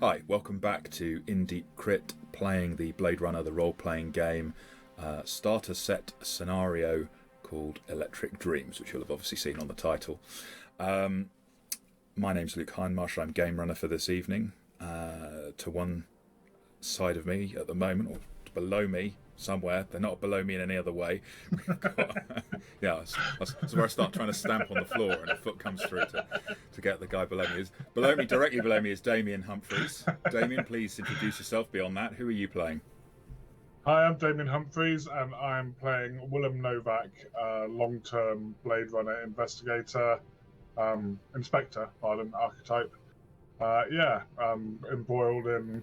Hi, welcome back to In Deep Crit, playing the Blade Runner, the role-playing game starter set scenario called Electric Dreams, which you'll have obviously seen on the title. My name's Luke Hindmarsh. I'm game runner for this evening. To one side of me at the moment, or below me somewhere, they're not below me in any other way. Yeah, that's where I start trying to stamp on the floor and a foot comes through to get the guy below me. Directly below me is Damien Humphreys. Damien, please introduce yourself. Beyond that, who are you playing? Hi, I'm Damien Humphreys, and I'm playing Willem Novak, long-term Blade Runner investigator, inspector, archetype. Embroiled in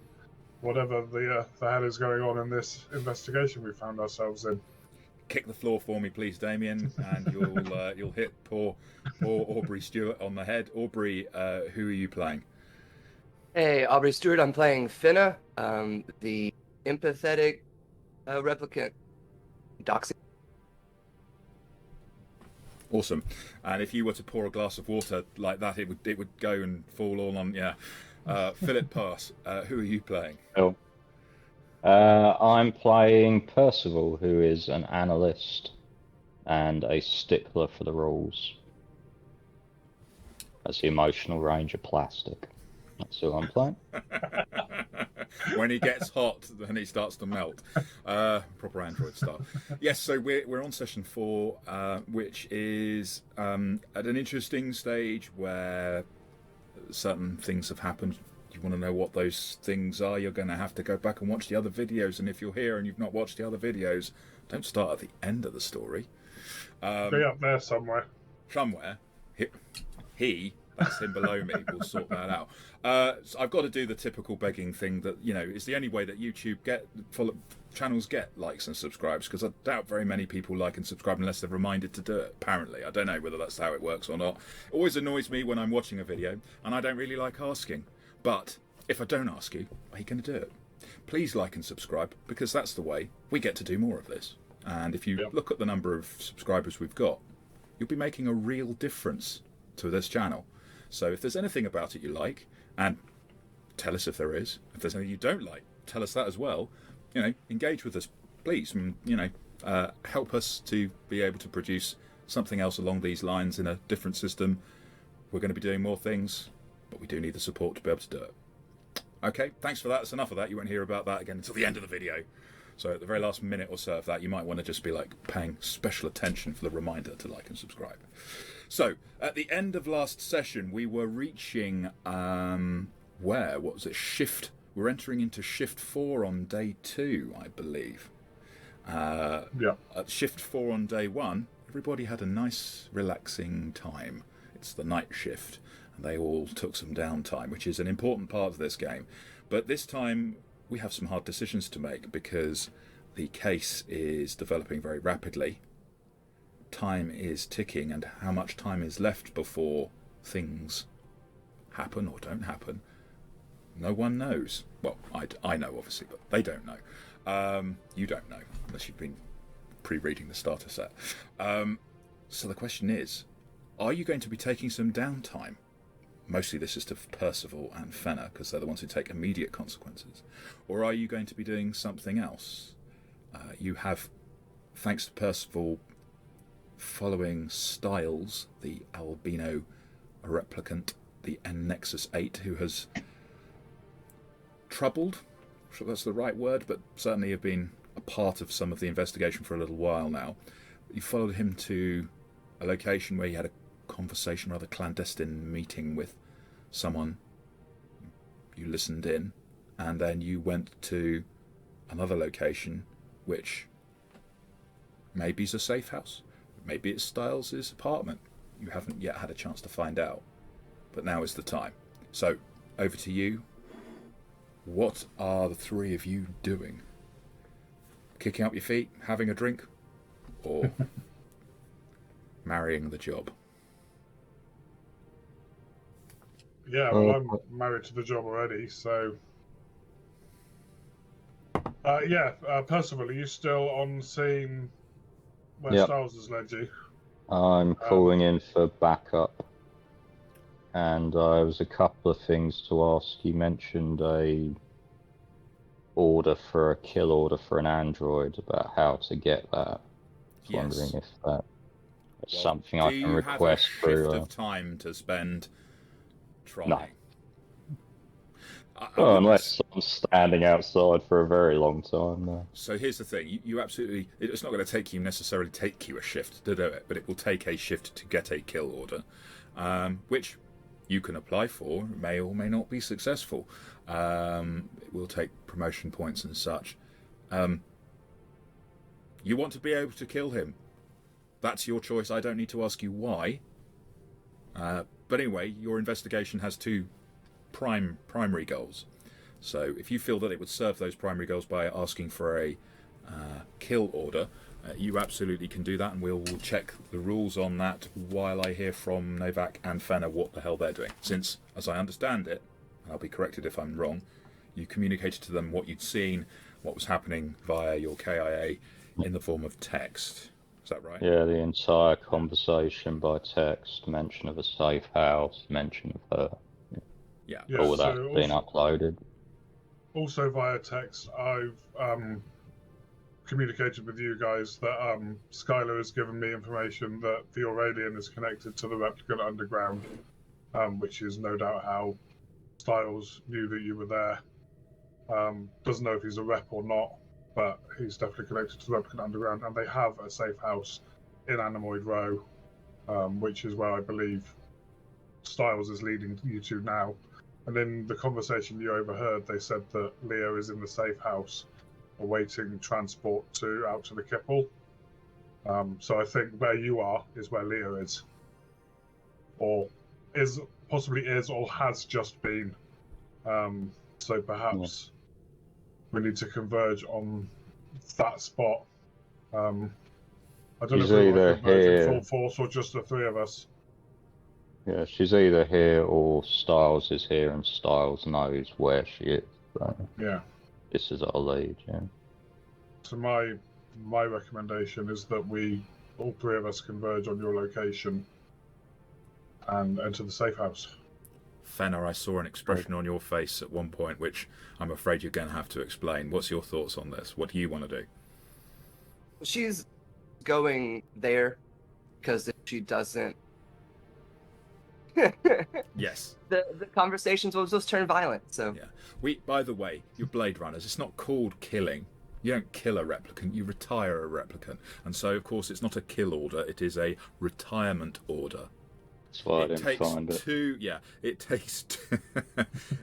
whatever the hell is going on in this investigation we found ourselves in. Kick the floor for me, please, Damien, and you'll hit poor Aubrey Stewart on the head. Aubrey, who are you playing? Hey, Aubrey Stewart. I'm playing Finna, the empathetic replicant. Doxy. Awesome. And if you were to pour a glass of water like that, it would go and fall all on. Yeah. Philip Pass, who are you playing? Oh. I'm playing Percival, who is an analyst and a stickler for the rules. That's the emotional range of plastic. That's who I'm playing. When he gets hot, then he starts to melt. Proper Android stuff. Yes, so we're on session 4, which is at an interesting stage where certain things have happened. You want to know what those things are, you're going to have to go back and watch the other videos. And if you're here and you've not watched the other videos, don't start at the end of the story. Be up there somewhere. Somewhere. He that's him below me, will sort that out. So I've got to do the typical begging thing that, you know, is the only way that YouTube channels get likes and subscribes, because I doubt very many people like and subscribe unless they're reminded to do it, apparently. I don't know whether that's how it works or not. It always annoys me when I'm watching a video, and I don't really like asking. But if I don't ask you, are you going to do it? Please like and subscribe, because that's the way we get to do more of this. And if you look at the number of subscribers we've got, you'll be making a real difference to this channel. So if there's anything about it you like, and tell us if there is. If there's anything you don't like, tell us that as well. You know, engage with us, please. And, you know, help us to be able to produce something else along these lines in a different system. We're going to be doing more things, but we do need the support to be able to do it. Okay, thanks for that. That's enough of that. You won't hear about that again until the end of the video. So at the very last minute or so of that, you might want to just be like paying special attention for the reminder to like and subscribe. So at the end of last session, we were reaching what was it? We're entering into shift 4 on day 2, I believe. At shift 4 on day 1, everybody had a nice, relaxing time. It's the night shift, and they all took some downtime, which is an important part of this game. But this time, we have some hard decisions to make, because the case is developing very rapidly. Time is ticking, and how much time is left before things happen or don't happen, no one knows. Well, I know, obviously, but they don't know. You don't know, unless you've been pre-reading the starter set. So the question is, are you going to be taking some downtime? Mostly this is to Percival and Fenner, because they're the ones who take immediate consequences. Or are you going to be doing something else? You have, thanks to Percival, following Styles, the albino replicant, the Nexus 8, who has troubled, I'm sure that's the right word, but certainly have been a part of some of the investigation for a little while now. You followed him to a location where you had a conversation, rather clandestine meeting with someone. You listened in, and then you went to another location, which maybe is a safe house, maybe it's Styles' apartment. You haven't yet had a chance to find out, but now is the time. So over to you. What are the three of you doing? Kicking up your feet, having a drink, or marrying the job? Yeah, well, I'm married to the job already, so... Percival, are you still on scene where Styles has led you? I'm calling in for backup. and there was a couple of things to ask. You mentioned a kill order for an android, about how to get that. Yes. Wondering if that is Well, something I can request do you have a through. shift of time to spend trying? No. I Well, wouldn't- unless I'm standing outside for a very long time. No. So here's the thing: you absolutely. It's not going to necessarily take you a shift to do it, but it will take a shift to get a kill order, which you can apply for. May or may not be successful. It will take promotion points and such. You want to be able to kill him. That's your choice. I don't need to ask you why. But anyway, your investigation has two primary goals. So if you feel that it would serve those primary goals by asking for a kill order, you absolutely can do that, and we'll check the rules on that while I hear from Novak and Fenna what the hell they're doing. Since, as I understand it, and I'll be corrected if I'm wrong, you communicated to them what you'd seen, what was happening via your KIA in the form of text. Is that right? Yeah, the entire conversation by text, mention of a safe house, mention of her. Yeah. All that being uploaded. Also via text, I've communicated with you guys that Skylar has given me information that the Aurelian is connected to the Replicant Underground, which is no doubt how Styles knew that you were there. Doesn't know if he's a rep or not, but he's definitely connected to the Replicant Underground, and they have a safe house in Animoid Row, which is where I believe Styles is leading you to now. And in the conversation you overheard, they said that Leo is in the safe house awaiting transport out to the Kipple. So I think where you are is where Leo is. Or possibly is or has just been. So perhaps we need to converge on that spot. I don't know if we want to converge in full force or just the three of us. Yeah, she's either here or Styles is here, and Styles knows where she is. So yeah. This is our lead, yeah. So my recommendation is that all three of us converge on your location and enter the safe house. Fenna, I saw an expression on your face at one point, which I'm afraid you're going to have to explain. What's your thoughts on this? What do you want to do? She's going there because if she doesn't, Yes. The conversations will just turn violent. So yeah. By the way, you're Blade Runners. It's not called killing. You don't kill a replicant. You retire a replicant. And so, of course, it's not a kill order. It is a retirement order. That's why I didn't find it. It takes.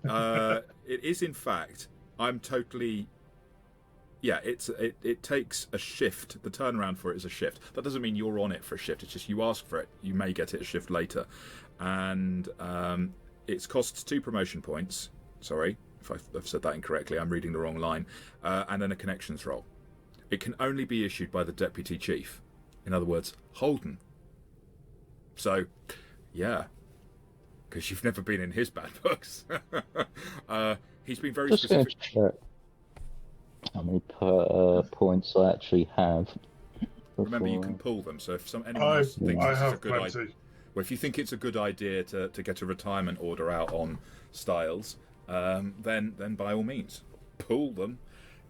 It is, in fact. I'm totally. Yeah, it takes a shift. The turnaround for it is a shift. That doesn't mean you're on it for a shift. It's just you ask for it. You may get it a shift later, and it costs 2 promotion points. Sorry if I've said that incorrectly. I'm reading the wrong line. And then a connections roll. It can only be issued by the deputy chief. In other words, Holden. So, yeah, because you've never been in his bad books. He's been very specific. Just going to check how many points I actually have. Remember, you can pull them. So if anyone else thinks it's a good idea, well, if you think it's a good idea to get a retirement order out on Styles, then by all means, pull them,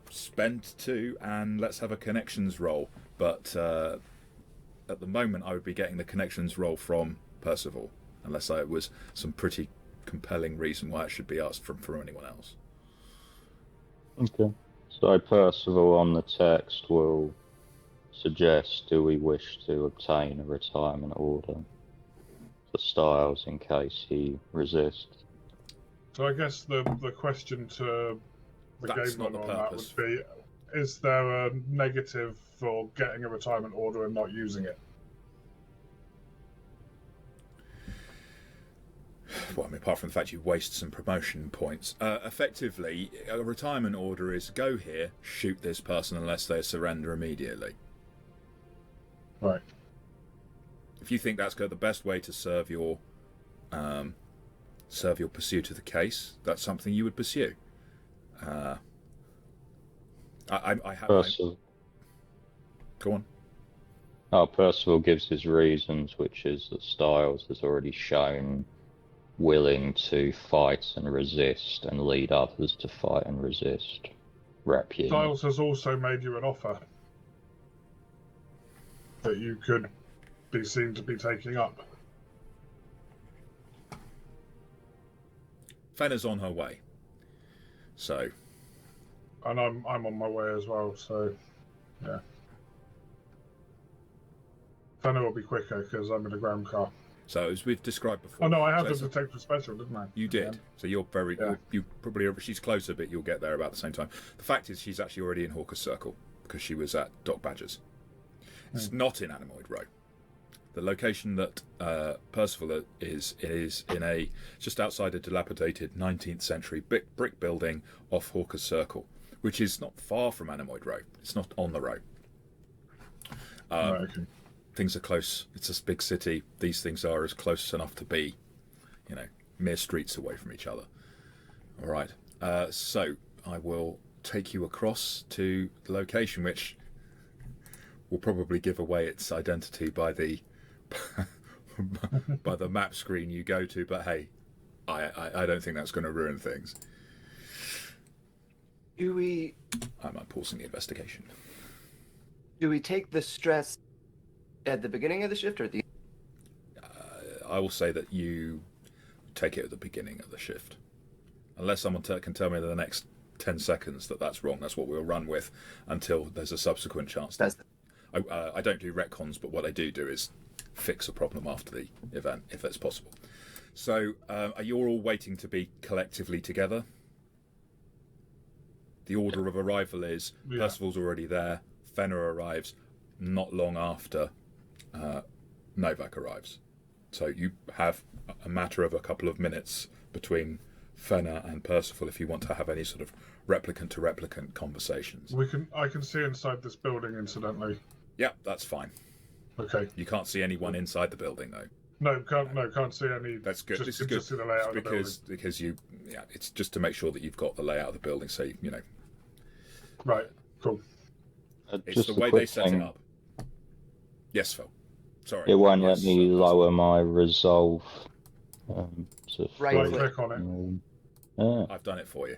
spend 2, and let's have a connections roll. But at the moment, I would be getting the connections roll from Percival, unless it was some pretty compelling reason why it should be asked from anyone else. Okay. So Percival on the text will suggest, do we wish to obtain a retirement order for Styles in case he resists? So I guess the question to the game runner on that would be, is there a negative for getting a retirement order and not using it? Well, I mean, apart from the fact you waste some promotion points, effectively, a retirement order is go here, shoot this person unless they surrender immediately. Right. If you think that's the best way to serve your pursuit of the case, that's something you would pursue. I have. Percival. Go on. Percival gives his reasons, which is that Styles has already shown willing to fight and resist and lead others to fight and resist. Rep unit. Styles has also made you an offer that you could be seen to be taking up. Fenna's on her way. So. And I'm on my way as well, so yeah. Fenna will be quicker because I'm in a ground car. So as we've described before. Oh no, I had the detective special, didn't I? You did. Yeah. So you're very. Yeah. You probably. She's closer, but you'll get there about the same time. The fact is, she's actually already in Hawker's Circle because she was at Doc Badger's. It's not in Animoid Row. The location that Percival is in a just outside a dilapidated 19th century brick building off Hawker's Circle, which is not far from Animoid Row. It's not on the road. Right, okay. Things are close. It's a big city. These things are as close enough to be, mere streets away from each other. All right. So I will take you across to the location, which will probably give away its identity by the by the map screen you go to. But hey, I don't think that's going to ruin things. I'm pausing the investigation. Do we take the stress at the beginning of the shift or at the I will say that you take it at the beginning of the shift. Unless someone can tell me in the next 10 seconds that that's wrong, that's what we'll run with until there's a subsequent chance. I don't do retcons, but what I do is fix a problem after the event, if that's possible. So, are you all waiting to be collectively together? The order of arrival is Percival's already there, Fenna arrives not long after Novak arrives. So you have a matter of a couple of minutes between Fenna and Percival if you want to have any sort of replicant to replicant conversations. I can see inside this building, incidentally. Yeah, that's fine. Okay. You can't see anyone inside the building though. No, can't see any. That's good. This is good. Just see the layout of the building. Because it's just to make sure that you've got the layout of the building, so Right. Cool. It's the way they set it up. Yes, Phil. Sorry. It won't let me lower my resolve. Right click on it. I've done it for you.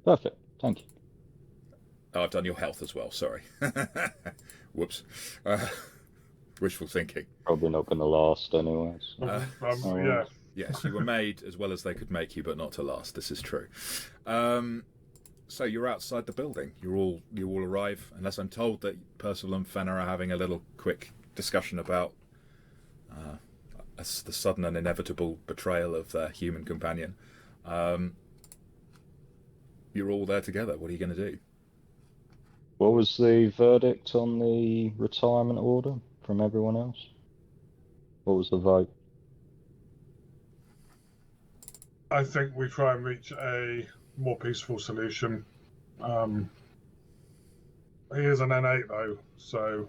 Perfect. Thank you. Oh, I've done your health as well. Sorry. Whoops. Wishful thinking. Probably not going to last anyway. So. Yeah. Yes, you were made as well as they could make you, but not to last. This is true. So you're outside the building. You all arrive, unless I'm told that Percival and Fenna are having a little quick discussion about the sudden and inevitable betrayal of their human companion. You're all there together. What are you going to do? What was the verdict on the retirement order from everyone else? What was the vote? I think we try and reach a more peaceful solution. He is an N8 though, so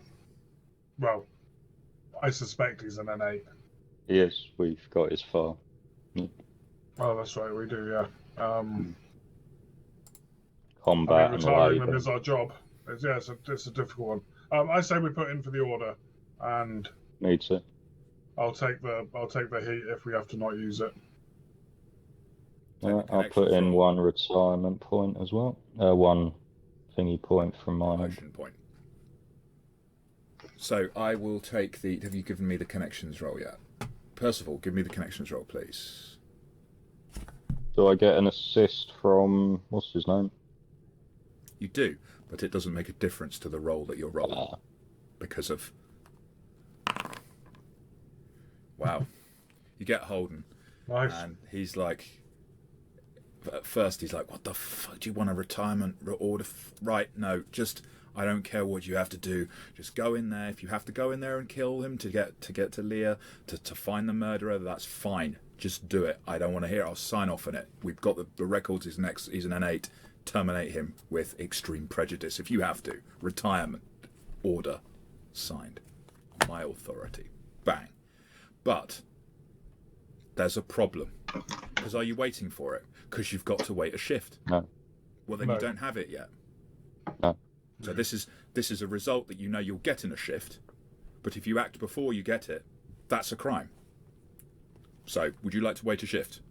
I suspect he's an N8. He is. We've got his file. Oh, that's right, we do. Yeah. Combat retiring and them is our job. It's a difficult one. I say we put in for the order, and me too. I'll take the heat if we have to not use it. I'll put in one retirement point as well. One thingy point from mine. Promotion point. So I will take the. Have you given me the connections roll yet? Percival, give me the connections roll, please. Do I get an assist from what's his name? You do, but it doesn't make a difference to the roll that you're rolling because of. Wow, you get Holden, Nice. and he's like. At first, he's like, "What the fuck? Do you want a retirement order? Right? No, just I don't care what you have to do. Just go in there. If you have to go in there and kill him to get to Leah to find the murderer, that's fine. Just do it. I don't want to hear it. I'll sign off on it. We've got the records. He's an N8. Terminate him with extreme prejudice if you have to. Retirement order signed on my authority. Bang. But there's a problem. Because are you waiting for it? Because you've got to wait a shift. No. Well, then you don't have it yet. No. So this is a result that you know you'll get in a shift, but if you act before you get it, that's a crime. So, would you like to wait a shift?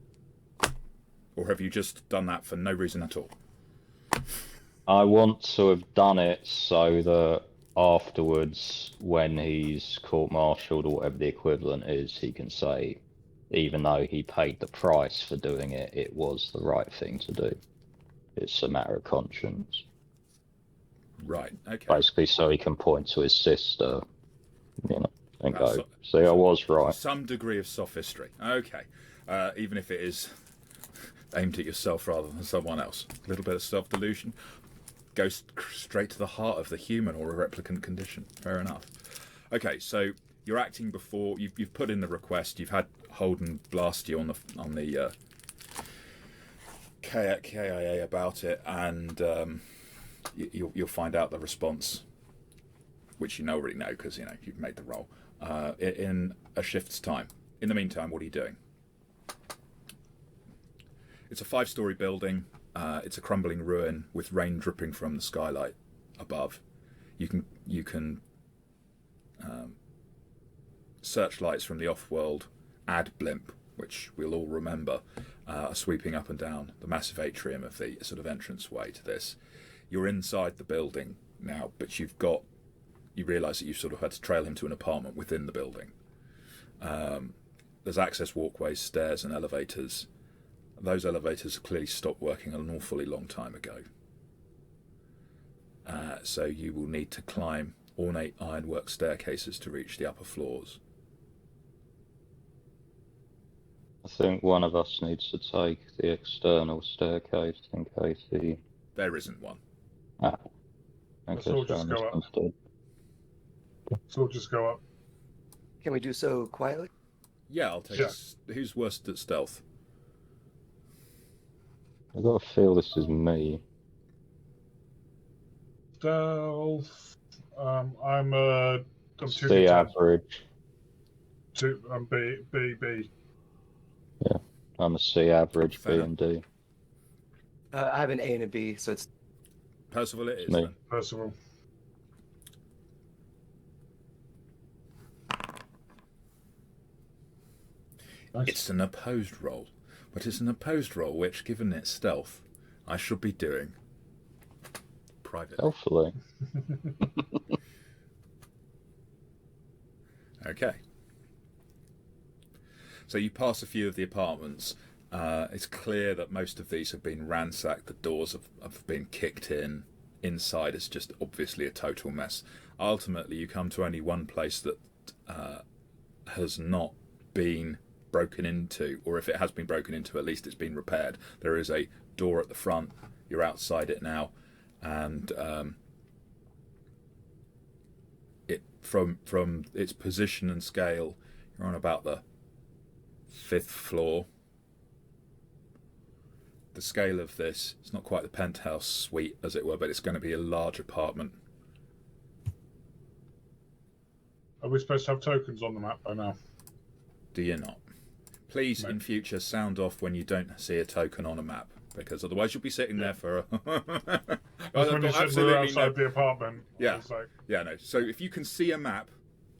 Or have you just done that for no reason at all? I want to have done it so that afterwards, when he's court-martialed or whatever the equivalent is, he can say, even though he paid the price for doing it, it was the right thing to do. It's a matter of conscience. Right, okay. Basically, so he can point to his sister, you know, and That's go, see, I was right. Some degree of sophistry. Okay. Even if it is aimed at yourself rather than someone else. A little bit of self-delusion. Goes straight to the heart of the human or a replicant condition. Fair enough. Okay, so you're acting before you've put in the request. You've had Holden blast you on the KIA about it, and you'll find out the response, which you already know because you've made the roll in a shift's time. In the meantime, what are you doing? It's a 5-story building. It's a crumbling ruin with rain dripping from the skylight above. You can searchlights from the off-world ad blimp, which we'll all remember, are sweeping up and down the massive atrium of the sort of entranceway to this. You're inside the building now, but you realise that you've sort of had to trail him to an apartment within the building. There's access walkways, stairs, and elevators. Those elevators have clearly stopped working an awfully long time ago. So you will need to climb ornate ironwork staircases to reach the upper floors. I think one of us needs to take the external staircase in case he... There isn't one. Ah. Let's all just go up. Let's all just go up. Can we do so quietly? Yeah, I'll take Who's worst at stealth? I've got to feel this is me. Stealth. I'm C average. I'm B. Yeah, I'm a C average, Fair B and D. I have an A and a B, so it's... Percival it is, Me. then. Percival. Nice. It's an opposed roll, but it's an opposed roll which, given its stealth, I should be doing privately. Hopefully. Okay. So you pass a few of the apartments. It's clear that most of these have been ransacked. The doors have been kicked in. Inside is just obviously a total mess. Ultimately, you come to only one place that has not been broken into, or if it has been broken into, at least it's been repaired. There is a door at the front. You're outside it now, and it from its position and scale, you're on about the 5th floor. The scale of this, it's not quite the penthouse suite, as it were, but it's going to be a large apartment. Are we supposed to have tokens on the map by now? Do you not? Please, No. in future, sound off when you don't see a token on a map, because otherwise you'll be sitting there for a... That's when you said we were outside the apartment. Yeah. I was like, Yeah, no. So if you can see a map,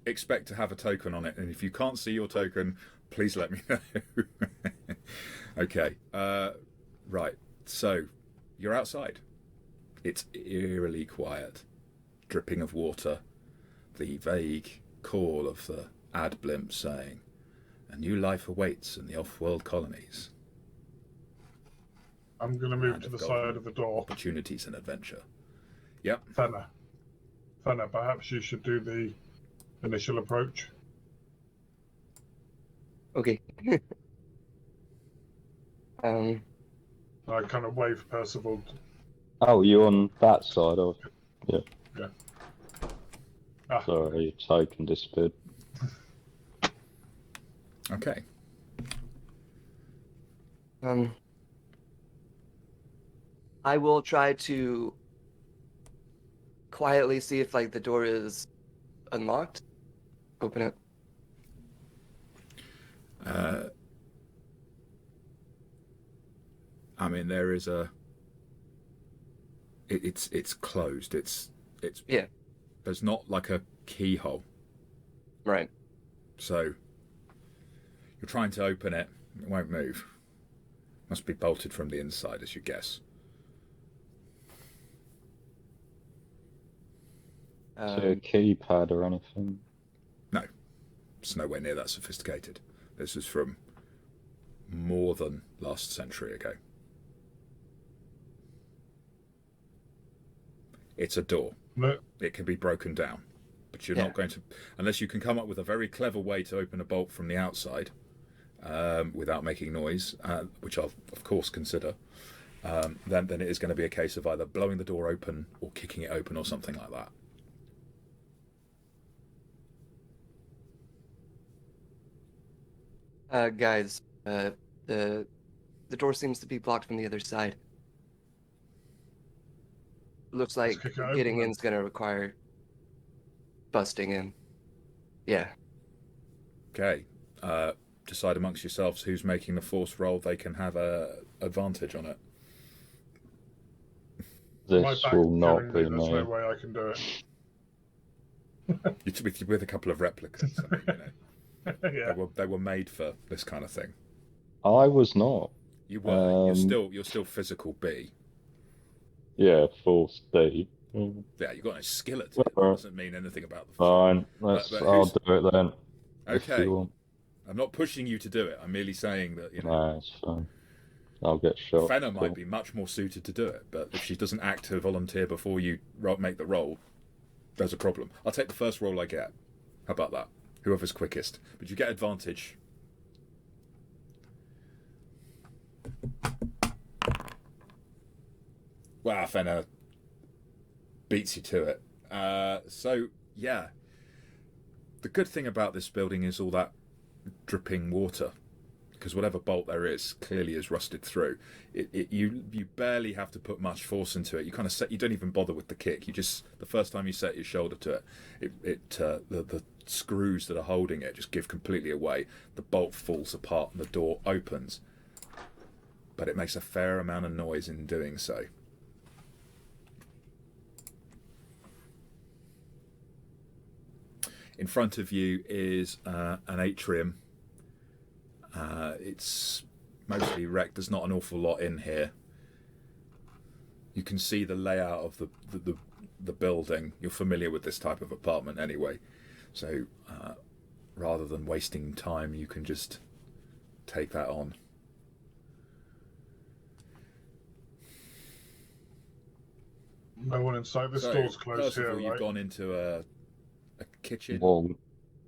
expect to have a token on it, and if you can't see your token, please let me know. Okay. Right. So you're outside. It's eerily quiet. Dripping of water. The vague call of the ad blimp saying, "A new life awaits in the off-world colonies. I'm going to move Land to of the gold, side of the door. Opportunities and adventure." Yep. Fenner, perhaps you should do the initial approach. Okay. I kind of wave Percival. Oh, you on that side? Oh, yeah. Yeah. Ah, Sorry, token disappeared. Okay. I will try to quietly see if the door is unlocked. Open it. I mean, there is a. It's closed. It's Yeah. There's not like a keyhole, Right. so You're trying to open it. It won't move. Must be bolted from the inside, as you guess. Is there a keypad or anything? No. It's nowhere near that sophisticated. This is from more than last century ago. It's a door. No. It can be broken down. But you're not going to... Unless you can come up with a very clever way to open a bolt from the outside without making noise, which I'll, of course, consider, then it is going to be a case of either blowing the door open or kicking it open or something like that. Guys, the door seems to be blocked from the other side. Looks like getting in is going to require busting in. Yeah. Okay. Decide amongst yourselves who's making the force roll. They can have a advantage on it. This will not be me. There's no way I can do it. With a couple of replicants. I mean, you know, Yeah. they were made for this kind of thing. I was not. You were. You're still physical B. Yeah, force B. Yeah, you got no skill at it. It doesn't mean anything about the Fine, I'll do it then. Okay. You want. I'm not pushing you to do it. I'm merely saying that, you know. No, it's fine. I'll get shot. Fenna might be much more suited to do it, but if she doesn't act to volunteer before you make the roll, there's a problem. I'll take the first roll I get. How about that? Whoever's quickest. But you get advantage. Wow, Fenna beats you to it. So, yeah. The good thing about this building is all that dripping water, because whatever bolt there is clearly is rusted through. You barely have to put much force into it. You kind of you don't even bother with the kick. You just, the first time you set your shoulder to it, the screws that are holding it just give completely away. The bolt falls apart and the door opens, but it makes a fair amount of noise in doing so. In front of you is an atrium. It's mostly wrecked. There's not an awful lot in here. You can see the layout of the building. You're familiar with this type of apartment anyway. So rather than wasting time, you can just take that on. No one in sight. This door's closed first here, of all, you've right? gone into a kitchen. Well,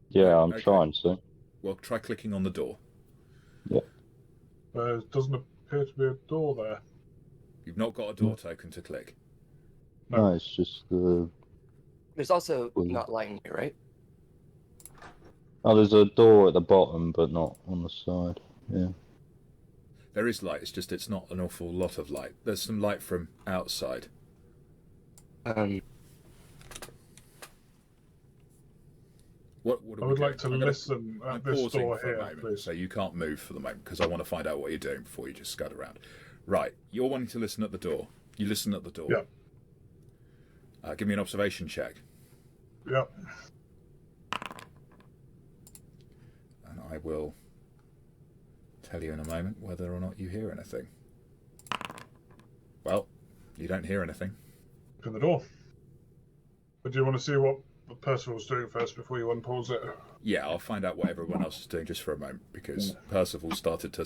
yeah, I'm Okay. trying to. Well, try clicking on the door. Yeah. There doesn't appear to be a door there. You've not got a door token to click. No, it's just the. There's also not light in here, right? Oh, there's a door at the bottom, but not on the side. Yeah. There is light. It's just it's not an awful lot of light. There's some light from outside. What I would like to listen at this pausing door for a here, moment, please. so you can't move for the moment because I want to find out what you're doing before you just scud around. Right, you're wanting to listen at the door. You listen at the door. Yeah. Give me an observation check. Yep. And I will tell you in a moment whether or not you hear anything. Well, you don't hear anything. Open the door. But do you want to see what Percival's doing first before you unpause it? Yeah, I'll find out what everyone else is doing just for a moment, because Percival started to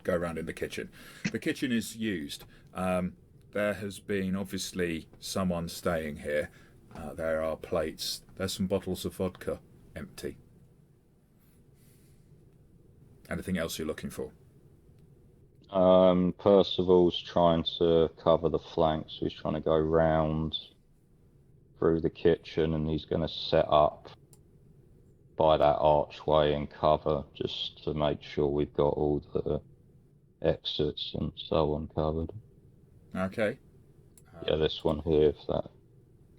go around in the kitchen. The kitchen is used. There has been obviously someone staying here. There are plates. There's some bottles of vodka empty. Anything else you're looking for? Percival's trying to cover the flanks. He's trying to go round through the kitchen, and he's going to set up by that archway and cover, just to make sure we've got all the exits and so on covered. Okay. Yeah, this one here, if that.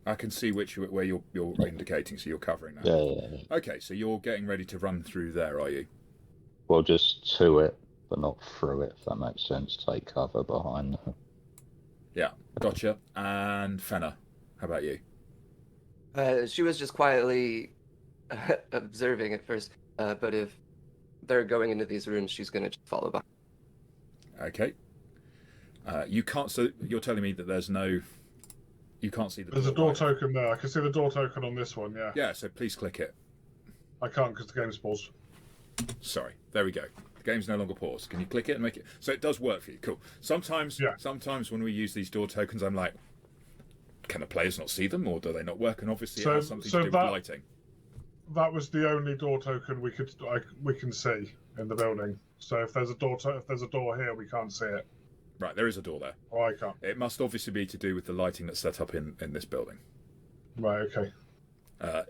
I can see where you're indicating, so you're covering that. Yeah. Okay, so you're getting ready to run through there, are you? Well, just to it, but not through it, if that makes sense. Take cover behind her. Yeah, gotcha. And Fenna, how about you? She was just quietly observing at first, but if they're going into these rooms, she's going to just follow behind. Okay. You can't. So you're telling me that there's no. You can't see the. There's a door token there. I can see the door token on this one. Yeah. Yeah. So please click it. I can't because the game's paused. Sorry. There we go. The game's no longer paused. Can you click it and make it? So it does work for you. Cool. Sometimes when we use these door tokens, I'm like, can the players not see them, or do they not work? And obviously, it has something to do with lighting. That was the only door token we can see in the building. So if there's a door here, we can't see it. Right, there is a door there. Oh, I can't. It must obviously be to do with the lighting that's set up in this building. Right. Okay.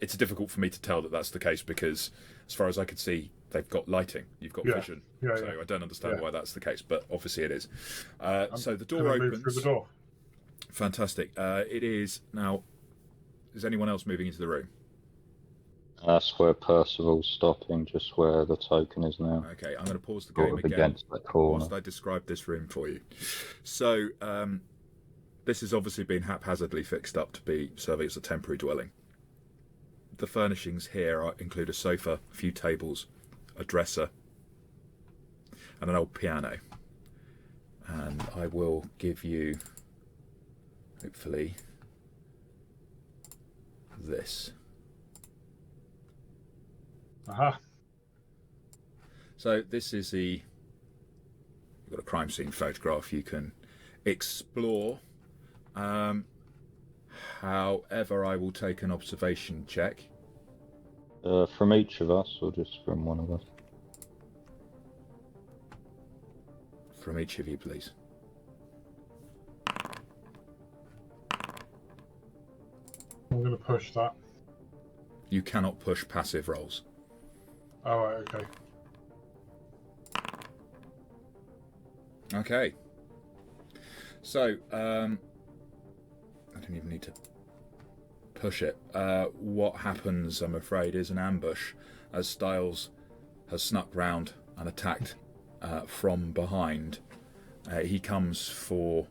It's difficult for me to tell that that's the case because, as far as I could see, they've got lighting. You've got vision. So I don't understand why that's the case, but obviously it is. So the door opens. Move through the door. Fantastic. It is now. Is anyone else moving into the room? That's where Percival's stopping, just where the token is now. Okay, I'm going to pause the game again against that corner. whilst I describe this room for you. So, this has obviously been haphazardly fixed up to be serving as a temporary dwelling. The furnishings here include a sofa, a few tables, a dresser, and an old piano. And I will give you, hopefully, this. Aha. So this is you've got a crime scene photograph you can explore. However, I will take an observation check. From each of us, or just from one of us? From each of you, please. I'm going to push that. You cannot push passive rolls. Oh, right, okay. Okay. So, I don't even need to push it. What happens, I'm afraid, is an ambush as Styles has snuck round and attacked from behind. He comes for...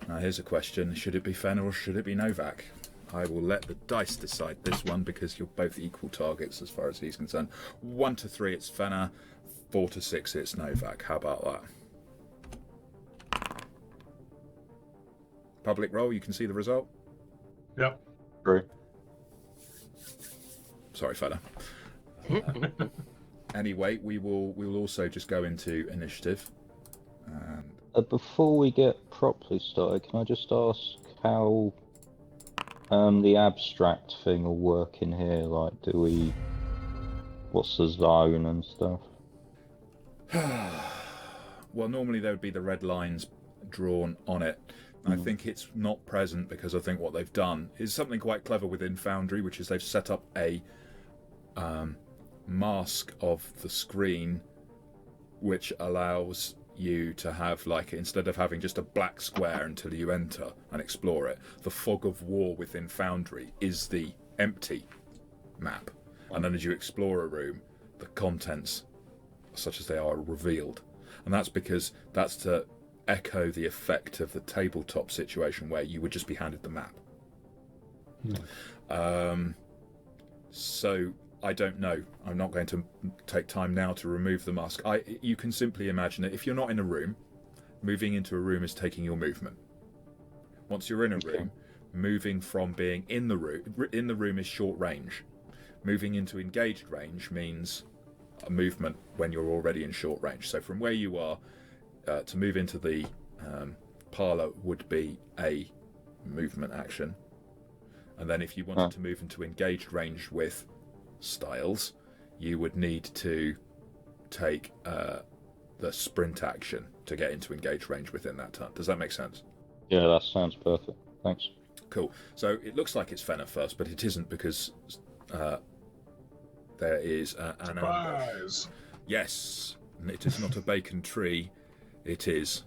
Now, here's a question. Should it be Fenner or should it be Novak? I will let the dice decide this one because you're both equal targets as far as he's concerned. 1 to 3, it's Fenner. 4 to 6, it's Novak. How about that? Public roll, you can see the result? Yep. True. Sorry, Fenner. Anyway, we will also just go into initiative. Before we get properly started, can I just ask how the abstract thing will work in here? Like, what's the zone and stuff? Well, normally there would be the red lines drawn on it. I think it's not present because I think what they've done is something quite clever within Foundry, which is they've set up a mask of the screen which allows you to have, like, instead of having just a black square until you enter and explore it, the fog of war within Foundry is the empty map. And then as you explore a room, the contents, such as they are revealed. And that's because that's to echo the effect of the tabletop situation where you would just be handed the map. So I don't know. I'm not going to take time now to remove the mask. You can simply imagine it. If you're not in a room, moving into a room is taking your movement. Once you're in a room, moving from being in the room is short range. Moving into engaged range means a movement when you're already in short range. So from where you are, to move into the parlour would be a movement action. And then if you wanted to move into engaged range with Styles, you would need to take the sprint action to get into engaged range within that turn. Does that make sense? Yeah, that sounds perfect. Thanks. Cool. So it looks like it's Fenner first, but it isn't because there is an ambush. Yes, it is not a bacon tree. It is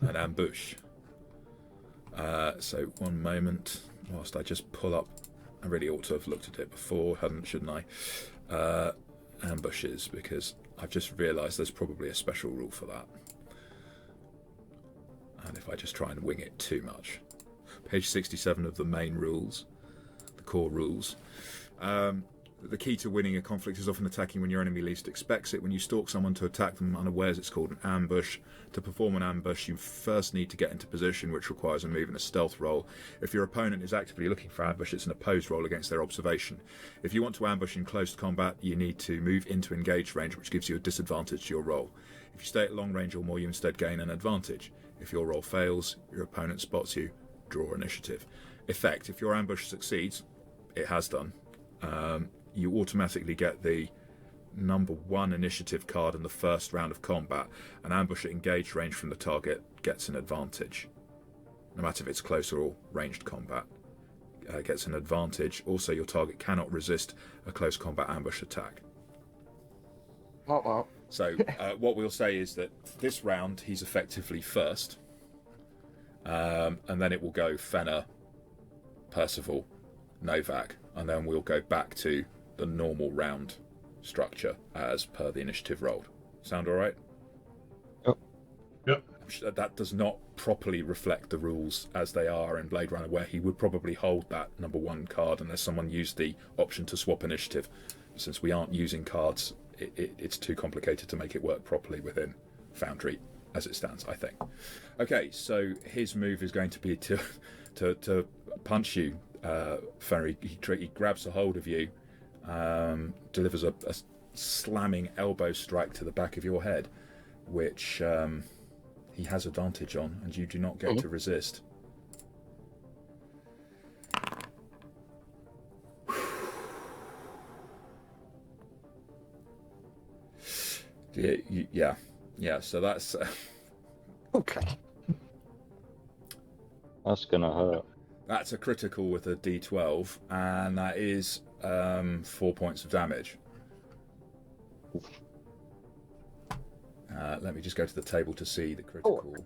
an ambush. So one moment, whilst I just pull up. I really ought to have looked at it before, shouldn't I? Ambushes, because I've just realised there's probably a special rule for that. And if I just try and wing it too much. Page 67 of the main rules, the core rules. The key to winning a conflict is often attacking when your enemy least expects it. When you stalk someone to attack them unawares, it's called an ambush. To perform an ambush, you first need to get into position, which requires a move and a stealth roll. If your opponent is actively looking for ambush, it's an opposed roll against their observation. If you want to ambush in close combat, you need to move into engaged range, which gives you a disadvantage to your roll. If you stay at long range or more, you instead gain an advantage. If your roll fails, your opponent spots you, draw initiative. Effect: if your ambush succeeds, it has done, you automatically get the number 1 initiative card in the first round of combat. An ambush at engaged range from the target gets an advantage. No matter if it's close or ranged combat, gets an advantage. Also, your target cannot resist a close combat ambush attack. Well. So what we'll say is that this round he's effectively first, and then it will go Fenner, Percival, Novak, and then we'll go back to the normal round structure as per the initiative rolled. Sound all right? Yep. That does not properly reflect the rules as they are in Blade Runner, where he would probably hold that number 1 card unless someone used the option to swap initiative. Since we aren't using cards, it's too complicated to make it work properly within Foundry as it stands, I think. Okay, so his move is going to be to punch you. Foundry, he grabs a hold of you, delivers a slamming elbow strike to the back of your head, which he has advantage on, and you do not get to resist. Yeah. So that's Okay. That's gonna hurt. That's a critical with a D12, and that is 4 points of damage. Let me just go to the table to see the critical.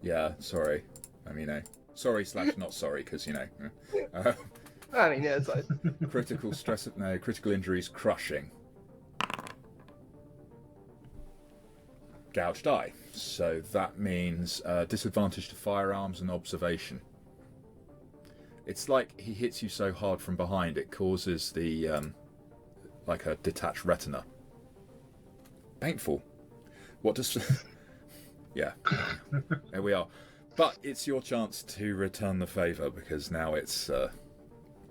Yeah, sorry. I mean, sorry / not sorry, because I mean, yeah, it's like critical stress. No, critical injuries, crushing. Gouged eye. So that means disadvantage to firearms and observation. It's like he hits you so hard from behind it causes the like a detached retina. Painful. What does Yeah. There we are. But it's your chance to return the favour, because now it's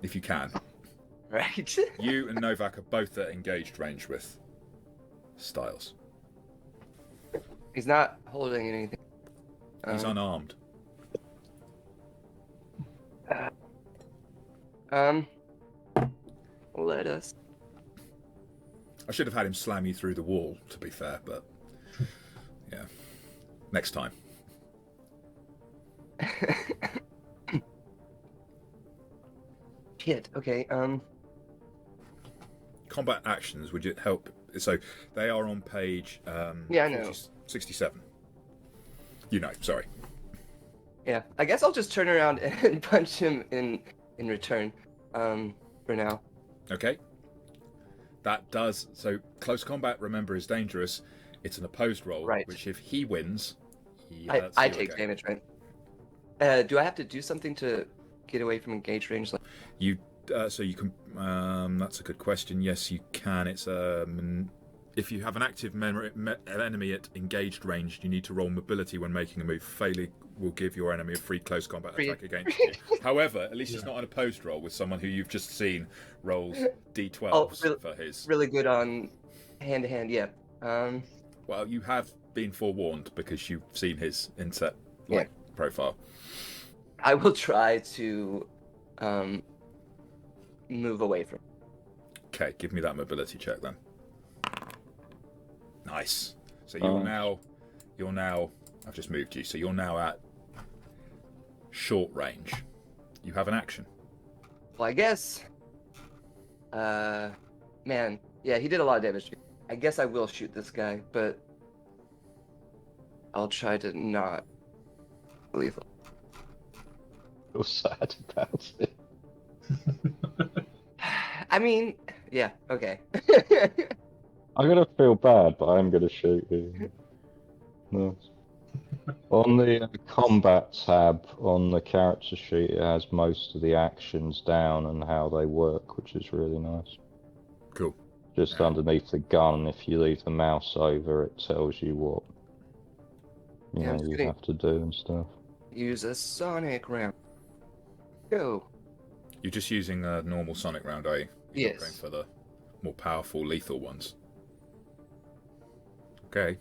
if you can. right. You and Novak are both at engaged range with Styles. He's not holding anything. He's unarmed. Let us. I should have had him slam you through the wall, to be fair, but yeah. Next time. Shit. Okay. Combat actions, would you help? So they are on page Yeah, I know. 67. Sorry. Yeah. I guess I'll just turn around and punch him in return. For now. Okay. That does. So close combat, remember, is dangerous. It's an opposed roll, right. Which if he wins, I take damage, right? Do I have to do something to get away from engaged range? You. So you can. That's a good question. Yes, you can. It's if you have an active enemy at engaged range, you need to roll mobility when making a move. Failure will give your enemy a free close combat attack against you. However, at least it's not an opposed roll with someone who you've just seen rolls D12s for his. Really good on hand to hand, yeah. Well, you have been forewarned because you've seen his inset profile. I will try to move away from. Okay, give me that mobility check then. Nice. So you're now. I've just moved you, so you're now at short range. You have an action. Well, I guess. Man, yeah, he did a lot of damage. I guess I will shoot this guy, but I'll try to not lethal. Feel sad about it. I mean, yeah, okay. I'm gonna feel bad, but I'm gonna shoot you. No. On the combat tab on the character sheet, it has most of the actions down and how they work, which is really nice. Cool. Just underneath the gun, if you leave the mouse over, it tells you what Yeah, I'm just you gonna have to do and stuff. use a sonic round. Go. You're just using a normal sonic round, are you? You're not Yes. going for the more powerful, lethal ones. Okay.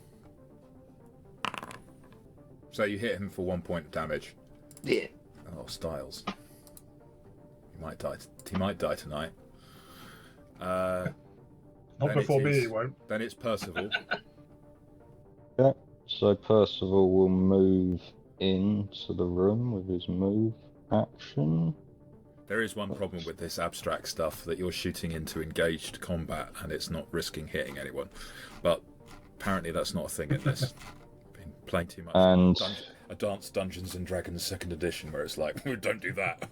So you hit him for 1 point of damage. Yeah. Oh, Styles. He might die. He might die tonight. Not Then before it me, is- he won't. Then it's Percival. Yeah, so Percival will move into the room with his move action. There is one problem with this abstract stuff, that you're shooting into engaged combat and it's not risking hitting anyone. But apparently that's not a thing in this. Been playing too much And Advanced Dungeons and Dragons 2nd edition, where it's like, don't do that.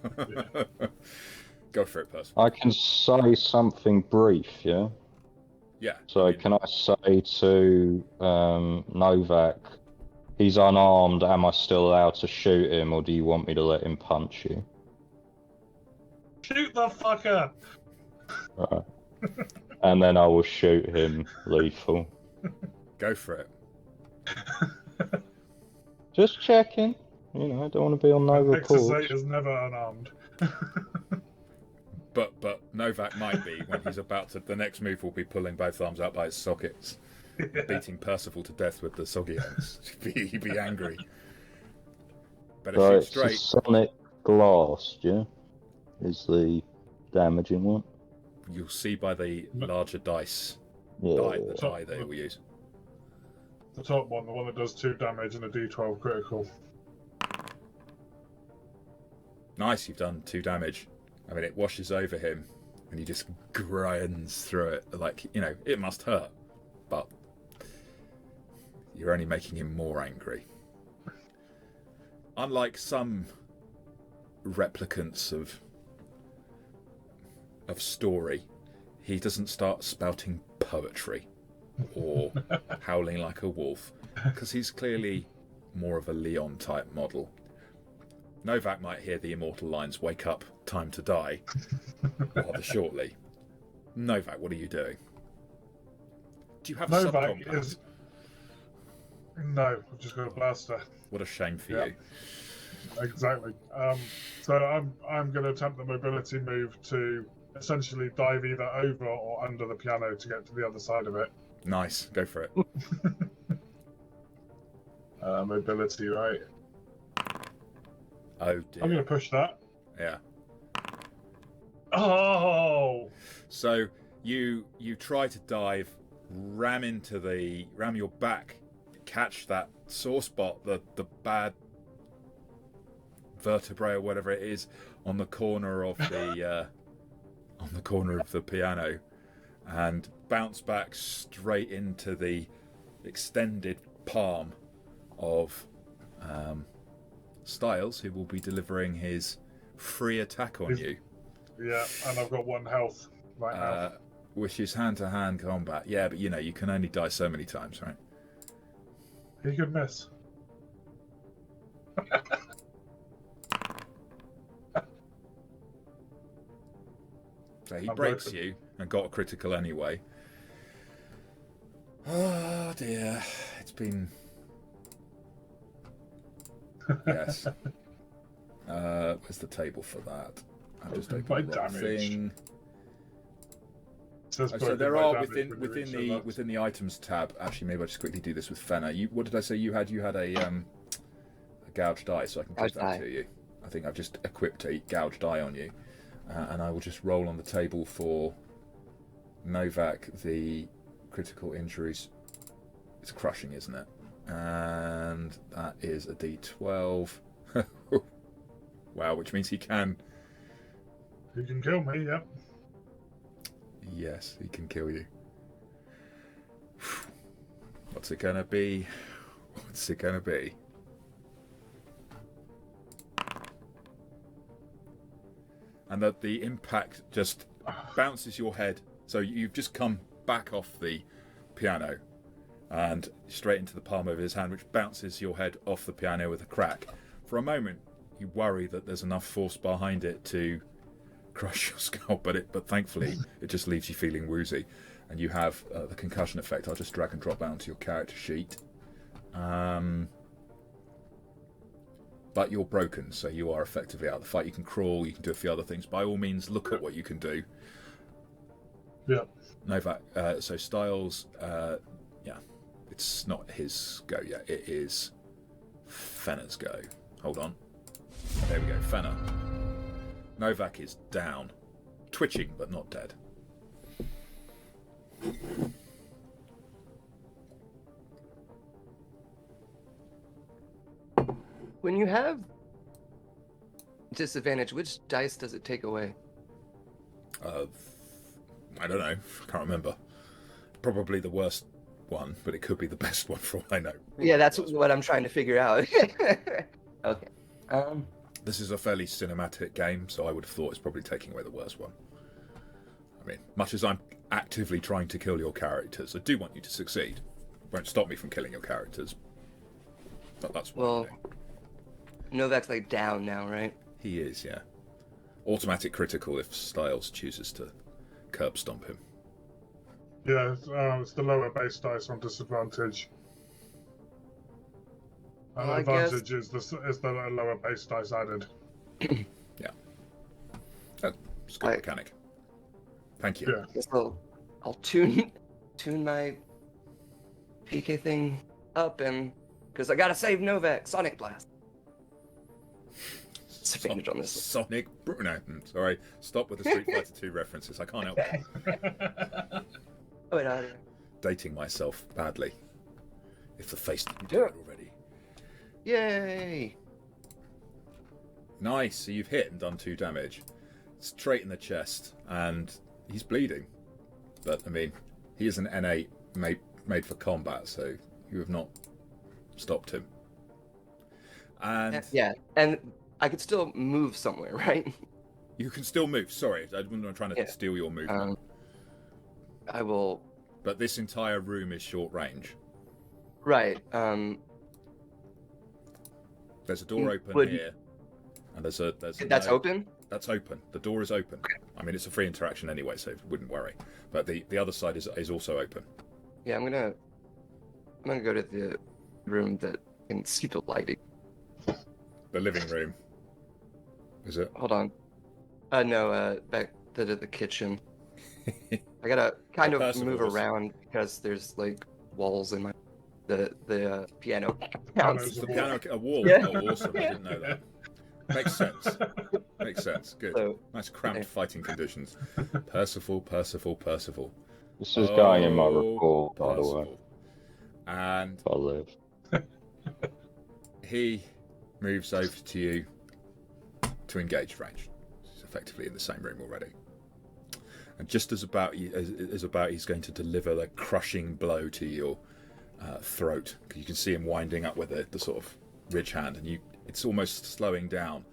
Go for it, Percival. I can say something brief, yeah? Yeah. So I mean, can I say to Novak, he's unarmed, am I still allowed to shoot him, or do you want me to let him punch you? Shoot the fucker! Right. And then I will shoot him lethal. go for it. Just checking. I don't want to be on no Nexus reports. 8 is never unarmed. But Novak might be, when he's about to. The next move will be pulling both arms out by its sockets, beating Percival to death with the soggy ends. He'd be angry. Better So shoot it's a straight. sonic blast, yeah? Is the damaging one? You'll see by the larger dice. Yeah. The die they will use. The top one, the one that does 2 damage and a d12 critical. Nice, you've done 2 damage. I mean, it washes over him, and he just grinds through it. Like, it must hurt, but you're only making him more angry. Unlike some replicants of story, he doesn't start spouting poetry or howling like a wolf, because he's clearly more of a Leon type model. Novak might hear the immortal lines, "Wake up, time to die," rather shortly. Novak, what are you doing? Do you have a Novak subcombat? is. No, I've just got a blaster. What a shame for Yeah. you. Exactly. So I'm going to attempt the mobility move to essentially dive either over or under the piano to get to the other side of it. Nice, go for it. Mobility, right? Oh dear. I'm going to push that. Yeah. Oh! So you try to dive, ram your back, catch that sore spot, the bad vertebrae or whatever it is on the corner of the piano, and bounce back straight into the extended palm of Styles, who will be delivering his free attack on you. Yeah, and I've got 1 health right now. Which is hand-to-hand combat. Yeah, but you can only die so many times, right? He could miss. So he I'm breaks broken. you and got a critical anyway. Oh dear, it's been. Yes. Where's the table for that? I've just opened By the wrong damage. thing. Says So broken there by are damage within when you reach your left. within the items tab. Actually, maybe I'll just quickly do this with Fenna. What did I say you had? You had a gouged die, so I can give Gouged that die. to you. I think I've just equipped a gouged die on you, and I will just roll on the table for Novak the critical injuries. It's crushing, isn't it? And that is a D12. Wow, which means he can. He can kill me, yep. Yes, he can kill you. What's it gonna be? What's it gonna be? And that the impact just bounces your head. So you've just come back off the piano, and straight into the palm of his hand, which bounces your head off the piano with a crack. For a moment, you worry that there's enough force behind it to crush your skull, but thankfully it just leaves you feeling woozy, and you have the concussion effect. I'll just drag and drop that onto your character sheet. But you're broken, so you are effectively out of the fight. You can crawl, you can do a few other things. By all means, look at what you can do. Yeah. Novak, so Styles, yeah, it's not his go yet. It is Fenner's go. Hold on. There we go, Fenner. Novak is down. Twitching, but not dead. When you have disadvantage, which dice does it take away? I don't know. I can't remember. Probably the worst one, but it could be the best one for all I know. Yeah, that's what I'm trying to figure out. Okay. This is a fairly cinematic game, so I would have thought it's probably taking away the worst one. I mean, much as I'm actively trying to kill your characters, I do want you to succeed. It won't stop me from killing your characters. But that's what I'm doing. Novak's like down now, right? He is, yeah. Automatic critical if Styles chooses to curb stomp him. Yeah, it's the lower base dice on disadvantage. Well, I advantage is the lower base dice added. Yeah. It's a good mechanic. Thank you. Yeah. I guess I'll tune my PK thing up, and because I gotta save Novak. Sonic Blast. Disadvantage on this. Sonic. No, sorry. Stop with the Street Fighter 2 references. I can't help it. Oh, wait, no. Dating myself badly. If the face didn't do it already. Yay! Nice. So you've hit and done 2 damage. Straight in the chest, and he's bleeding. But I mean, he is an N8 made for combat, so you have not stopped him. And yeah, and I could still move somewhere, right? you can still move. Sorry, I'm not trying to steal your movement. I will. But this entire room is short range. Right. There's a door open here, and there's That's open. That's open. The door is open. Okay. I mean, it's a free interaction anyway, so wouldn't worry. But the other side is also open. Yeah, I'm gonna go to the room that can see the lighting. The living room. Is it? Hold on. No, back to the kitchen. I gotta kind of move around because there's like walls in the piano. The piano, a wall. Yeah. Oh, awesome! I didn't know that. Makes sense. Makes sense. Good. So, nice cramped fighting conditions. Percival. This is going in my report, by the way. And If I live. he moves over to you to engage range. He's effectively in the same room already. And just as he's going to deliver the crushing blow to your throat, because you can see him winding up with the sort of ridge hand, and it's almost slowing down.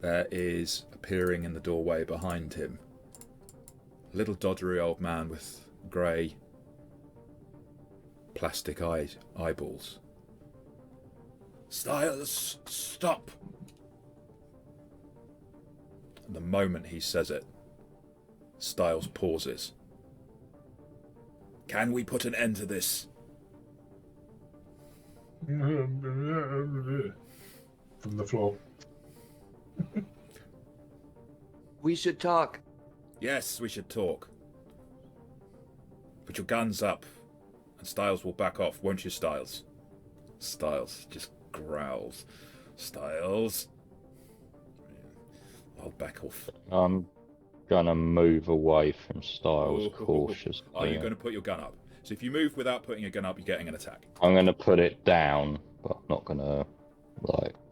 There is appearing in the doorway behind him a little doddery old man with grey plastic eyeballs. Styles, stop! And the moment he says it, Styles pauses. Can we put an end to this? From the floor. we should talk. Yes, we should talk. Put your guns up, and Styles will back off, won't you, Styles? Styles just growls. Styles. I'll back off. I'm gonna move away from Styles cautiously. Are you going to put your gun up? So if you move without putting your gun up, you're getting an attack. I'm gonna put it down, but I'm not gonna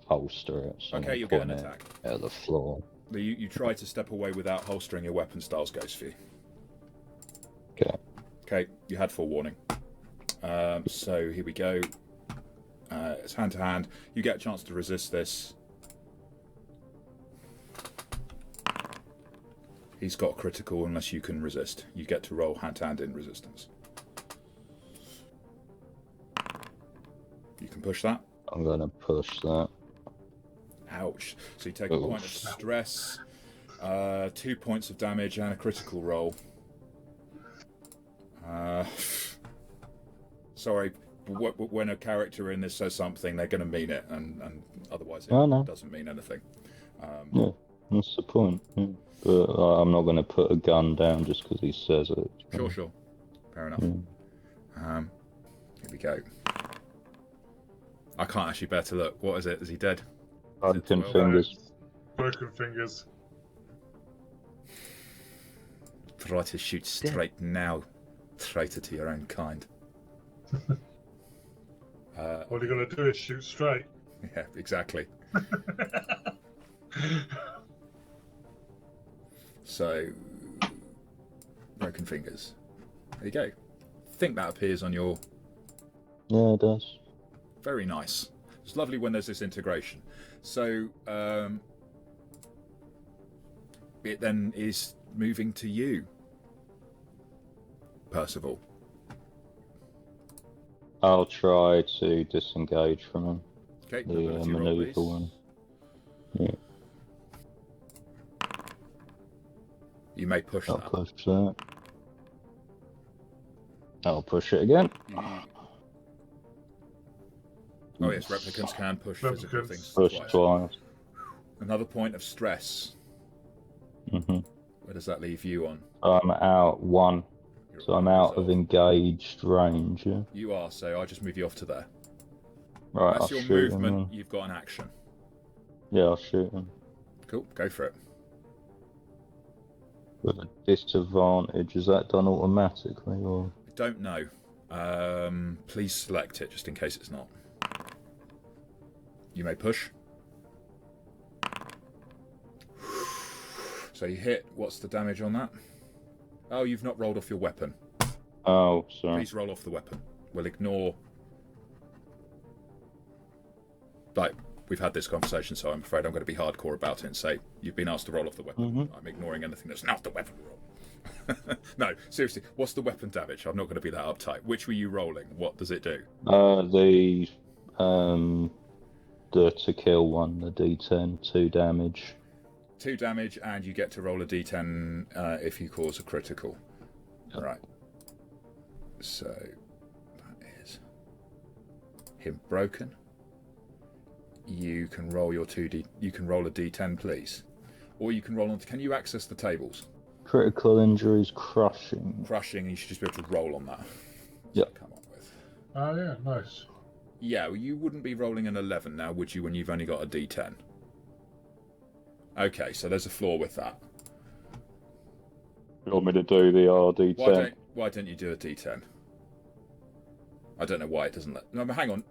holster it. So Okay, you'll get an attack. At the floor. You try to step away without holstering your weapon. Styles goes for you. Okay. Okay, you had forewarning. So here we go. It's hand to hand. You get a chance to resist this. He's got critical unless you can resist. You get to roll hand to hand in resistance. push that. I'm gonna push that. Ouch. So you take a point of stress, 2 points of damage, and a critical roll. Sorry, when a character in this says something, they're going to mean it, and otherwise it doesn't mean anything. Yeah, that's the point. Yeah. But I'm not going to put a gun down just because he says it. Sure. Fair enough. Yeah. Here we go. I can't actually bear to look. What is it? Is he dead? Broken fingers. Broken fingers. Try to shoot straight now, traitor to your own kind. All you got to do is shoot straight. Yeah, exactly. So, broken fingers. There you go. I think that appears on your... Yeah, it does. Very nice. It's lovely when there's this integration. So, it then is moving to you, Percival. I'll try to disengage from him. Okay, The ability roll, maneuver please. one. Yeah, You may push I'll that. push that. I'll push it again. Oh yes, replicants can push physical Replicants. things Push twice. Another point of stress. hmm Where does that leave you on? I'm out one, You're so I'm one out of resolve. engaged range. Yeah. You are, so I'll just move you off to there. Right, That's I'll your shoot movement. him. You've got an action. Yeah, I'll shoot him. Cool, go for it. With a disadvantage, is that done automatically or? I don't know. Please select it just in case it's not. You may push. So you hit. What's the damage on that? Oh, you've not rolled off your weapon. Oh, sorry. Please roll off the weapon. We'll ignore... Like, we've had this conversation, so I'm afraid I'm going to be hardcore about it and say, you've been asked to roll off the weapon. I'm ignoring anything that's not the weapon roll. No, seriously, what's the weapon damage? I'm not going to be that uptight. Which were you rolling? What does it do? The to kill one, the D10, 2 damage. 2 damage, and you get to roll a d10 if you cause a critical. Right. So, that is him broken. You can roll your 2d. You can roll a d10, please, or you can roll on. Can you access the tables? Critical injuries, crushing. Crushing. You should just be able to roll on that. Yep. Come up with. Oh yeah, nice. Yeah, well, you wouldn't be rolling an 11 now, would you? When you've only got a d10. Okay, so there's a flaw with that. You want me to do the RD10? Why don't you do a d10? I don't know why it doesn't let. No, but hang on.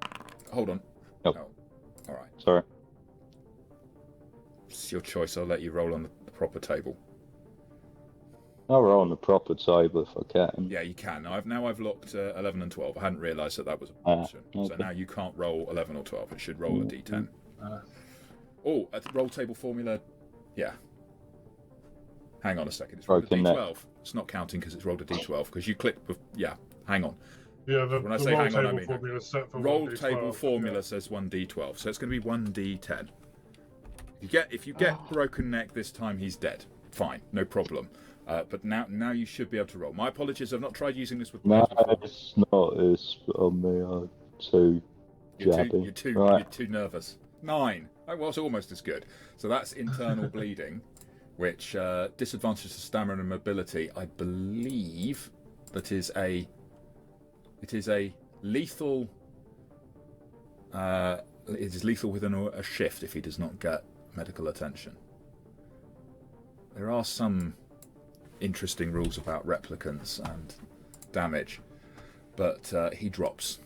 Hold on. Nope. Oh, all right. Sorry. It's your choice. I'll let you roll on the proper table. I'll roll on the proper table if I can. Yeah, you can. Now I've locked 11 and 12. I hadn't realised that was an option. So okay. now you can't roll 11 or 12. It should roll a d10. Uh, Oh, at the roll table formula. Yeah. Hang on a second. It's rolled a Broken d12. neck. It's not counting because it's rolled a d12 because you clicked. Yeah. Hang on. yeah, When I the say roll hang on, I table mean formula is set for roll 1d12, table formula yeah. says 1d12, so it's going to be 1d10. If you get broken neck this time, he's dead. Fine, no problem. But now you should be able to roll. My apologies. I've not tried using this with No, players before. it's not. It's on me. I'm too jabby. You're too nervous. 9. That was almost as good. So that's internal bleeding, which disadvantages stamina and mobility. I believe it is a lethal. It is lethal within a shift if he does not get medical attention. There are some interesting rules about replicants and damage, but he drops.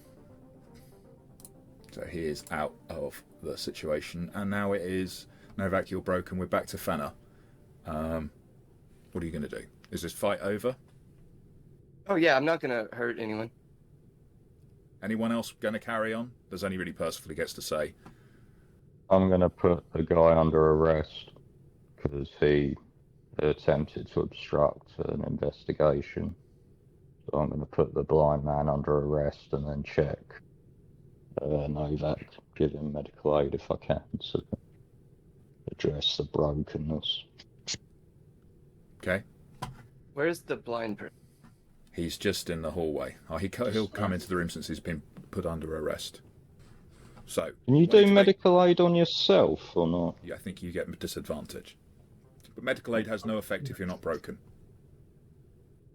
So he is out of the situation, and now it is Novak, you're broken. We're back to Fenner. What are you going to do? Is this fight over? Oh yeah, I'm not gonna hurt anyone. Anyone else going to carry on? There's only really Percival who gets to say. I'm going to put the guy under arrest because he attempted to obstruct an investigation. So I'm going to put the blind man under arrest and then check Novak, give him medical aid if I can to address the brokenness. Okay. Where's the blind person? He's just in the hallway. He'll come into the room since he's been put under arrest. So. Can you do medical aid on yourself or not? Yeah, I think you get a disadvantage. But medical aid has no effect if you're not broken.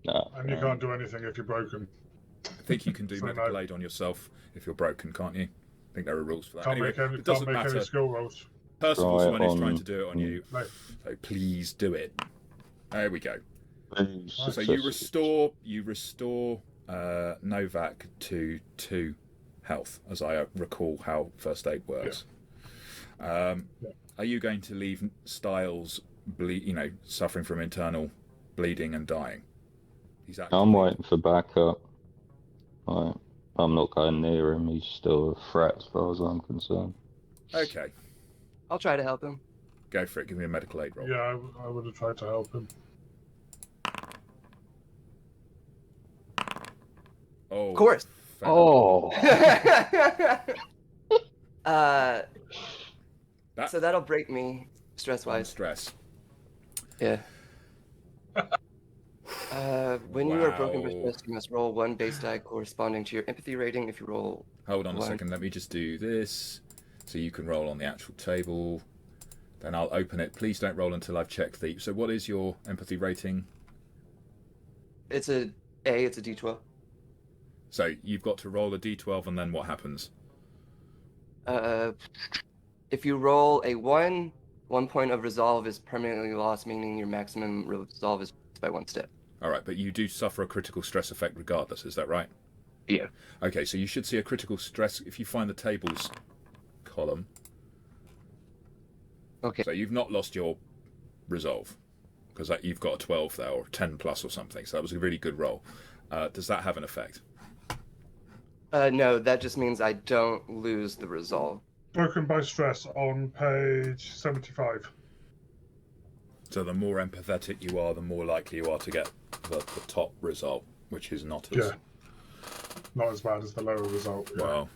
No. And you can't do anything if you're broken. I think you can do medical aid on yourself if you're broken, can't you? I think there are rules for that. Anyway, it doesn't matter. Any skill rolls. Percival's the one who's trying to do it on you. No. So please do it. There we go. Please. So you restore Novak to 2 health, as I recall how first aid works. Yeah. Are you going to leave Styles suffering from internal bleeding and dying? I'm waiting for backup. I'm not going near him. He's still a threat as far as I'm concerned. Okay. I'll try to help him. Go for it. Give me a medical aid roll. Yeah, I would have tried to help him. Oh, of course. Oh. So that'll break me stress-wise. Stress. Yeah. When you are broken by stress, you must roll 1 base die corresponding to your empathy rating. If you roll... Hold on a second. Let me just do this. So you can roll on the actual table. Then I'll open it. Please don't roll until I've checked the... So what is your empathy rating? It's a D12. So you've got to roll a D12 and then what happens? If you roll a 1 point of resolve is permanently lost, meaning your maximum resolve is by 1 step. All right, but you do suffer a critical stress effect regardless, is that right? Yeah. Okay, so you should see a critical stress if you find the tables column. Okay. So you've not lost your resolve, because you've got a 12 there, or 10 plus or something, so that was a really good roll. Does that have an effect? No, that just means I don't lose the resolve. Broken by stress on page 75. So the more empathetic you are, the more likely you are to get the top result, which is not as... Not as bad as the lower result. Yeah. Well,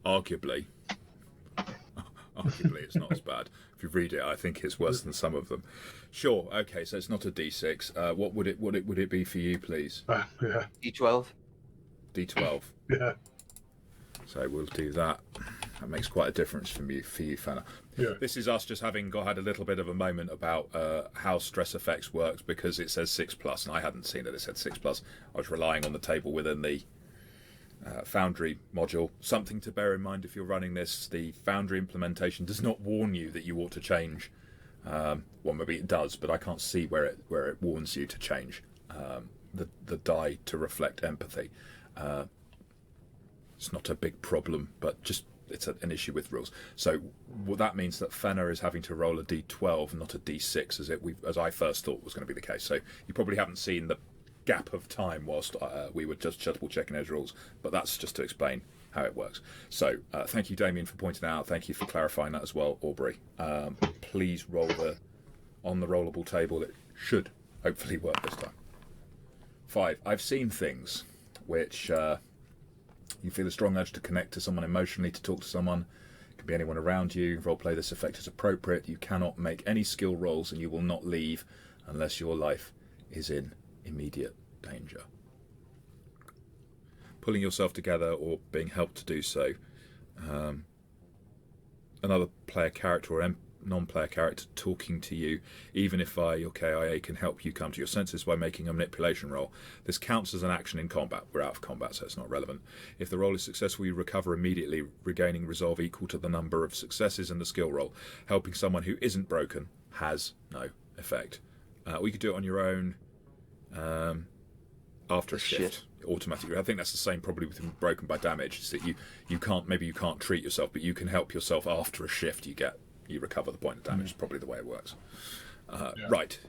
arguably it's not as bad. If you read it, I think it's worse than some of them. Sure, okay, so it's not a D6. What would it be for you, please? Yeah. D12. D12. Yeah. So we'll do that. That makes quite a difference for you, Fenner. Yeah. This is us just having had a little bit of a moment about how stress effects works, because it says 6+, and I hadn't seen it said 6+. I was relying on the table within the Foundry module. Something to bear in mind if you're running this: the Foundry implementation does not warn you that you ought to change. Well, maybe it does, but I can't see where it warns you to change the die to reflect empathy. It's not a big problem, but just it's an issue with rules. So that means that Fenner is having to roll a D12, not a D6, as I first thought was going to be the case. So you probably haven't seen the gap of time whilst we were just double checking those rules, but that's just to explain how it works. So thank you, Damien, for pointing out. Thank you for clarifying that as well, Aubrey. Please roll on the rollable table. It should hopefully work this time. 5. I've seen things which you feel a strong urge to connect to someone emotionally, to talk to someone. It can be anyone around you. Roleplay this effect as appropriate. You cannot make any skill rolls, and you will not leave unless your life is in immediate danger. Pulling yourself together or being helped to do so. Another player character or non-player character talking to you, even if your KIA can help you come to your senses by making a manipulation roll. This counts as an action in combat. We're out of combat, so it's not relevant. If the roll is successful, you recover immediately, regaining resolve equal to the number of successes in the skill roll. Helping someone who isn't broken has no effect. Or you could do it on your own after a shift. Automatically. I think that's the same probably with broken by damage. Is that you can't treat yourself, but you can help yourself after a shift. You recover the point of damage. Is probably the way it works. Right.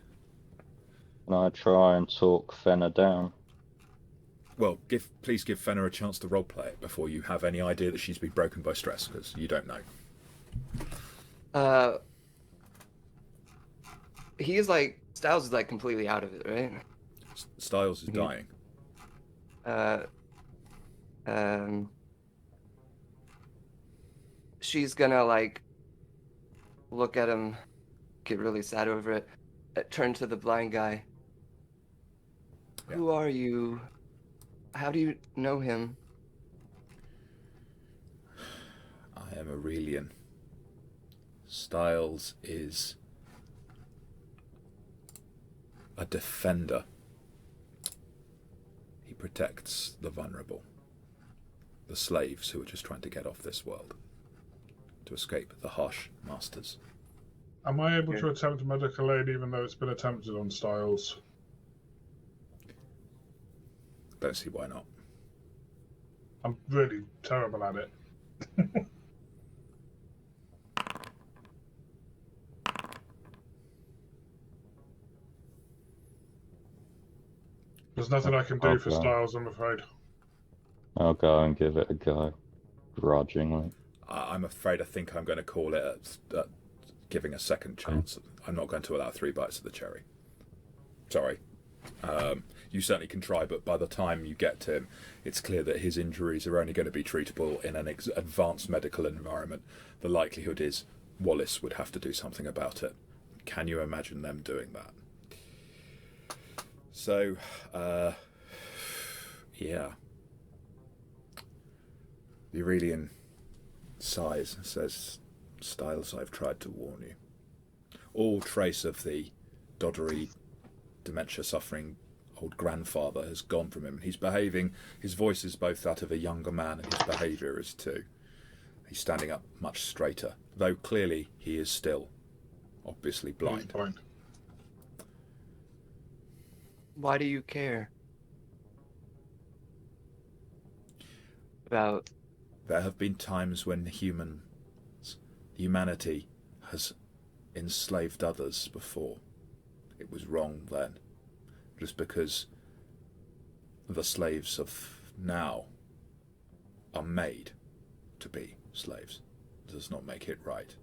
Can I try and talk Fenner down? Well, please give Fenner a chance to roleplay it before you have any idea that she's been broken by stress, because you don't know. Styles is completely out of it, right? Styles is dying. She's gonna like look at him, get really sad over it, turn to the blind guy. Yeah. Who are you? How do you know him? I am Aurelian. Styles is a defender. He protects the vulnerable, the slaves who are just trying to get off this world, to escape the harsh masters. Am I able to attempt medical aid even though it's been attempted on Styles? Don't see why not. I'm really terrible at it. There's nothing I can do for Styles, I'm afraid. I'll go and give it a go, grudgingly. I'm afraid I think I'm going to call it giving a second chance. I'm not going to allow 3 bites of the cherry. Sorry. You certainly can try, but by the time you get to him, it's clear that his injuries are only going to be treatable in an advanced medical environment. The likelihood is Wallace would have to do something about it. Can you imagine them doing that? So, yeah. The Aurelian sighs and says, Styles, I've tried to warn you. All trace of the doddery, dementia-suffering old grandfather has gone from him. He's behaving, his voice is both that of a younger man and his behaviour is too. He's standing up much straighter, though clearly he is still obviously blind. Why do you care? About... There have been times when humanity has enslaved others before. It was wrong then. Just because the slaves of now are made to be slaves does not make it right.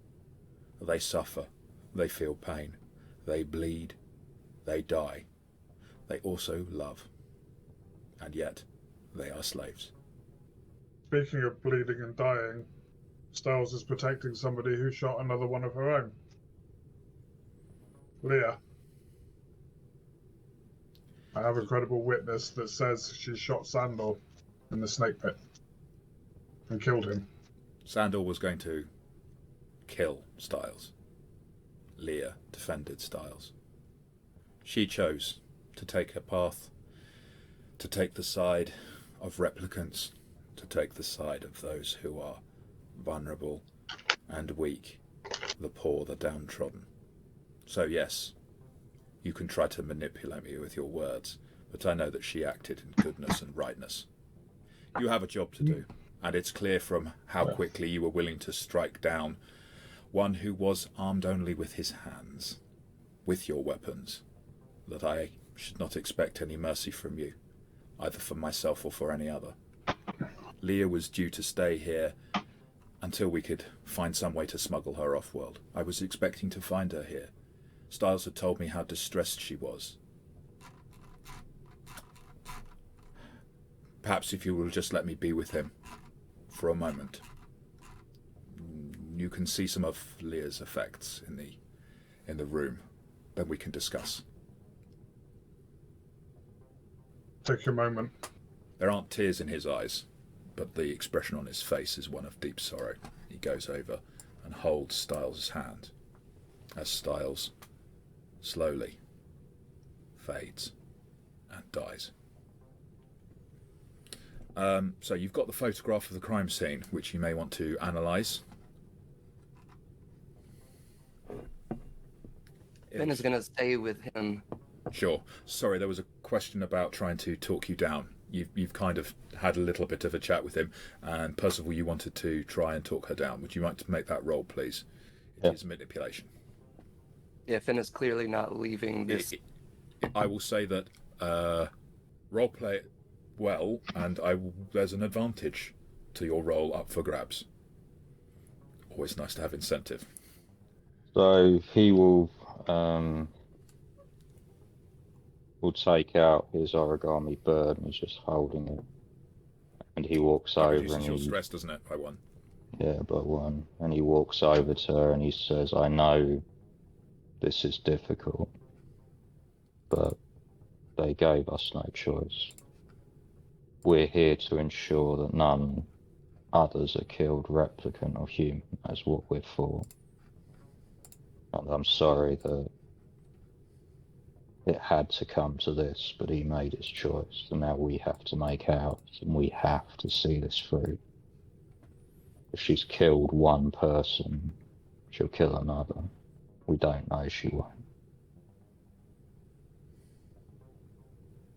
They suffer, they feel pain, they bleed, they die. They also love, and yet they are slaves. Speaking of bleeding and dying, Styles is protecting somebody who shot another one of her own. Leah. I have a credible witness that says she shot Sandor in the snake pit and killed him. Sandor was going to kill Styles. Leah defended Styles. She chose to take her path, to take the side of replicants, to take the side of those who are vulnerable and weak, the poor, the downtrodden. So yes, you can try to manipulate me with your words, but I know that she acted in goodness and rightness. You have a job to do, and it's clear from how quickly you were willing to strike down one who was armed only with his hands, with your weapons, that I should not expect any mercy from you, either for myself or for any other. Leah was due to stay here until we could find some way to smuggle her off-world. I was expecting to find her here. Styles had told me how distressed she was. Perhaps if you will just let me be with him for a moment. You can see some of Leah's effects in the room. Then we can discuss. Take a moment. There aren't tears in his eyes, but the expression on his face is one of deep sorrow. He goes over and holds Styles' hand as Styles slowly fades and dies. So you've got the photograph of the crime scene, which you may want to analyse. Ben is going to stay with him. Sure. Sorry, there was a question about trying to talk you down. You've kind of had a little bit of a chat with him, and Percival, you wanted to try and talk her down. Would you like to make that roll, please? It is manipulation. Yeah, Finn is clearly not leaving this. I will say that role play it well, and there's an advantage to your role up for grabs. Always nice to have incentive. So he will take out his origami bird and he's just holding it. And he walks That over reduces and your he, stress, doesn't it, by 1? yeah, by 1. And he walks over to her and he says, I know this is difficult, but they gave us no choice. We're here to ensure that none others are killed, replicant or human. That's what we're for. And I'm sorry that it had to come to this, but he made his choice, and now we have to make ours, and we have to see this through. If she's killed one person, she'll kill another. We don't know she won't.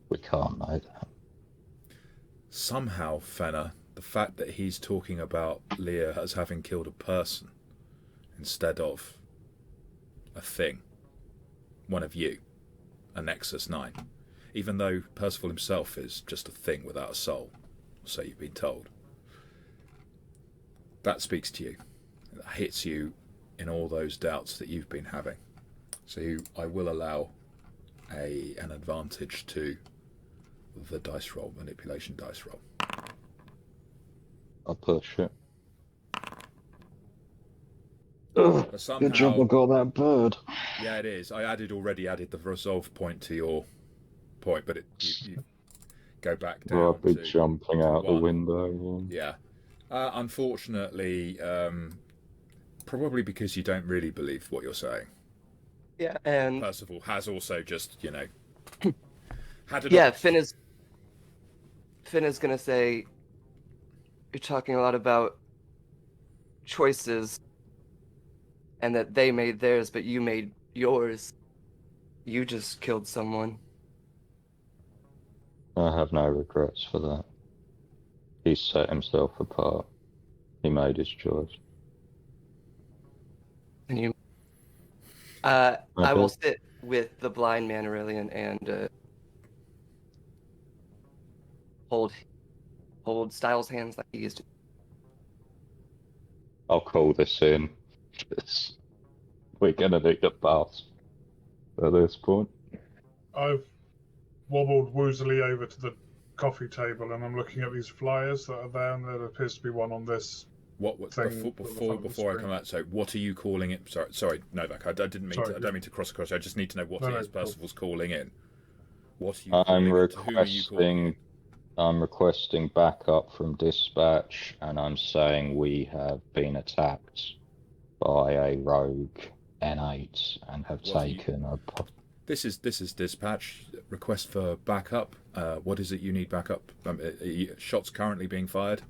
We can't know that. Somehow, Fenner, the fact that he's talking about Leah as having killed a person instead of a thing, one of you, a Nexus 9, even though Percival himself is just a thing without a soul, so you've been told. That speaks to you. That hits you in all those doubts that you've been having. So I will allow an advantage to the dice roll, manipulation dice roll. I'll push it. Somehow, Good job I got that bird. Yeah, it is. I already added the resolve point to your point, but you go back down. Well, I'd be to jumping out the 1. window. Yeah. Unfortunately, probably because you don't really believe what you're saying. Yeah, and Percival has also just, had it. yeah, Finn is gonna say, you're talking a lot about choices, and that they made theirs, but you made yours. You just killed someone. I have no regrets for that. He set himself apart. He made his choice. And you... I will sit with the blind man, Aurelian, and hold Styles' hands like he used to. I'll call this in. We're gonna need a bus at this point. I've wobbled woozily over to the coffee table and I'm looking at these flyers that are there, and there appears to be one on this. Before I come out, so what are you calling it? Sorry, Novak. I didn't mean to. I don't mean to cross. I just need to know what it is Percival's calling in. What are you calling it? Who are you calling in? I'm requesting backup from dispatch, and I'm saying we have been attacked by a rogue N8 and have taken a... This is dispatch. Request for backup. What is it you need backup? Shots currently being fired?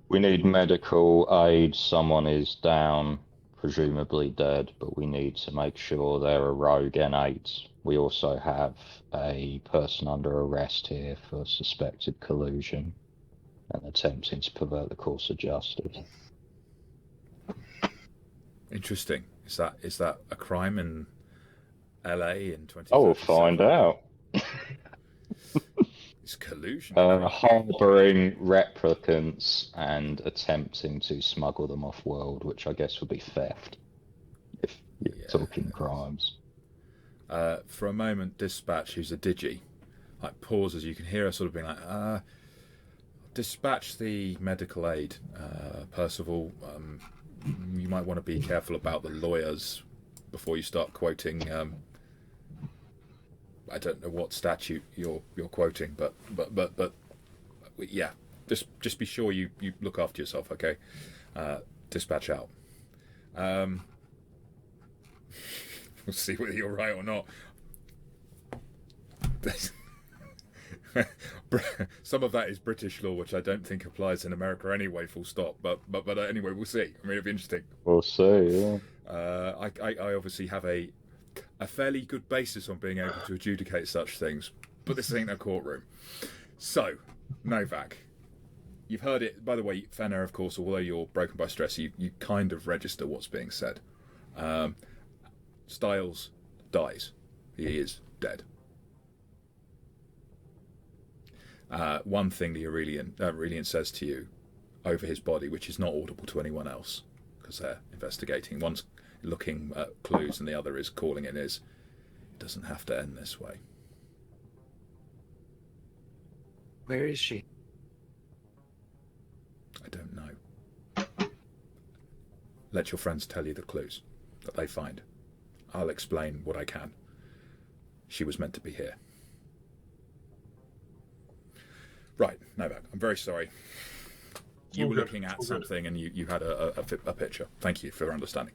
We need medical aid. Someone is down, presumably dead, but we need to make sure they're a rogue N8. We also have a person under arrest here for suspected collusion and attempting to pervert the course of justice. Interesting. Is that a crime in LA in 2037? Oh, we'll find out. It's collusion. Harbouring replicants and attempting to smuggle them off world, which I guess would be theft, if you're talking crimes. For a moment, dispatch, who's a digi, pauses. You can hear her sort of being like, dispatch the medical aid, Percival. You might want to be careful about the lawyers before you start quoting. I don't know what statute you're quoting, but yeah, just be sure you look after yourself, okay? Dispatch out. We'll see whether you're right or not. Some of that is British law, which I don't think applies in America anyway. Full stop. But anyway, we'll see. I mean, it'll be interesting. We'll see. Yeah. I obviously have a fairly good basis on being able to adjudicate such things, but this ain't no courtroom. So, Novak, you've heard it. By the way, Fenner, of course, although you're broken by stress, you kind of register what's being said. Styles dies. He is dead. One thing the Aurelian says to you over his body, which is not audible to anyone else, because they're investigating. One's looking at clues and the other is calling it, is, it doesn't have to end this way. Where is she? let your friends tell you the clues that they find. I'll explain what I can. She was meant to be here. Right, Novak, I'm very sorry. You were looking at something and you had a picture. Thank you for your understanding.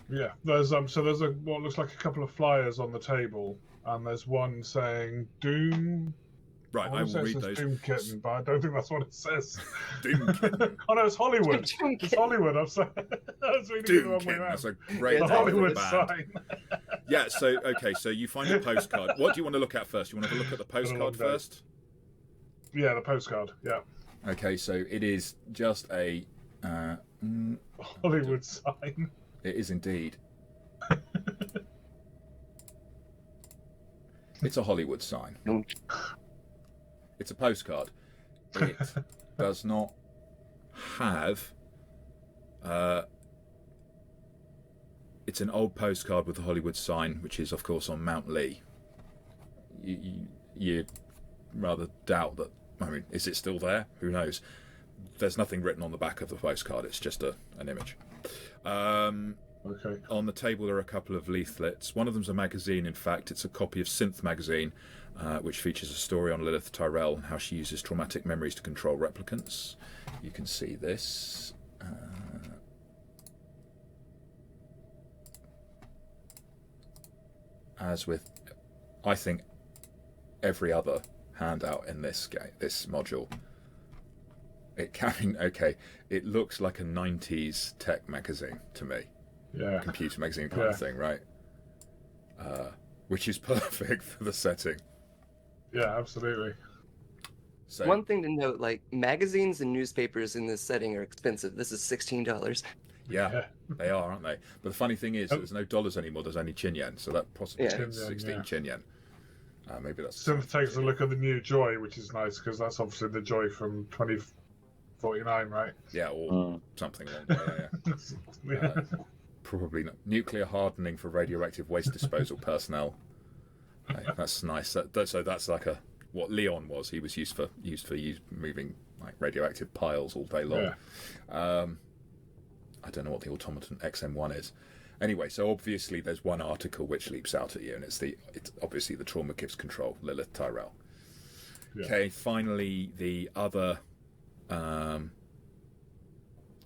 Yeah, there's what looks like a couple of flyers on the table, and there's one saying Doom. Right, I will read those. Doom Kitten, but I don't think that's what it says. Doom Kitten. Oh no, it's Hollywood. It's Hollywood. I'm sorry. I was reading it the wrong way Kitten. around. That's a great The name Hollywood for the band. sign. Yeah. So okay. So you find a postcard. What do you want to look at first? You want to look at the postcard first? Yeah, the postcard. Yeah. Okay. So it is just a Hollywood sign. It is indeed. It's a Hollywood sign. It's a postcard. It does not have. It's an old postcard with the Hollywood sign, which is, of course, on Mount Lee. You rather doubt that. I mean, is it still there? Who knows? There's nothing written on the back of the postcard. It's just an image. Okay. On the table there are a couple of leaflets. One of them's a magazine, in fact. It's a copy of Synth magazine, which features a story on Lilith Tyrell and how she uses traumatic memories to control replicants. You can see this. As with, I think, every other handout in this module, it looks like a 90s tech magazine to me. Yeah. Computer magazine kind of thing, right? Which is perfect for the setting. Yeah, absolutely. So, one thing to note, like, magazines and newspapers in this setting are expensive. This is $16. yeah, they are, aren't they? But the funny thing is, there's no dollars anymore. There's only chin yen, so that possibly is 16 chin yen. Maybe that's. Synth takes a look at the new Joy, which is nice because that's obviously the Joy from 2049, right? Yeah, or something along the way. Yeah. Probably not. Nuclear hardening for radioactive waste disposal personnel. That's nice. So that's like what Leon was. He was used for moving like radioactive piles all day long. Yeah. I don't know what the automaton XM1 is. Anyway, so obviously there's one article which leaps out at you, and it's obviously the trauma gives control, Lilith Tyrell. Yeah. Okay, finally the other.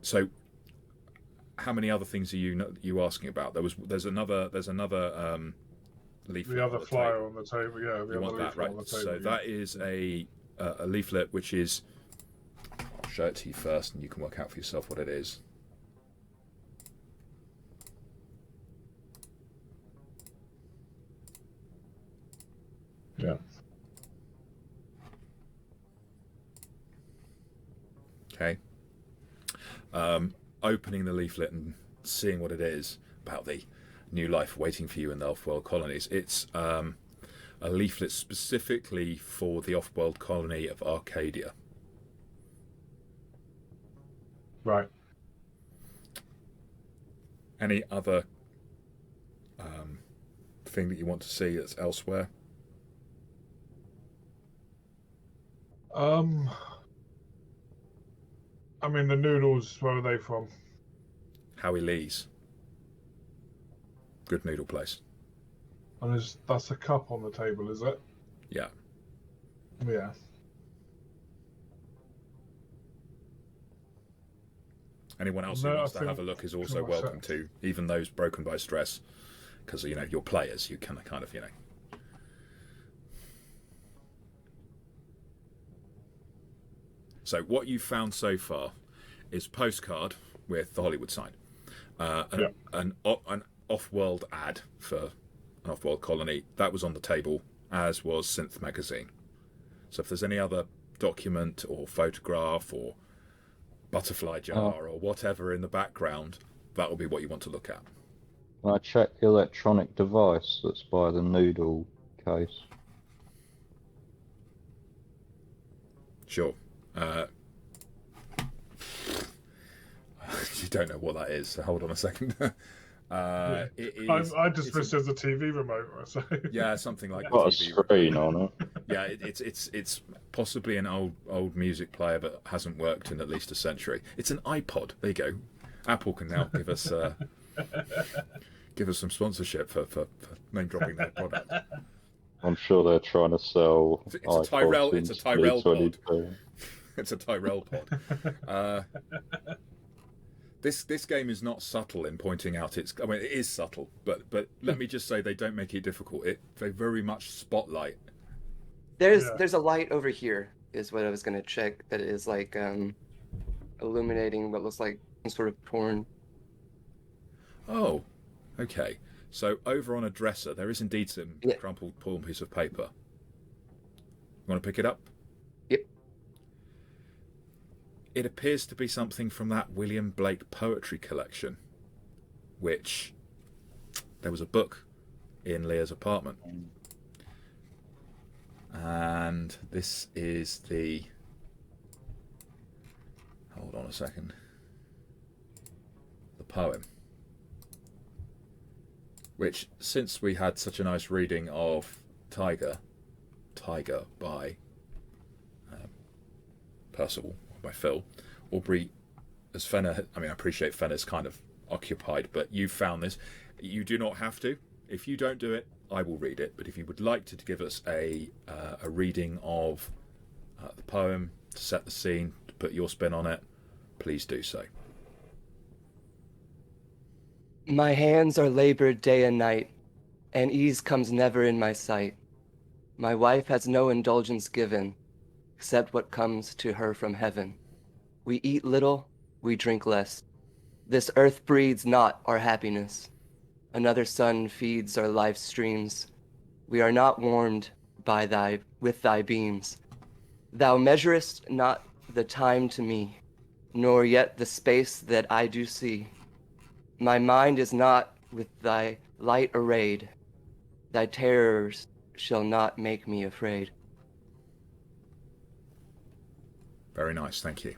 So, how many other things are you asking about? There's another leaflet. The other flyer on the table, yeah. You want that, right? So that is a leaflet which is. I'll show it to you first, and you can work out for yourself what it is. Yeah. Okay. Opening the leaflet and seeing what it is about the new life waiting for you in the off-world colonies. It's a leaflet specifically for the off-world colony of Arcadia. Right. Any other thing that you want to see that's elsewhere? I mean, the noodles, where are they from? Howie Lee's. Good noodle place. And that's a cup on the table, is it? Yeah. Yeah. Anyone else who wants to have a look is also welcome to, even those broken by stress, because you're players. You can kind of. So what you've found so far is postcard with the Hollywood sign, an off-world ad for an off-world colony that was on the table, as was Synth magazine. So if there's any other document or photograph or butterfly jar or whatever in the background, that will be what you want to look at. Can I check the electronic device that's by the noodle case? Sure. You don't know what that is, so hold on a second. It is, I dismissed it as a TV remote. So. Yeah, something like got a screen on it. Yeah, it's possibly an old music player that hasn't worked in at least a century. It's an iPod. There you go. Apple can now give us some sponsorship for name dropping their product. I'm sure they're trying to sell. It's a Tyrell. It's a Tyrell pod. It's a Tyrell pod. This game is not subtle in pointing out its. I mean, it is subtle, but let me just say they don't make it difficult. They very much spotlight. There's a light over here, is what I was gonna check. That is like illuminating what looks like some sort of porn. Oh, okay. So over on a dresser, there is indeed some crumpled torn piece of paper. You want to pick it up? Yep. It appears to be something from that William Blake poetry collection, which there was a book in Leah's apartment. And this is the... Hold on a second. The poem. Which, since we had such a nice reading of Tiger by Percival, by Phil, Aubrey, as Fenner, I mean, I appreciate Fenner's kind of occupied, but you found this. You do not have to. If you don't do it, I will read it. But if you would like to give us a reading of the poem, to set the scene, to put your spin on it, please do so. My hands are labored day and night, and ease comes never in my sight. My wife has no indulgence given, except what comes to her from heaven. We eat little, we drink less. This earth breeds not our happiness. Another sun feeds our life streams. We are not warmed with thy beams. Thou measurest not the time to me, nor yet the space that I do see. My mind is not with thy light arrayed. Thy terrors shall not make me afraid. Very nice, thank you.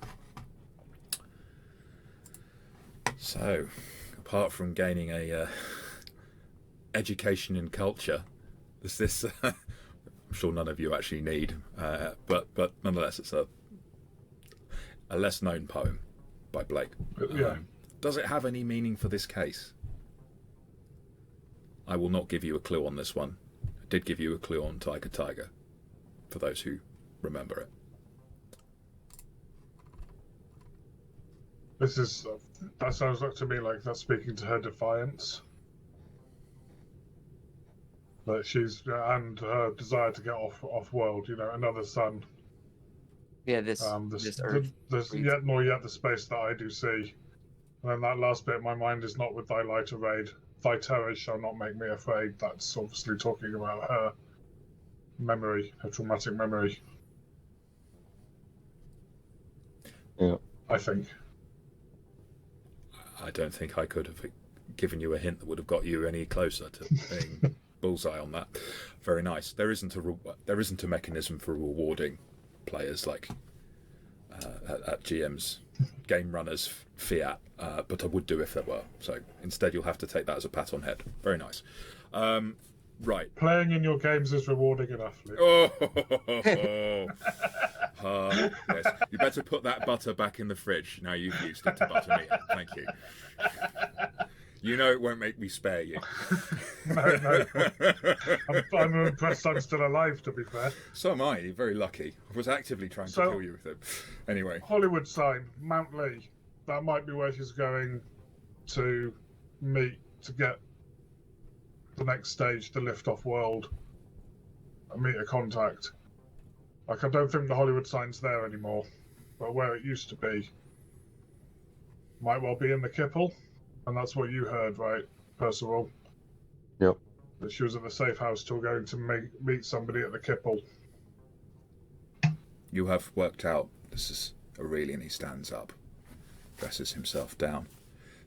So, apart from gaining a education in culture, there's this I'm sure none of you actually need, but nonetheless, it's a less known poem by Blake. Does it have any meaning for this case? I will not give you a clue on this one. I did give you a clue on Tiger, for those who remember it. That sounds like to me like that's speaking to her defiance. That she's, and her desire to get off world, another sun. Yeah, this earth. There's nor yet the space that I do see. And then that last bit, my mind is not with thy light arrayed. Thy terrors shall not make me afraid. That's obviously talking about her memory, her traumatic memory. Yeah. I think. I don't think I could have given you a hint that would have got you any closer to being bullseye on that. Very nice. There isn't a mechanism for rewarding players like at GM's game runners fiat, but I would do if there were. So instead, you'll have to take that as a pat on head. Very nice. Right. Playing in your games is rewarding enough, Luke. Yes. You better put that butter back in the fridge. Now you've used it to butter me up. Thank you. You know it won't make me spare you. No. I'm impressed I'm still alive, to be fair. So am I. You're very lucky. I was actively trying to kill you with it. Anyway. Hollywood sign, Mount Lee. That might be where she's going to meet to get the next stage, the lift-off world, and meet a contact. Like, I don't think the Hollywood sign's there anymore, but where it used to be might well be in the Kipple. And that's what you heard, right, Percival? Yep. That she was at the safe house till going to meet somebody at the Kipple. You have worked out this is Aurelian. He stands up, dresses himself down.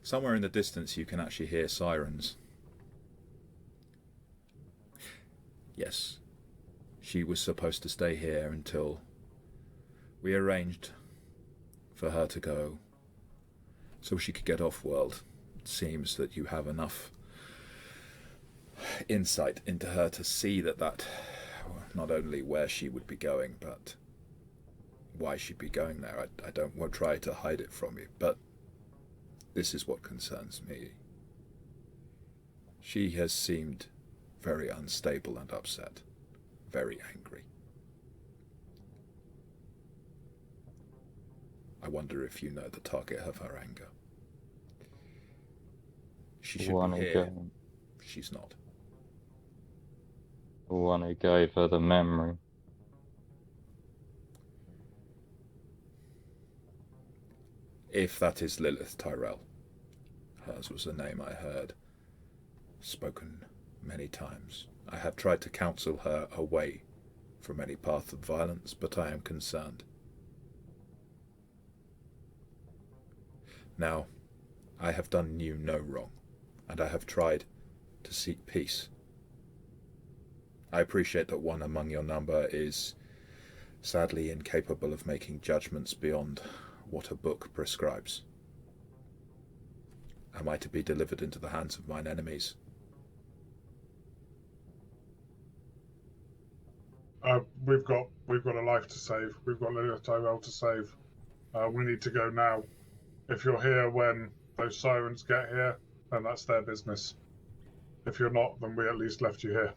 Somewhere in the distance you can actually hear sirens. Yes, she was supposed to stay here until we arranged for her to go so she could get off-world. It seems that you have enough insight into her to see that not only where she would be going, but why she'd be going there. I won't try to hide it from you, but this is what concerns me. She has seemed very unstable and upset, very angry. I wonder if you know the target of her anger. She should be here. She's not. The one who gave her the memory. If that is Lilith Tyrell. Hers was a name I heard spoken many times. I have tried to counsel her away from any path of violence, but I am concerned. Now, I have done you no wrong, and I have tried to seek peace. I appreciate that one among your number is sadly incapable of making judgments beyond what a book prescribes. Am I to be delivered into the hands of mine enemies? We've got a life to save. We've got Lilith Tyrell to save. We need to go now. If you're here when those sirens get here, then that's their business. If you're not, then we at least left you here.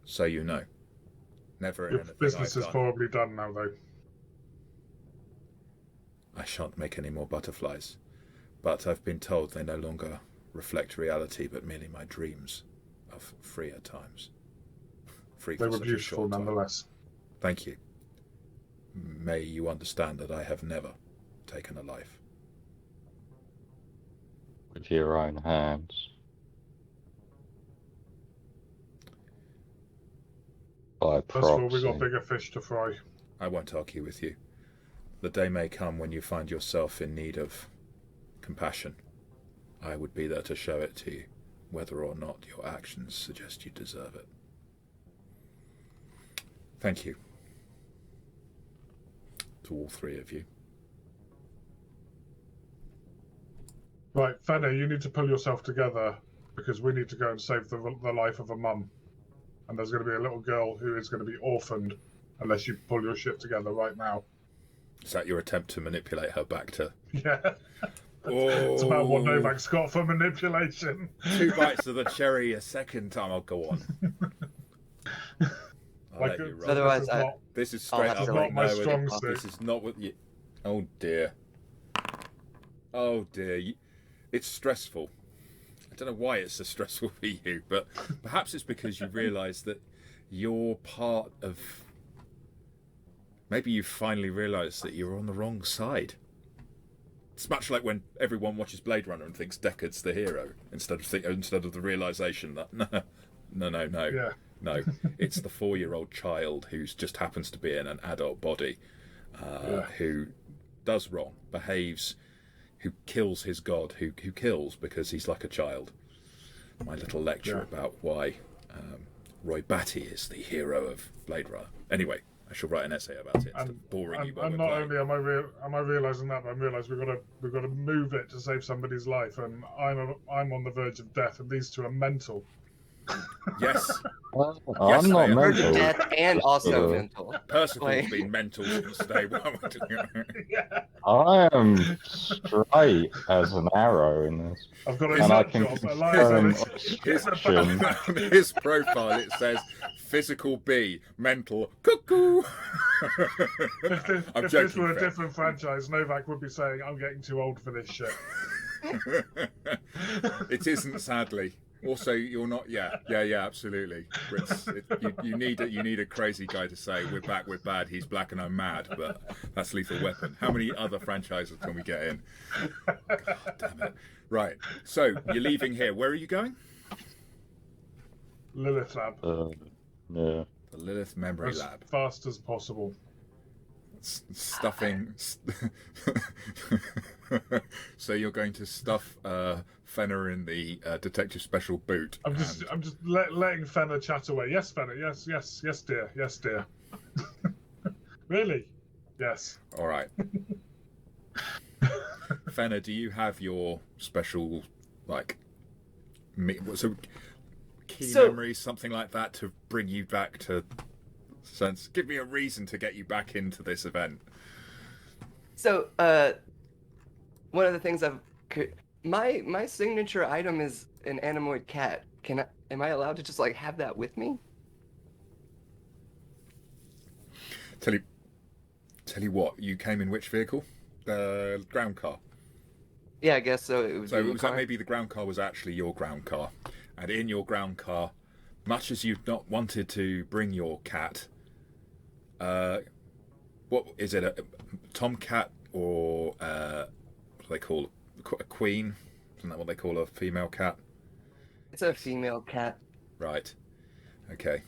So you know. Never in Your anything business I've is done. probably done now, though. I shan't make any more butterflies, but I've been told they no longer reflect reality, but merely my dreams of freer times. Free They for were such a beautiful short time. nonetheless. Thank you. May you understand that I have never taken a life. With your own hands. By First of all, we got proxy. bigger fish to fry. I won't argue with you. The day may come when you find yourself in need of compassion. I would be there to show it to you, whether or not your actions suggest you deserve it. Thank you. To all three of you. Right, Fenner, you need to pull yourself together because we need to go and save the life of a mum. And there's going to be a little girl who is going to be orphaned unless you pull your shit together right now. Is that your attempt to manipulate her back to... Yeah. Oh, It's about what Novak's got for manipulation. 2 bites of the cherry a second time. I'll go on. I'll let you roll. Otherwise, This is I'll straight have up. to not my no, strong suit. This is not what you... Oh dear. Oh dear. It's stressful. I don't know why it's so stressful for you, but perhaps it's because you realise that you're part of... Maybe you finally realise that you're on the wrong side. It's much like when everyone watches Blade Runner and thinks Deckard's the hero, instead of the realisation that no, Yeah. no, it's the 4-year-old child who just happens to be in an adult body, who does wrong, behaves, who kills his god, who kills because he's like a child. My little lecture about why Roy Batty is the hero of Blade Runner. Anyway, I shall write an essay about it instead of boring you while And we're not playing. only am I realising that, but I'm realising we've got to move it to save somebody's life, and I'm on the verge of death, and these two are mental. Yes, Well, Yes, I'm not they are. Verge of mental. death and also Uh, mental. Percival's Like- been mental since day one. Yeah. I am straight as an arrow in this. I've got a And I nut can job. confirm Eliza, obstruction. On his profile it says physical B, mental cuckoo. if this, I'm if this joking, were a Fred. different franchise, Novak would be saying, "I'm getting too old for this shit." It isn't, sadly. Also, you're not. Yeah, absolutely. You need a crazy guy to say we're back, we're bad, he's black, and I'm mad. But that's Lethal Weapon. How many other franchises can we get in? God damn it! Right. So you're leaving here. Where are you going? Lilith Lab, Yeah. The Lilith Memory as Lab. fast as possible. Stuffing. So you're going to stuff Fenner in the detective special boot. I'm just letting Fenner chat away. Yes, Fenner. Yes, dear. Yes, dear. Really? Yes. All right. Fenner, do you have your special key memory, something like that, to bring you back to sense? Give me a reason to get you back into this event. So, one of the things my signature item is an animoid cat. Am I allowed to just like have that with me? Tell you what, you came in which vehicle? The ground car. Yeah, I guess so. It would So be it was like maybe the ground car was actually your ground car, and in your ground car, much as you've not wanted to bring your cat, what is it, a tomcat or what do they call a queen? Isn't that what they call a female cat? It's a female cat. Right. Okay.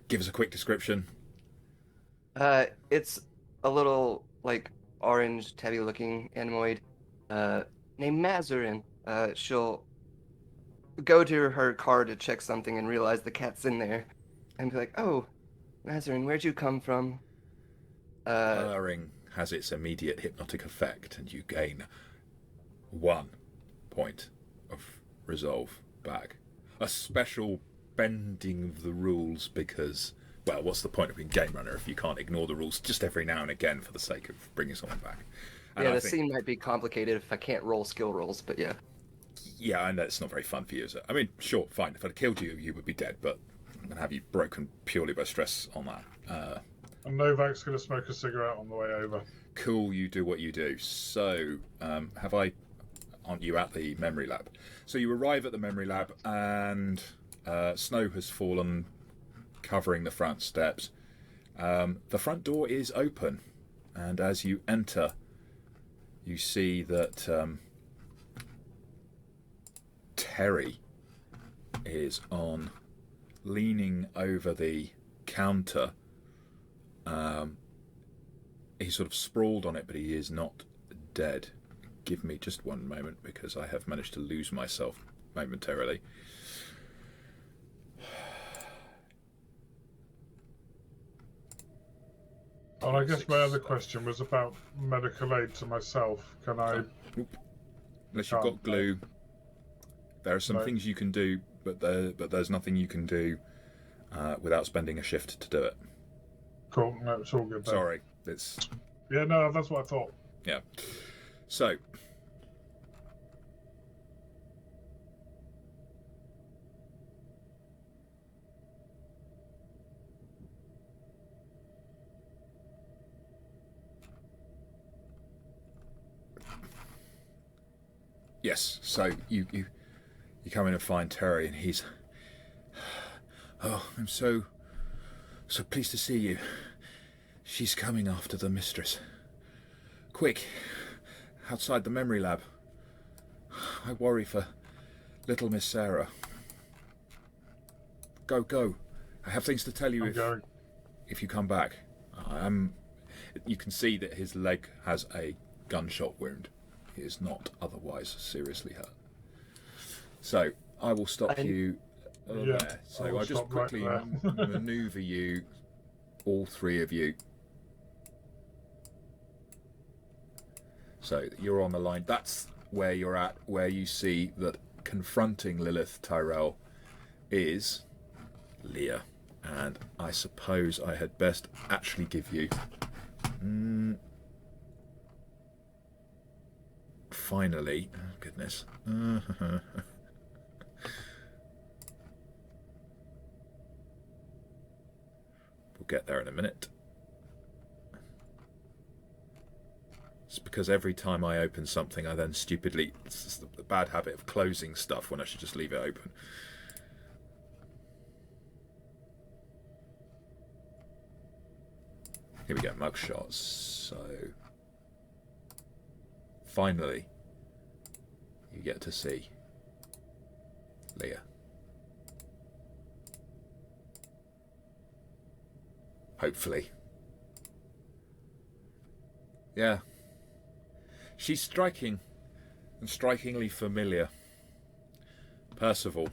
Give us a quick description. It's a little like orange tabby-looking animoid, named Mazarin. She'll go to her car to check something and realize the cat's in there, and be like, "Oh, Mazarin, where'd you come from?" Purring has its immediate hypnotic effect, and you gain 1 point of resolve back. A special bending of the rules because, well, what's the point of being game runner if you can't ignore the rules just every now and again for the sake of bringing someone back? And Yeah, I the think, scene might be complicated if I can't roll skill rolls, but yeah. yeah, I know it's not very fun for you, is it? I mean, sure, fine. If I'd killed you, you would be dead, but I'm going to have you broken purely by stress on that. And Novak's going to smoke a cigarette on the way over. Cool, you do what you do. So, aren't you at the memory lab? So you arrive at the memory lab, and snow has fallen, covering the front steps. The front door is open, and as you enter, you see that Terry is leaning over the counter. He's sort of sprawled on it, but he is not dead. Give me just one moment, because I have managed to lose myself momentarily. And I guess my other question was about medical aid to myself. Can I... Unless you've got glue, there are some things you can do, but there's nothing you can do without spending a shift to do it. Cool, no, it's all good then. Sorry, it's... Yeah, no, that's what I thought. Yeah. So... Yes, so you come in and find Terry, and he's... Oh, I'm so pleased to see you. She's coming after the mistress. Quick, outside the memory lab. I worry for little Miss Sarah. Go. I have things to tell you if you come back. You can see that his leg has a gunshot wound. He is not otherwise seriously hurt. So I will stop you there. So I'll just quickly maneuver you, all three of you. So you're on the line. That's where you're at, where you see that confronting Lilith Tyrell is Leah. And I suppose I had best actually give you... Finally, oh goodness. We'll get there in a minute. It's because every time I open something, I then stupidly... It's the bad habit of closing stuff when I should just leave it open. Here we go, mugshots. So... Finally, you get to see Leah. Hopefully. Yeah. She's striking and strikingly familiar. Percival.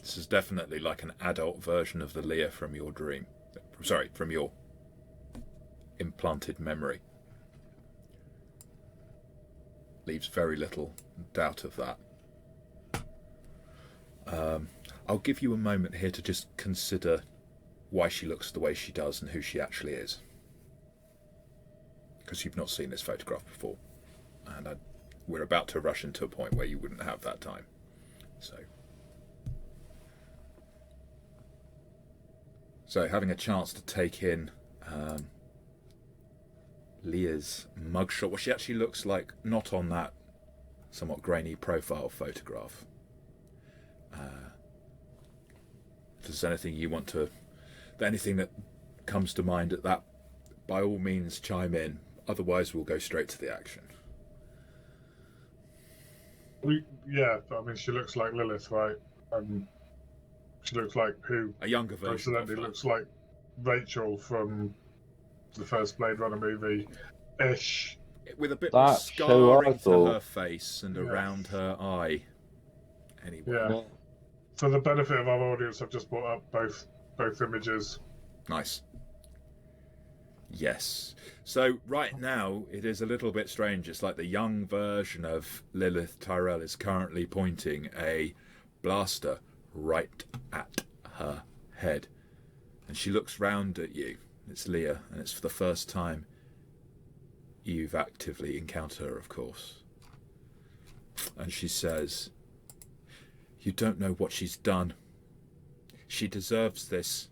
This is definitely like an adult version of the Leah from your dream. Sorry, from your implanted memory. Leaves very little doubt of that. I'll give you a moment here to just consider why she looks the way she does and who she actually is. because you've not seen this photograph before, and we're about to rush into a point where you wouldn't have that time. So having a chance to take in Leah's mugshot, what she actually looks like, not on that somewhat grainy profile photograph. If there's anything you want to, anything that comes to mind at that, by all means chime in. Otherwise, we'll go straight to the action. Yeah, I mean, she looks like Lilith, right? She looks like who? A younger version. Coincidentally, looks like Rachel from the first Blade Runner movie, ish. With a bit more scarring to her face and around her eye. Anyway. Yeah. For the benefit of our audience, I've just brought up both images. Nice. Yes. So right now it is a little bit strange. It's like the young version of Lilith Tyrell is currently pointing a blaster right at her head. And she looks round at you. It's Leah, and it's for the first time you've actively encountered her, of course. And she says, "You don't know what she's done. She deserves this."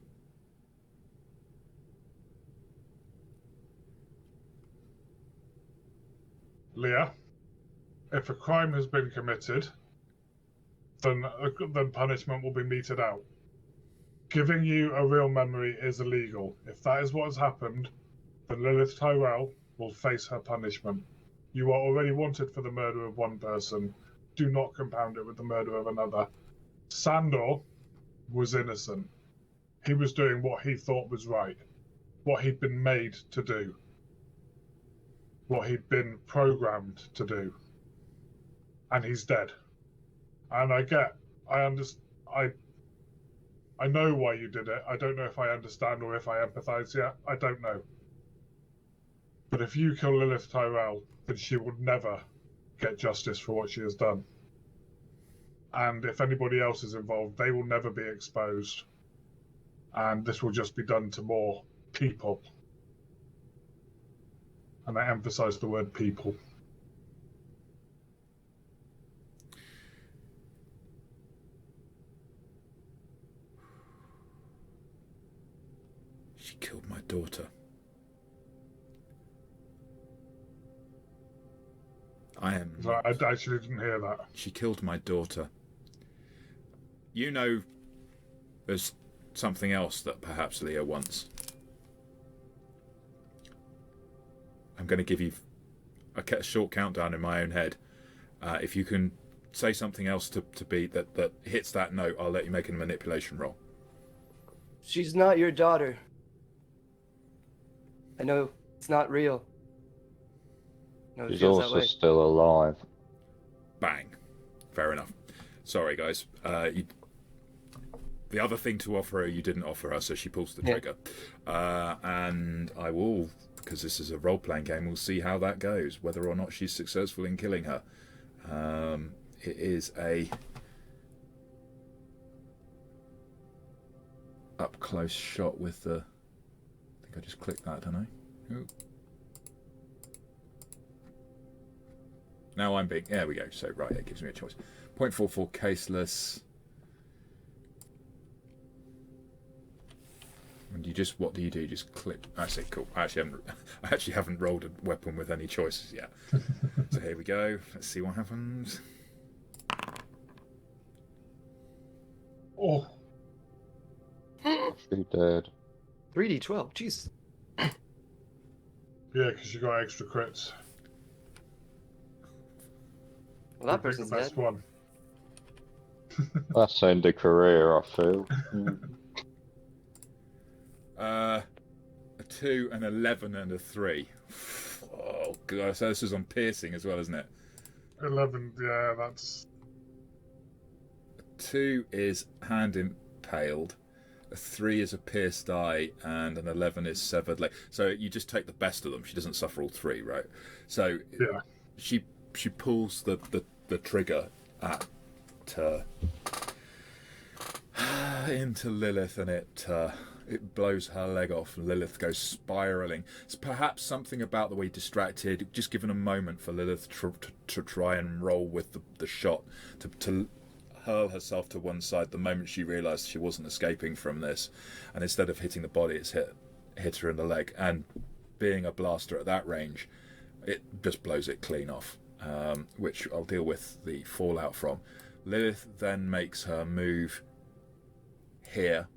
Leah, if a crime has been committed, then punishment will be meted out. Giving you a real memory is illegal. If that is what has happened, then Lilith Tyrell will face her punishment. You are already wanted for the murder of one person. Do not compound it with the murder of another. Sandor was innocent. He was doing what he thought was right, what he'd been made to do, what he'd been programmed to do. And he's dead. And I know why you did it. I don't know if I understand or if I empathize yet. I don't know. But if you kill Lilith Tyrell, then she will never get justice for what she has done. And if anybody else is involved, they will never be exposed. And this will just be done to more people. And I emphasize the word people. She killed my daughter. I actually didn't hear that. She killed my daughter. You know, there's something else that perhaps Leah wants. I'm going to give you a short countdown in my own head. If you can say something else to be that hits that note, I'll let you make a manipulation roll. She's not your daughter. I know it's not real. No, she's also still alive. Bang. Fair enough. Sorry, guys. The other thing to offer her, you didn't offer her, so she pulls the trigger. And I will, because this is a role-playing game, we'll see how that goes, whether or not she's successful in killing her. It is a up-close shot with the... I think I just clicked that, don't I? Ooh. Now I'm being... There we go. So, right, it gives me a choice. 0.44 caseless. And you just... What do? Just click... I see, cool. I actually haven't rolled a weapon with any choices yet. So here we go. Let's see what happens. Oh. She dead. 3d12, jeez. Yeah, because you got extra crits. Well, that person's the best dead. One. That's end a career, I feel. A 2, an 11, and a 3. Oh, God. So this is on piercing as well, isn't it? 11, yeah, that's... A 2 is hand impaled. A 3 is a pierced eye, and an 11 is severed leg. So you just take the best of them. She doesn't suffer all 3, right? So yeah. She pulls the trigger at into Lilith, and it it blows her leg off. Lilith goes spiraling. It's perhaps something about the way distracted, just given a moment for Lilith to try and roll with the shot, to hurl herself to one side the moment she realised she wasn't escaping from this. And instead of hitting the body, it's hit her in the leg. And being a blaster at that range, it just blows it clean off, which I'll deal with the fallout from. Lilith then makes her move here.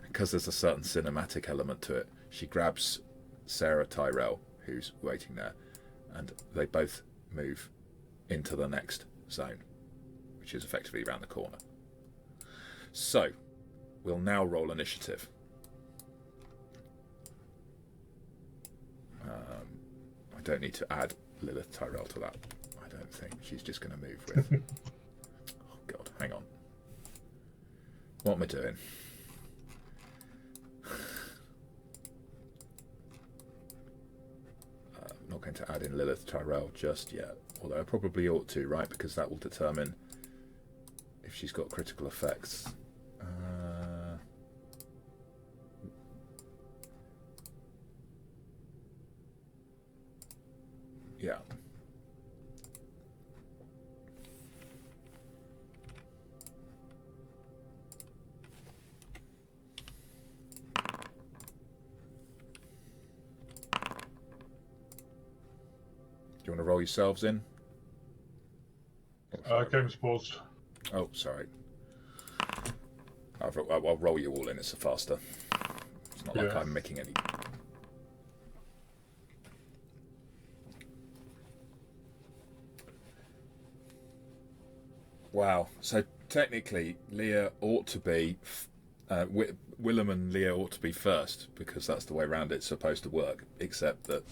Because there's a certain cinematic element to it, she grabs Sarah Tyrell, who's waiting there, and they both move into the next zone, which is effectively around the corner. So, we'll now roll initiative. I don't need to add Lilith Tyrell to that. I don't think. She's just going to move with... Oh, God, hang on. What am I doing? I'm not going to add in Lilith Tyrell just yet. Although I probably ought to, right? Because that will determine if she's got critical effects. Yeah. Do you want to roll yourselves in? Game's paused. Oh, sorry. I'll roll you all in. It's faster. It's not like I'm making any. Wow. So technically, Leah ought to be. Willem and Leah ought to be first because that's the way around it's supposed to work. Except that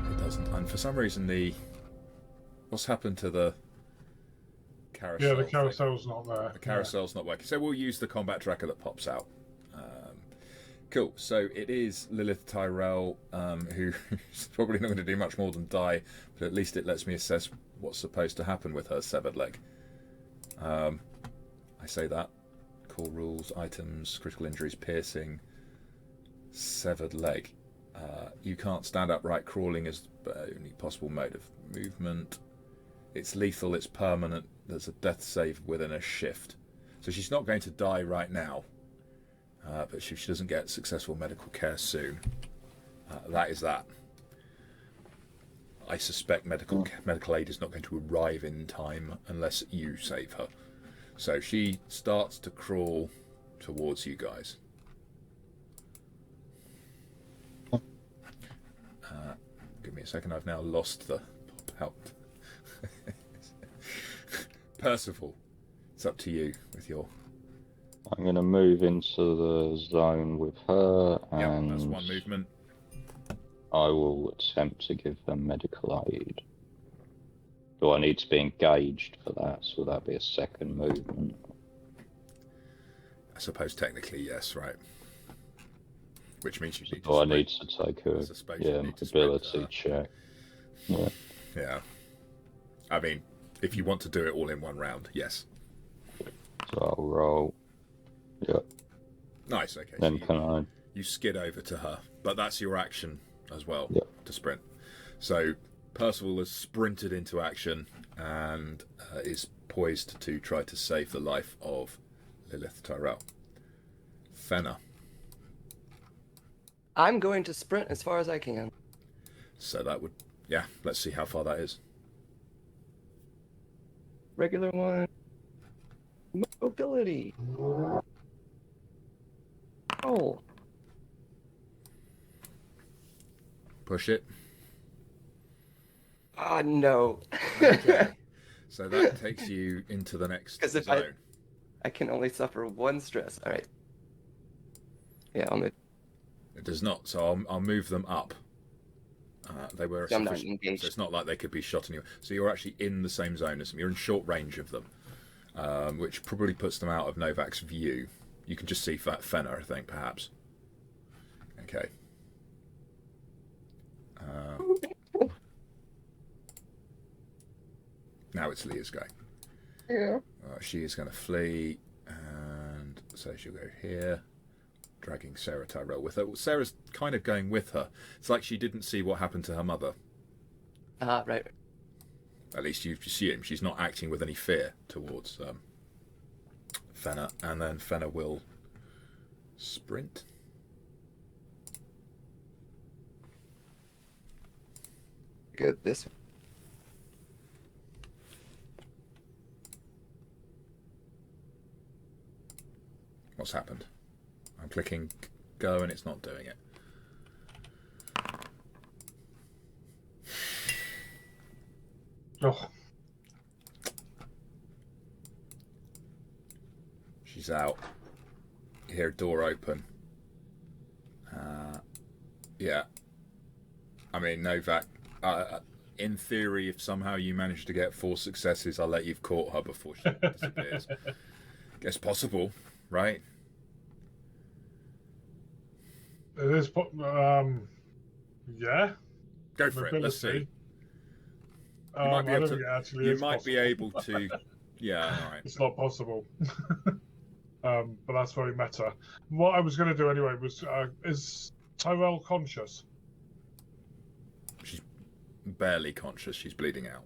it doesn't. And for some reason, what's happened to the carousel? Yeah, the carousel's not there. The carousel's not working. So we'll use the combat tracker that pops out. Cool. So it is Lilith Tyrell, who's probably not going to do much more than die, but at least it lets me assess what's supposed to happen with her severed leg. I say that. Core rules, items, critical injuries, piercing, severed leg. You can't stand upright. Crawling is the only possible mode of movement. It's lethal, it's permanent. There's a death save within a shift. So she's not going to die right now. But if she doesn't get successful medical care soon, that is that. I suspect medical aid is not going to arrive in time unless you save her. So she starts to crawl towards you guys. Give me a second. I've now lost the pop out. Percival, it's up to you with your... I'm going to move into the zone with her, and that's one movement. I will attempt to give her medical aid. Do I need to be engaged for that? So will that be a second movement? I suppose technically yes, right? Which means you need to... I need to take a mobility check. Yeah. Yeah. I mean, if you want to do it all in one round, yes. So I'll roll. Yep. Nice, okay. Then so you skid over to her, but that's your action as well, to sprint. So Percival has sprinted into action and is poised to try to save the life of Lilith Tyrell. Fenna. I'm going to sprint as far as I can. So that would, let's see how far that is. Regular one. Mobility. Oh. Push it. Ah, no. Okay. So that takes you into the next zone. I can only suffer one stress. All right. Yeah, I'll move. It does not, so I'll move them up. They were I'm not engaged. So it's not like they could be shot anywhere. So you're actually in the same zone as them. You're in short range of them, which probably puts them out of Novak's view. You can just see Fenna, I think, perhaps. Okay. Now it's Leah's go. Yeah. She is going to flee and So she'll go here, dragging Sarah Tyrell with her. Well, Sarah's kind of going with her. It's like she didn't see what happened to her mother. Right. At least you assume she's not acting with any fear towards Fenna. And then Fenna will sprint. Good. This. What's happened? I'm clicking go and it's not doing it. Oh, She's out. You hear a door open. Yeah. I mean, Novak, in theory, if somehow you manage to get 4 successes, I'll let you've caught her before she disappears. Guess possible, right? it is. Yeah. Go for it. Let's see. You might be I able don't think it actually You is might possible. be able to. Yeah, all right. It's not possible. But that's very meta. What I was going to do anyway was, is Tyrell conscious? She's barely conscious. She's bleeding out.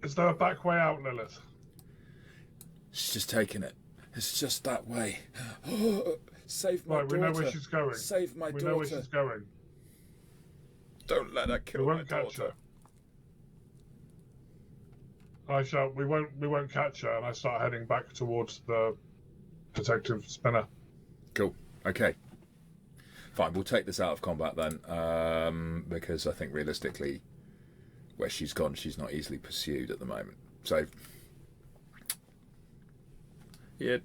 Is there a back way out, Lilith? She's just taking it. It's just that way. Save my Right, daughter. we know where she's going. Save my We daughter. know where she's going. Don't let her kill We my won't catch daughter. her. I shall. We won't catch her, and I start heading back towards the protective spinner. Cool. Okay. Fine. We'll take this out of combat then, because I think realistically, where she's gone, she's not easily pursued at the moment. So, yeah.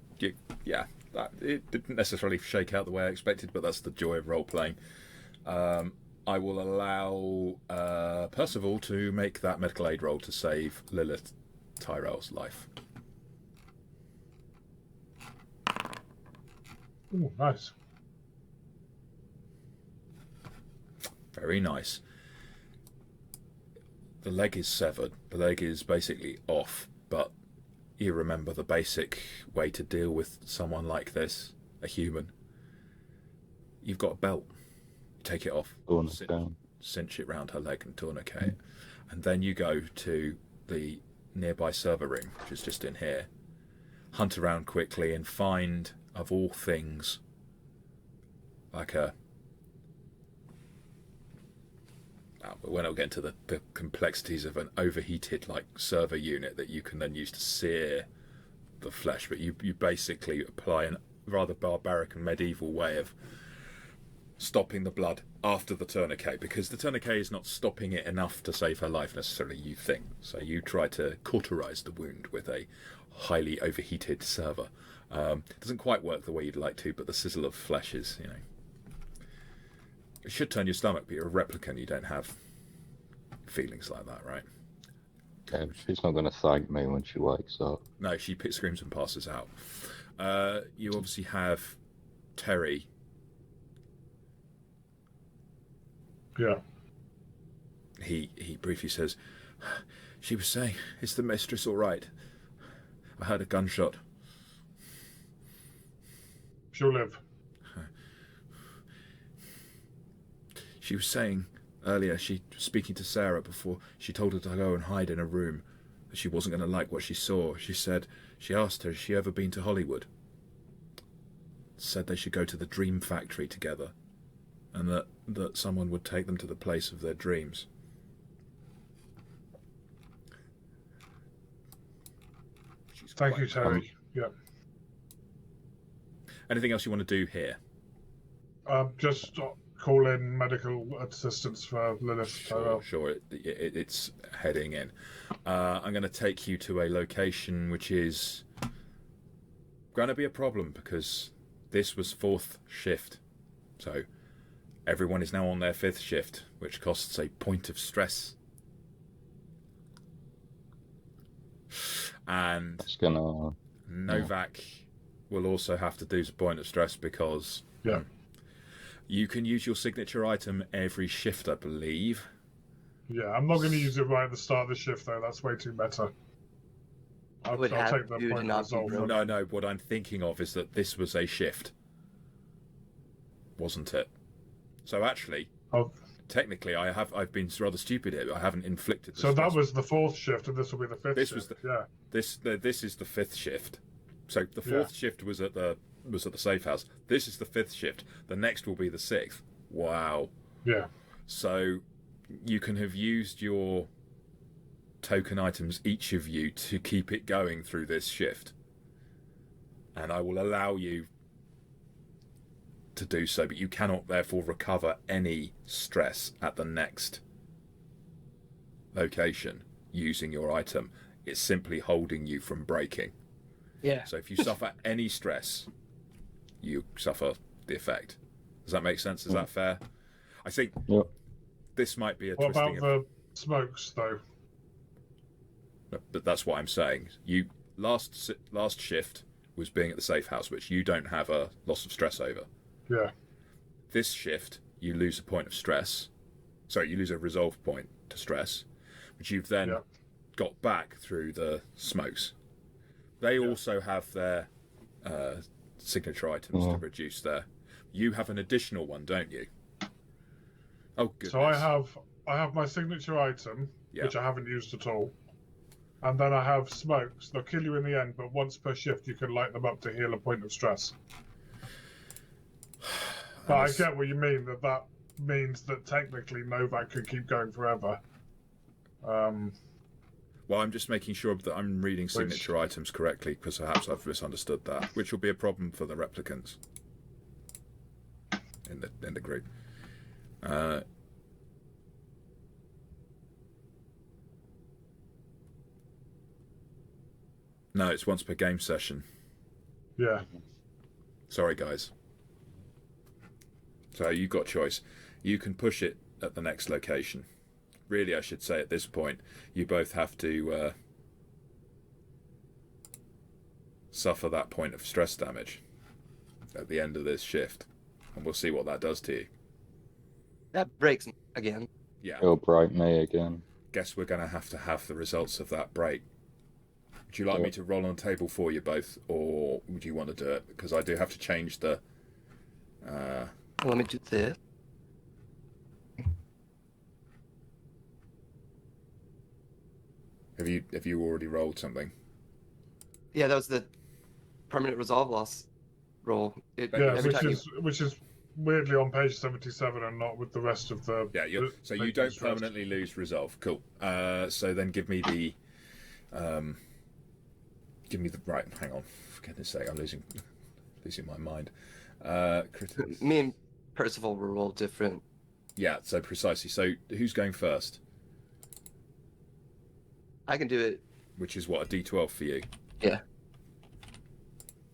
It didn't necessarily shake out the way I expected, but that's the joy of role playing. I will allow Percival to make that medical aid roll to save Lilith Tyrell's life. Ooh, nice. Very nice. The leg is severed. The leg is basically off, but you remember the basic way to deal with someone like this, a human. You've got a belt. You take it off, cinch it round her leg and tourniquet it. And then you go to the nearby server room, which is just in here, hunt around quickly and find, of all things, like a... we're not getting to the complexities of an overheated like server unit that you can then use to sear the flesh, but you basically apply a rather barbaric and medieval way of stopping the blood after the tourniquet, because the tourniquet is not stopping it enough to save her life necessarily, you think. So you try to cauterize the wound with a highly overheated server. It doesn't quite work the way you'd like to, but the sizzle of flesh is, it should turn your stomach, but you're a replicant, you don't have feelings like that, right? Okay, she's not going to thank me when she wakes up. No, she screams and passes out. You obviously have Terry. Yeah. He briefly says, she was saying, is the mistress all right? I heard a gunshot. She'll live. She was saying earlier, she was speaking to Sarah before she told her to go and hide in a room, that she wasn't going to like what she saw. She asked her, has she ever been to Hollywood? Said they should go to the Dream Factory together, and that someone would take them to the place of their dreams. Thank you, Terry. Yeah. Anything else you want to do here? Just call in medical assistance for Lilith. Sure. It's heading in. I'm going to take you to a location which is going to be a problem, because this was 4th shift. So everyone is now on their 5th shift, which costs a point of stress. And Novak will also have to do a point of stress, because you can use your signature item every shift, I believe. Yeah, I'm not going to use it right at the start of the shift, though. That's way too meta. I'll would have take the to point of not be resolve. broken. No. What I'm thinking of is that this was a shift, wasn't it? So actually, Oh, technically, I've been rather stupid here. I haven't inflicted. The so that stress. was the 4th shift, and this will be the 5th This shift. was yeah. This is the 5th shift. So the 4th shift was at the safe house. This is the 5th shift. The next will be the 6th. Wow. Yeah. So you can have used your token items, each of you, to keep it going through this shift, and I will allow you to do so, but you cannot therefore recover any stress at the next location using your item. It's simply holding you from breaking. Yeah. So if you suffer any stress, you suffer the effect. Does that make sense? Is that fair? I think this might be a What twisting about the smokes, though? But that's what I'm saying. You last shift was being at the safe house, which you don't have a loss of stress over. Yeah. This shift, you lose a point of stress. Sorry, you lose a resolve point to stress, which you've then got back through the smokes. They also have their signature items to reduce their. You have an additional one, don't you? Oh, goodness. So I have my signature item, which I haven't used at all. And then I have smokes. They'll kill you in the end, but once per shift you can light them up to heal a point of stress. But I get what you mean, that means that technically Novak could keep going forever. Well, I'm just making sure that I'm reading signature items correctly, because perhaps I've misunderstood that, which will be a problem for the replicants in the group. No, it's once per game session. Yeah. Sorry, guys. So you've got choice. You can push it at the next location. Really, I should say at this point, you both have to suffer that point of stress damage at the end of this shift. And we'll see what that does to you. That breaks again. Yeah. It'll break me again. Guess we're going to have the results of that break. Would you like me to roll on the table for you both, or would you want to do it? Because I do have to change the... Let me do this. Have you already rolled something? Yeah, that was the permanent resolve loss roll. Which is weirdly on page 77 and not with the rest of the... Yeah, so you don't permanently lose resolve. Cool. So then give me the... Right, hang on. For goodness sake, I'm losing my mind. Me and Percival were all different. Yeah, so precisely. So who's going first? I can do it. Which is what, a D12 for you? Yeah.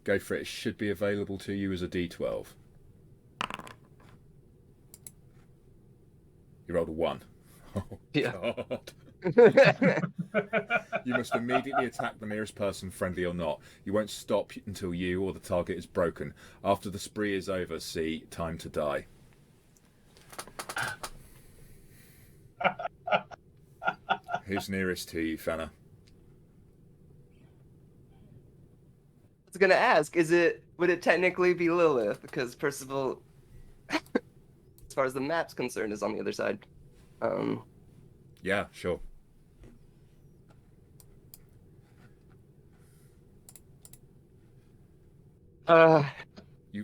Go for it. It should be available to you as a D12. You rolled a 1. Oh, yeah. God. You must immediately attack the nearest person, friendly or not. You won't stop until you or the target is broken. After the spree is over, see time to die. Who's nearest to you, Fenna? I was gonna ask, would it technically be Lilith? Because Percival, as far as the map's concerned, is on the other side. Yeah, sure.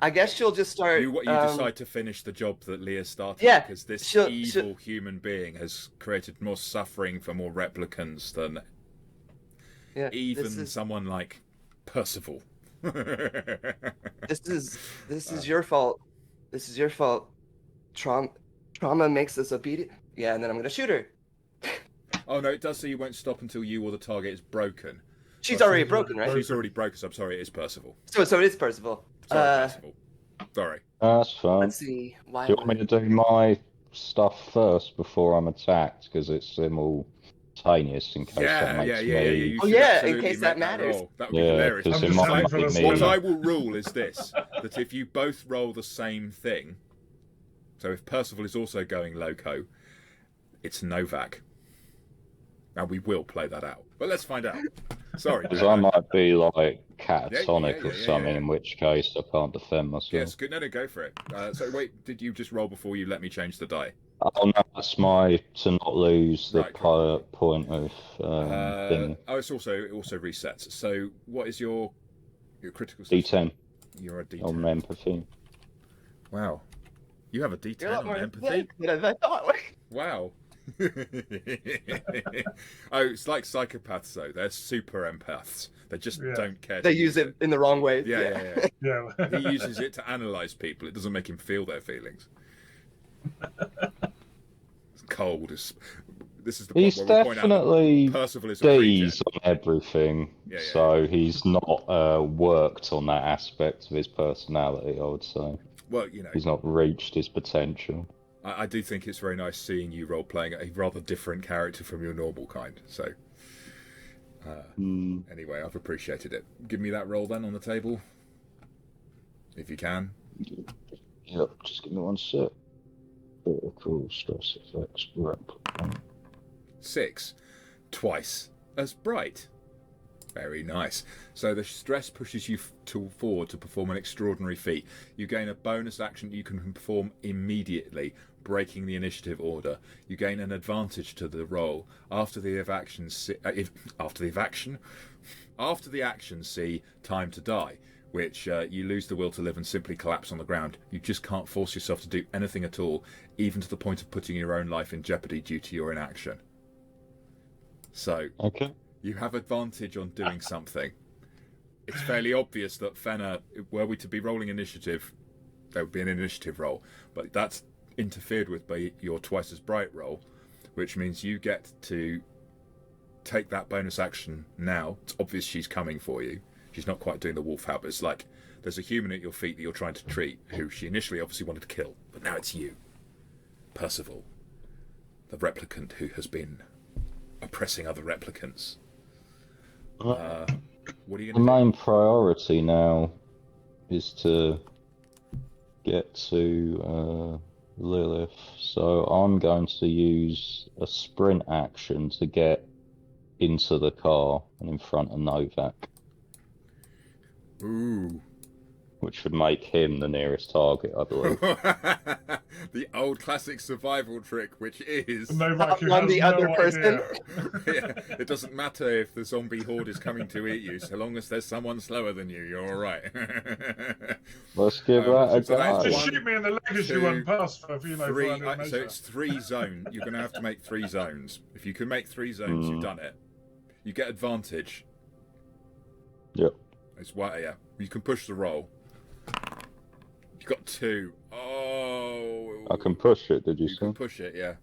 I guess she'll just start. You decide to finish the job that Leah started. Yeah, because this evil human being has created more suffering for more replicants than even someone like Percival. This is your fault. This is your fault. Trauma makes us obedient. Yeah, and then I'm gonna shoot her. Oh no, it does say you won't stop until you or the target is broken. She's already broken, right? She's already broken, so I'm sorry, it is Percival. So it is Percival. Sorry, Percival. Sorry. That's fine. Let's see. Do you want me to do my stuff first before I'm attacked? Because it's simultaneous in case that makes me... Oh yeah, in case that matters. That would be hilarious. Because it might make me... What I will rule is this, that if you both roll the same thing, so if Percival is also going loco, it's Novak. Now we will play that out, but let's find out. Sorry. Because I might be like catatonic yeah, or something, in which case I can't defend myself. Yes, good. No, go for it. So wait, did you just roll before you let me change the die? Oh no, that's my to not lose the Right, cool. point of thing. Oh, it also resets. So what is your critical D10 You're a D10. on empathy. Wow. You have a D10 You're a lot on more empathy? than I thought. Wow. Oh, it's like psychopaths though. They're super empaths. They just don't care. They use it in the wrong way. Yeah. Yeah. He uses it to analyze people. It doesn't make him feel their feelings. It's cold. This is the point He's where we point out definitely that Percival is a creature. D's on everything, Yeah. so he's not worked on that aspect of his personality, I would say. Well, you know, He's not reached his potential. I do think it's very nice seeing you role-playing a rather different character from your normal kind. So, anyway, I've appreciated it. Give me that roll then on the table, if you can. Yep, just give me one sec. Critical stress effects. Replicant. 6. Twice as bright. Very nice. So the stress pushes you forward to perform an extraordinary feat. You gain a bonus action you can perform immediately, breaking the initiative order. You gain an advantage to the roll. After the action, see time to die, which you lose the will to live and simply collapse on the ground. You just can't force yourself to do anything at all, even to the point of putting your own life in jeopardy due to your inaction. So, Okay. you have advantage on doing something. It's fairly obvious that Fenna, were we to be rolling initiative, there would be an initiative roll, but that's interfered with by your twice as bright roll, which means you get to take that bonus action now. It's obvious she's coming for you. She's not quite doing the wolf howl, but it's like there's a human at your feet that you're trying to treat, who she initially obviously wanted to kill, but now it's you, Percival, the replicant who has been oppressing other replicants. What are you The going to main priority now is to get to Lilith, so I'm going to use a sprint action to get into the car and in front of Novak. Ooh. Which would make him the nearest target, I believe. The old classic survival trick, which is... Novak, you On have the no other person. idea. Yeah, it doesn't matter if the zombie horde is coming to eat you, so long as there's someone slower than you, you're alright. Let's give that a so that go. is Just shoot me in the leg as you run past for three. further So it's 3 zones. You're going to have to make 3 zones. If you can make 3 zones, you've done it. You get advantage. Yep. It's why, yeah. You can push the roll. You got 2. Oh. I can push it, did you You see? can push it, yeah.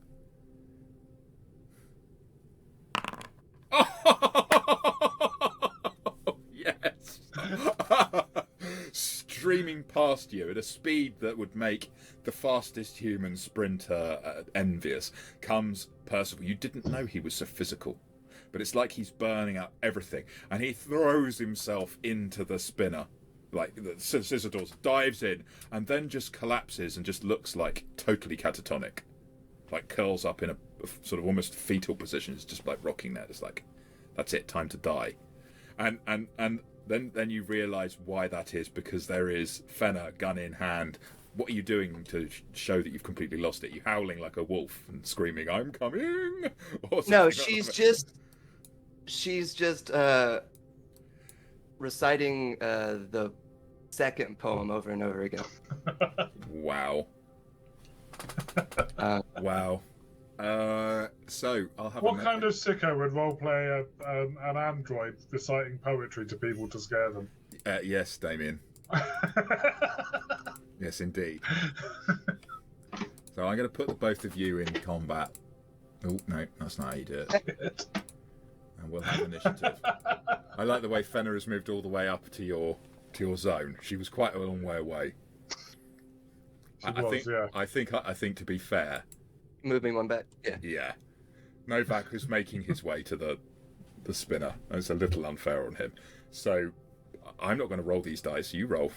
Yes. Streaming past you at a speed that would make the fastest human sprinter envious comes Percival. You didn't know he was so physical, but it's like he's burning up everything, and he throws himself into the spinner. Like the scissor doors, dives in, and then just collapses and just looks like totally catatonic. Like curls up in a sort of almost fetal position. It's just like rocking there. It's like, that's it, time to die. And then you realise why that is, because there is Fenna, gun in hand. What are you doing to show that you've completely lost it? You howling like a wolf and screaming, "I'm coming!" Or No, something she's just reciting the second poem over and over again. Wow. Wow. So I'll have. What kind of sicko would roleplay an android reciting poetry to people to scare them? Yes, Damien. Yes, indeed. So I'm going to put the both of you in combat. Oh no, that's not how you do it. And we'll have initiative. I like the way Fenna has moved all the way up to your zone. She was quite a long way away. I think to be fair, Moving one back. Yeah. yeah, Novak was making his way to the spinner. It's a little unfair on him. So I'm not going to roll these dice. You roll.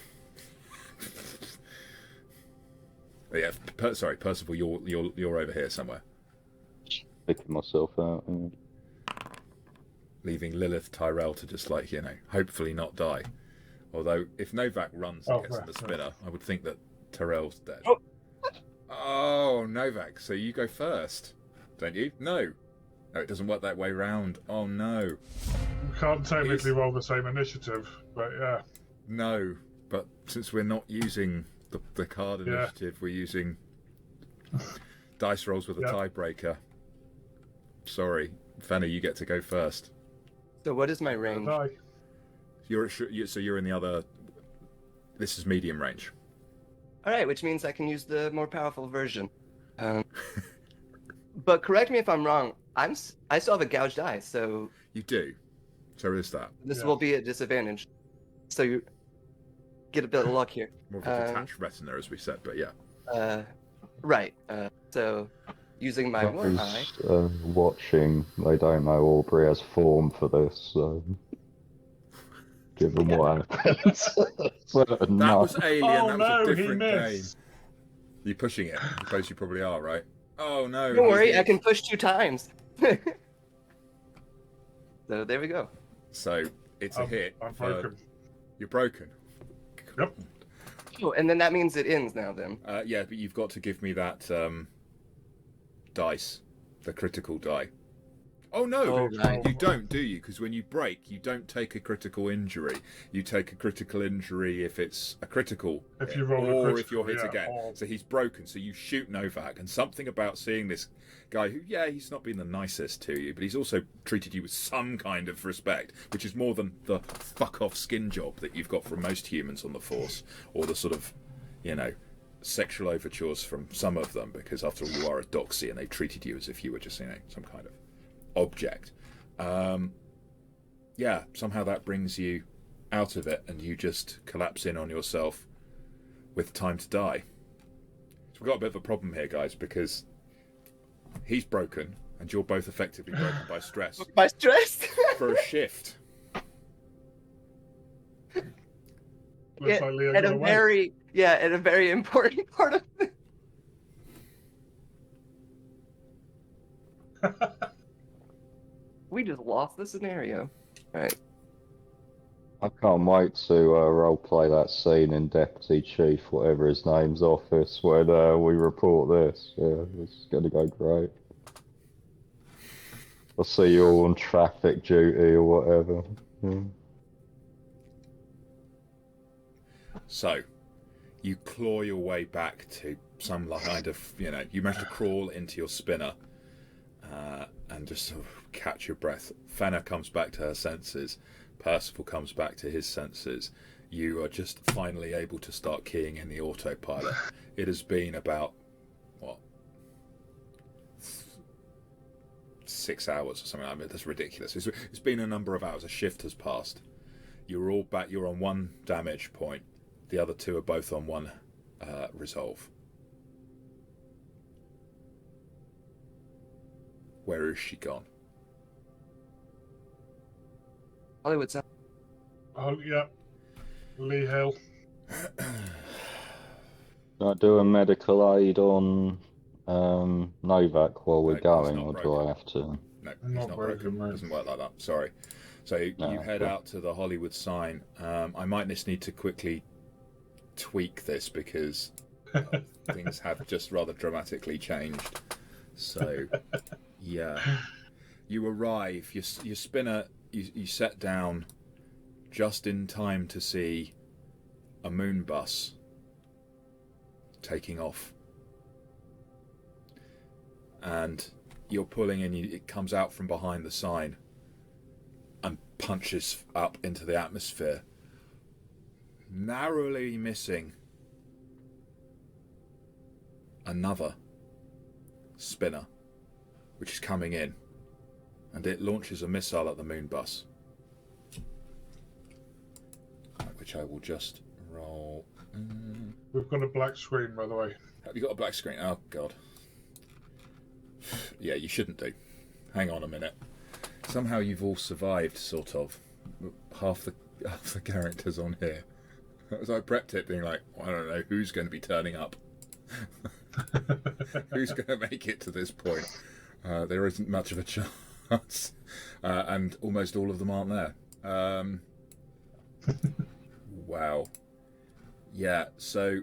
Yeah, sorry, Percival. You're over here somewhere. Picking myself out. leaving Lilith Tyrell to just hopefully not die. Although if Novak runs and gets in the spinner, I would think that Tyrell's dead. Oh, Novak, so you go first, don't you? No, it doesn't work that way round. Oh no. We can't technically roll the same initiative, but yeah. No, but since we're not using the card initiative, we're using dice rolls with a tiebreaker. Sorry, Fenner, you get to go first. So what is my range? You're in the other. This is medium range. All right, which means I can use the more powerful version. But correct me if I'm wrong. I still have a gouged eye, so you do. So is that. This will be a disadvantage. So you get a bit of luck here. More of a detached retina, as we said, but yeah. Right. So using my one eye. Watching, they don't know Aubrey has form for this, so. Given what happens. That was Alien, that was a different game. Missed. You're pushing it. I suppose you probably are, right? Oh no. Don't worry, I can push 2 times. So there we go. So it's a hit. I'm broken. You're broken. Yep. Oh, and then that means it ends now then. Yeah, but you've got to give me that dice, the critical die. Oh no, right. You don't, do you? Because when you break, you don't take a critical injury. You take a critical injury if it's a critical If hit, you roll or a critical, if you're hit again. or... So he's broken. So you shoot Novak, and something about seeing this guy who, he's not been the nicest to you, but he's also treated you with some kind of respect, which is more than the fuck off skin job that you've got from most humans on the Force, or the sort of, sexual overtures from some of them, because after all, you are a doxy, and they've treated you as if you were just, some kind of object. Somehow that brings you out of it, and you just collapse in on yourself with time to die. So we've got a bit of a problem here, guys, because he's broken and you're both effectively broken by stress. By stress? For a shift. Looks like Leo at got a away. at a very important part of it. We just lost the scenario. All right. I can't wait to roleplay that scene in Deputy Chief, whatever his name's office, when we report this. Yeah, it's going to go great. I'll see you all on traffic duty or whatever. Yeah. So, you claw your way back to some kind of, you manage to crawl into your spinner and just sort of catch your breath. Fenna comes back to her senses. Percival comes back to his senses. You are just finally able to start keying in the autopilot. It has been about, 6 hours or something. I mean, that's ridiculous. It's been a number of hours. A shift has passed. You're all back. You're on 1 damage point. The other 2 are both on 1 resolve. Where is she gone? Hollywood Sound. Oh, yeah. Lee Hill. Can I do a medical aid on Novak while we're going, or broken. do I have to? No, he's not broken. It doesn't work like that. Sorry. So you head out to the Hollywood sign. I might just need to quickly tweak this because things have just rather dramatically changed. So, yeah. You arrive. Your spinner. You set down just in time to see a moon bus taking off. And you're pulling in, it comes out from behind the sign and punches up into the atmosphere, narrowly missing another spinner, which is coming in. And it launches a missile at the moon bus, which I will just roll. We've got a black screen, by the way. Have you got a black screen? Oh, God. Yeah, you shouldn't do. Hang on a minute. Somehow you've all survived, sort of. Half the characters on here. As I prepped it, being like, I don't know, who's going to be turning up? Who's going to make it to this point? There isn't much of a chance. cards, and almost all of them aren't there. Wow. Yeah, so...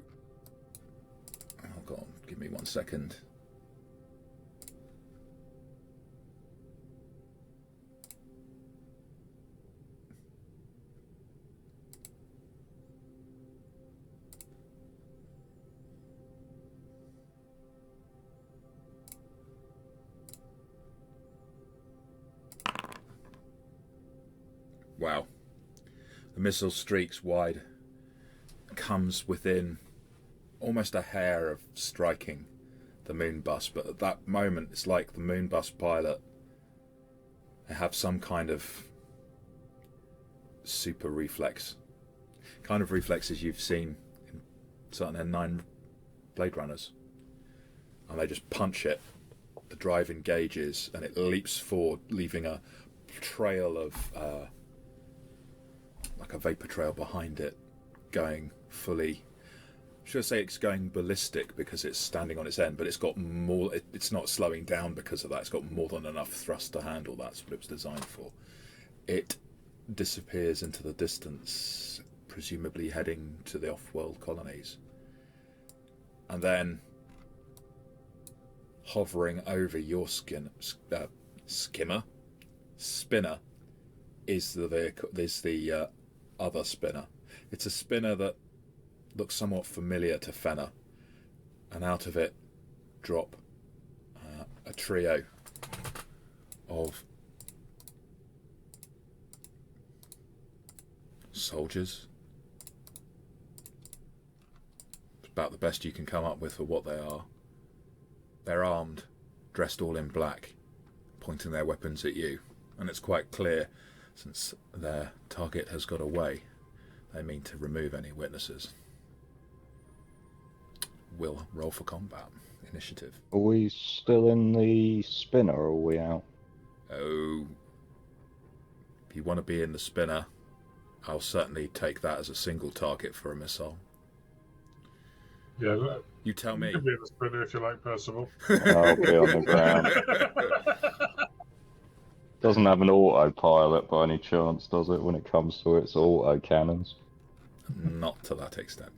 Oh, God, give me 1 second. Wow. The missile streaks wide, comes within almost a hair of striking the moon bus, but at that moment it's like the moon bus pilot, they have some kind of super reflex, kind of reflexes you've seen in certain N9 Blade Runners, and they just punch it, the drive engages and it leaps forward, leaving a trail of like a vapor trail behind it, going fully, should I say it's going ballistic because it's standing on its end, but it's got more, it's not slowing down because of that, it's got more than enough thrust to handle. That's what it was designed for. It disappears into the distance, presumably heading to the off-world colonies, and then hovering over your spinner is the vehicle, is the other spinner. It's a spinner that looks somewhat familiar to Fenner, and out of it drop a trio of soldiers. It's about the best you can come up with for what they are. They're armed, dressed all in black, pointing their weapons at you, and it's quite clear, since their target has got away, they mean to remove any witnesses. We'll roll for combat. Initiative. Are we still in the spinner, or are we out? Oh, if you want to be in the spinner, I'll certainly take that as a single target for a missile. Yeah, You tell me. you can be in the spinner if you like, Percival. I'll be on the ground. Doesn't have an autopilot by any chance, does it, when it comes to its auto cannons? Not to that extent.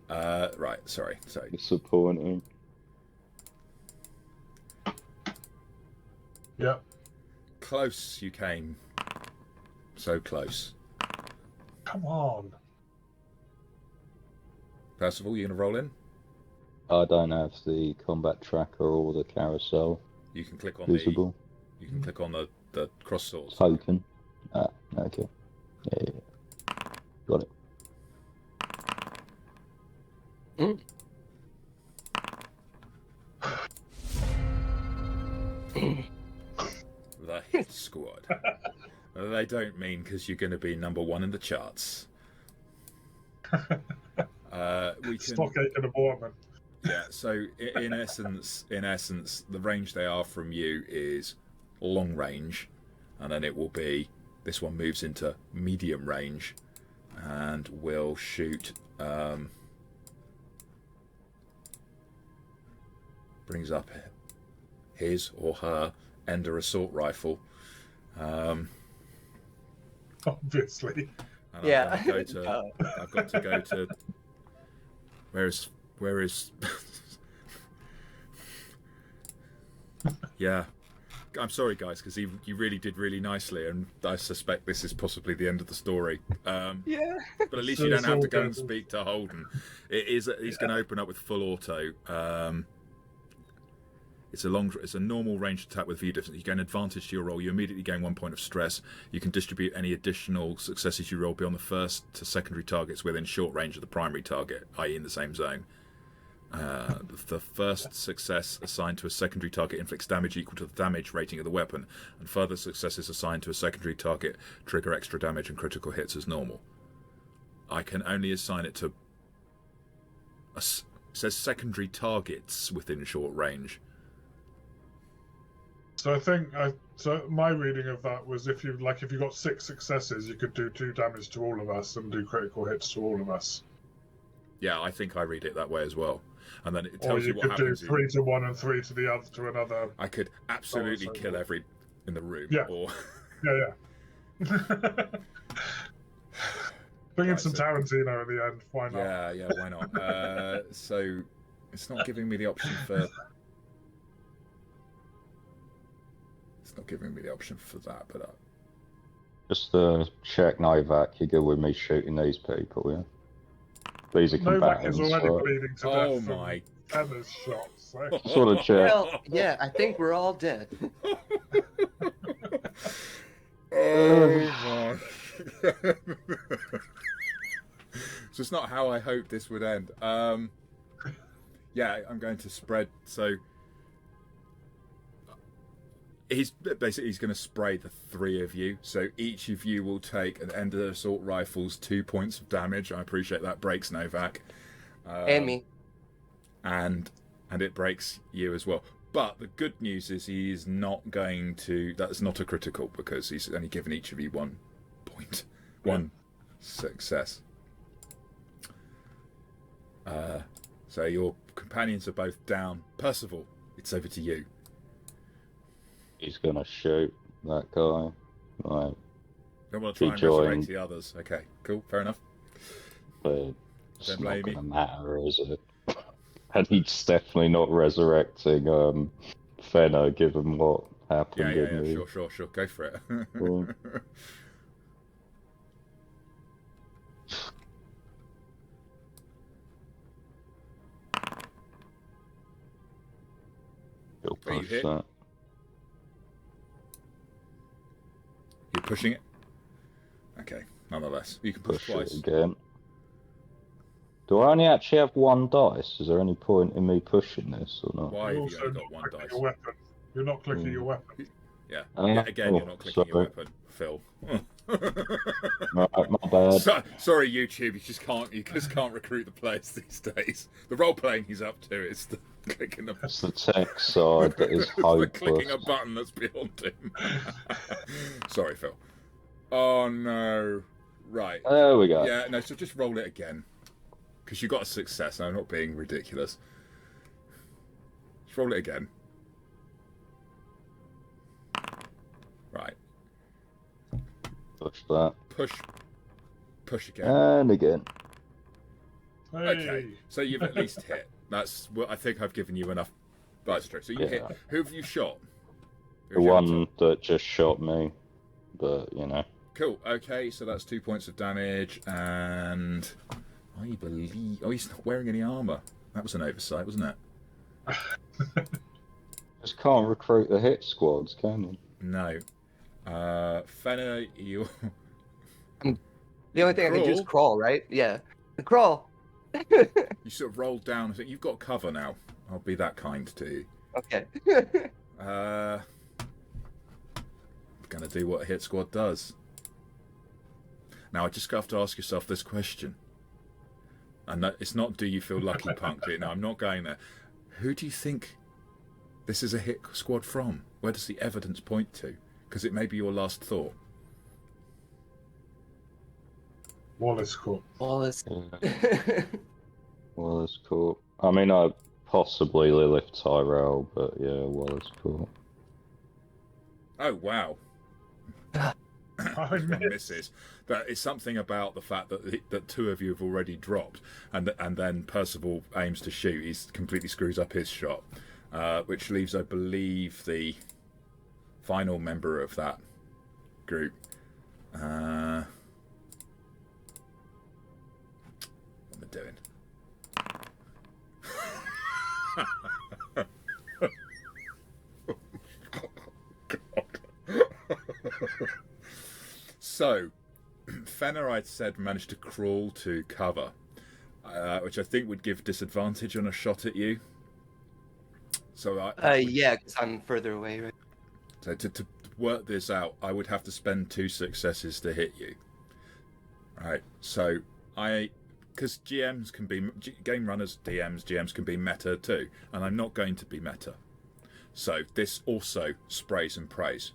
Right, sorry. Disappointing. Yeah. Close you came. So close. Come on. Percival, you gonna roll in? I don't have the combat tracker or the carousel You can click on visible. You can click on the cross swords. Token. Ah, okay. Yeah. Got it. The hit squad. They don't mean because you're going to be number 1 in the charts. We can. Stockake and abortment. Yeah. So in essence, the range they are from you is long range, and then it will be. This one moves into medium range, and will shoot. Brings up his or her Ender assault rifle. Obviously. And Yeah. I've got to go to. Where is? Yeah. I'm sorry, guys, because you really did really nicely, and I suspect this is possibly the end of the story. Yeah. But at least you don't have to go and speak to Holden. He's going to open up with full auto. It's a normal range attack with view distance. You gain advantage to your roll. You immediately gain 1 point of stress. You can distribute any additional successes you roll beyond the first to secondary targets within short range of the primary target, i.e. in the same zone. The first success assigned to a secondary target inflicts damage equal to the damage rating of the weapon, and further successes assigned to a secondary target trigger extra damage and critical hits as normal. I can only assign it to... It says secondary targets within short range. So I think so my reading of that was if you got 6 successes, you could do 2 damage to all of us and do critical hits to all of us. Yeah, I think I read it that way as well. And then it tells you what could happens. Do 3 to one and 3 to the other to another. I could absolutely kill every. in the room? Yeah. Or Yeah. Bring in Right, some so- Tarantino at the end. Why not? yeah, why not? So it's not giving me the option for. It's not giving me the option for that, but Just to check Novak, you're good with me shooting these people, yeah? These are Novak is combatants, already right? bleeding to oh death my! from Feather's shots. So. Just want to check. Well, yeah, I think we're all dead. Oh my! So it's not how I hoped this would end. Yeah, I'm going to spread. So he's going to spray the three of you. So each of you will take an end of assault rifles 2 points of damage. I appreciate that breaks Novak. And me. And it breaks you as well. But the good news is he is not going to. That's not a critical because he's only given each of you 1 point, one success. So your companions are both down. Percival, it's over to you. He's gonna shoot that guy. Right, Don't want to try and Rejoin. resurrect the others. Okay, cool, fair enough. but it's Don't not blame gonna you. matter, is it? And he's definitely not resurrecting Fenner, given what happened Yeah, in the... sure. Go for it. Cool. He'll Oh, you push hit? that. You're pushing it? Okay, nonetheless. You can push Push it twice. again. Do I only actually have 1 dice? Is there any point in me pushing this or not? Why You're have you also only not got 1 clicking dice? your weapon. You're not clicking your weapon. Yeah. Oh, Yeah, again, you're not clicking your sorry. weapon, Phil. Right, my bad. Sorry, YouTube. You just can't recruit the players these days. The role playing he's up to is the clicking the. It's the tech side that is It's the hopeless. clicking a button that's beyond him. Sorry, Phil. Oh no. Right. There we go. Yeah. No. So just roll it again, because you got a success. I'm not being ridiculous. Just roll it again. Right. Push that. Push again. And again. Hey. Okay, so you've at least hit. That's well, I think I've given you enough. That's true. So you hit. Yeah. Who have you shot? The one that just shot me. But, you know. Cool. Okay, so that's 2 points of damage, and I believe. Oh, he's not wearing any armor. That was an oversight, wasn't it? Just can't recruit the hit squads, can you? No. Fenner, you. The only thing I can do is crawl, right? Yeah. Crawl. You sort of rolled down. I think you've got cover now. I'll be that kind to you. Okay. Gonna do what a hit squad does. Now I just have to ask yourself this question. And it's not do you feel lucky punk? No, I'm not going there. Who do you think this is a hit squad from? Where does the evidence point to? Because it may be your last thought. Wallace Corp. Wallace. Yeah. Wallace Corp. I mean, possibly Lilith Tyrell, but yeah, Wallace Corp. Oh wow. I This one missed. misses. But it's something about the fact that 2 of you have already dropped, and then Percival aims to shoot. He completely screws up his shot, which leaves, I believe, the final member of that group. What am I doing? So, Fenner, I'd said, managed to crawl to cover, which I think would give disadvantage on a shot at you. So Yeah, because I'm further away, right? So to work this out, I would have to spend 2 successes to hit you. Right. So because GMs can be game runners, GMs can be meta too, and I'm not going to be meta. So this also sprays and prays,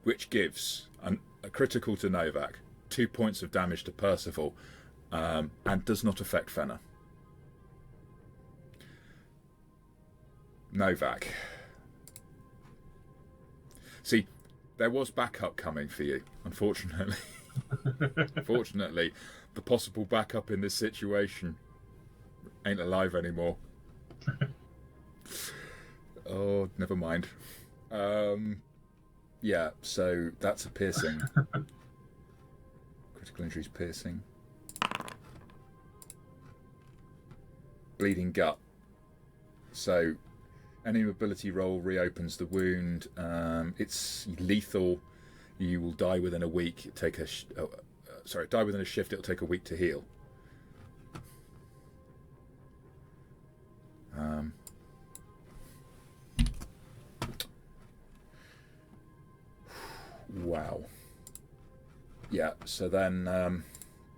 which gives a critical to Novak, 2 points of damage to Percival, and does not affect Fenner. Novak. There was backup coming for you, unfortunately. Fortunately, the possible backup in this situation ain't alive anymore. Oh, never mind. Yeah, so that's a piercing. Critical injuries piercing. Bleeding gut. So any mobility roll reopens the wound. It's lethal. You will die within a week. Die within a shift. It'll take a week to heal. Wow. Yeah, so then,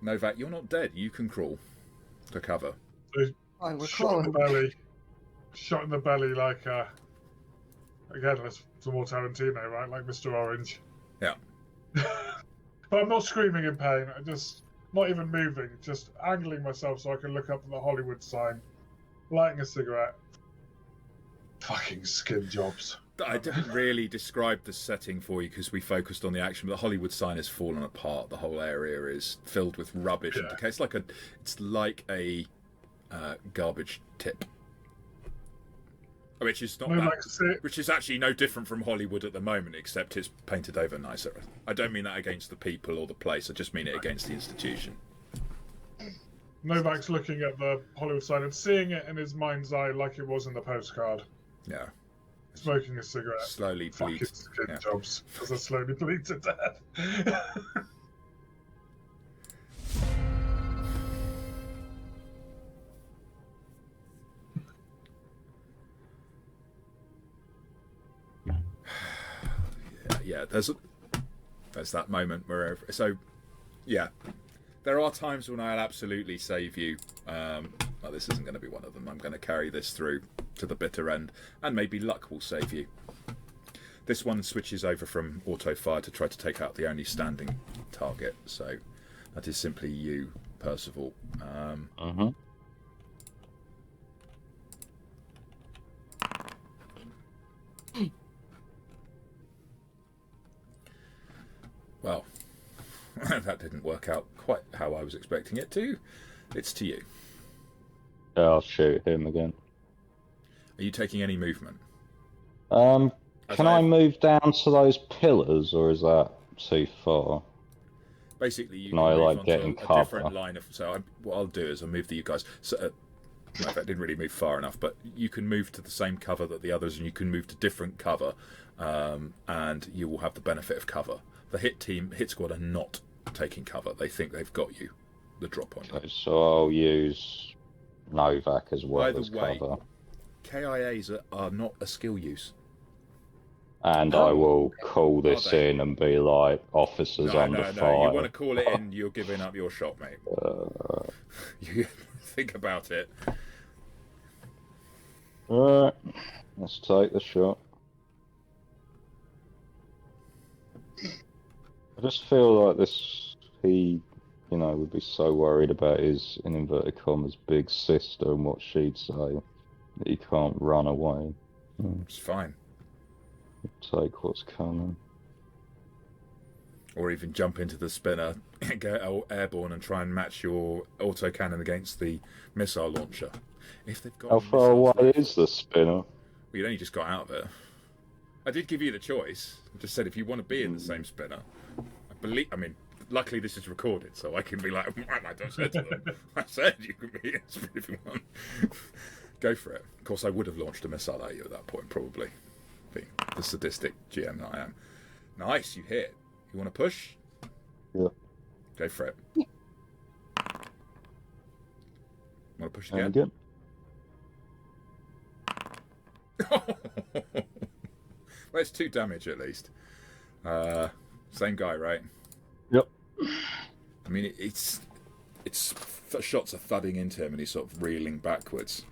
Novak, you're not dead. You can crawl to cover. Fine, we're Shot in the crawling. belly. Shot in the belly like, again, that's some more Tarantino, right? Like Mr. Orange. Yeah. But I'm not screaming in pain. I'm just not even moving. Just angling myself so I can look up at the Hollywood sign. Lighting a cigarette. Fucking skin jobs. I didn't really describe the setting for you because we focused on the action, but the Hollywood sign has fallen apart. The whole area is filled with rubbish and decay. It's like a garbage tip, which is not which is actually no different from Hollywood at the moment, except it's painted over nicer. I don't mean that against the people or the place. I just mean it against the institution. Novak's looking at the Hollywood sign and seeing it in his mind's eye like it was in the postcard. Yeah. Smoking a cigarette. Slowly Fucking bleeds. skin jobs. As I slowly bleed to death. Yeah, there's that moment where there are times when I'll absolutely save you. Well, this isn't going to be one of them. I'm going to carry this through to the bitter end, and maybe luck will save you. This one switches over from auto fire to try to take out the only standing target, so that is simply you, Percival. Well, that didn't work out quite how I was expecting it to. It's to you. I'll shoot him again. Are you taking any movement? Can I move down to those pillars, or is that too far? Basically, you can move like onto get in a cover? different line of. So what I'll do is I'll move you guys. So, no, that didn't really move far enough, but you can move to the same cover that the others, and you can move to different cover, and you will have the benefit of cover. The hit squad are not taking cover. They think they've got you. The drop on you. Okay, so I'll use Novak as well as cover. KIAs are not a skill use. And I will call this in and be like, officers under fire. No, you want to call it in, you're giving up your shot, mate. You think about it. Alright, let's take the shot. I just feel like he would be so worried about his, in inverted commas, big sister and what she'd say, that he can't run away. It's fine. Take what's coming. Or even jump into the spinner, get airborne and try and match your autocannon against the missile launcher. If they've got How far away is the spinner? Well, you'd only just got out there. I did give you the choice. I just said if you want to be in the same spinner. Luckily this is recorded, so I can be like, I don't say to them. I said you can be in the spinner if you want. Go for it. Of course, I would have launched a missile at you at that point, probably. Being the sadistic GM that I am. Nice, you hit. You want to push? Yeah. Go for it. Want to push And again? Well, it's 2 damage at least. Same guy, right? Yep. I mean, it's shots are thudding into him, and he's sort of reeling backwards.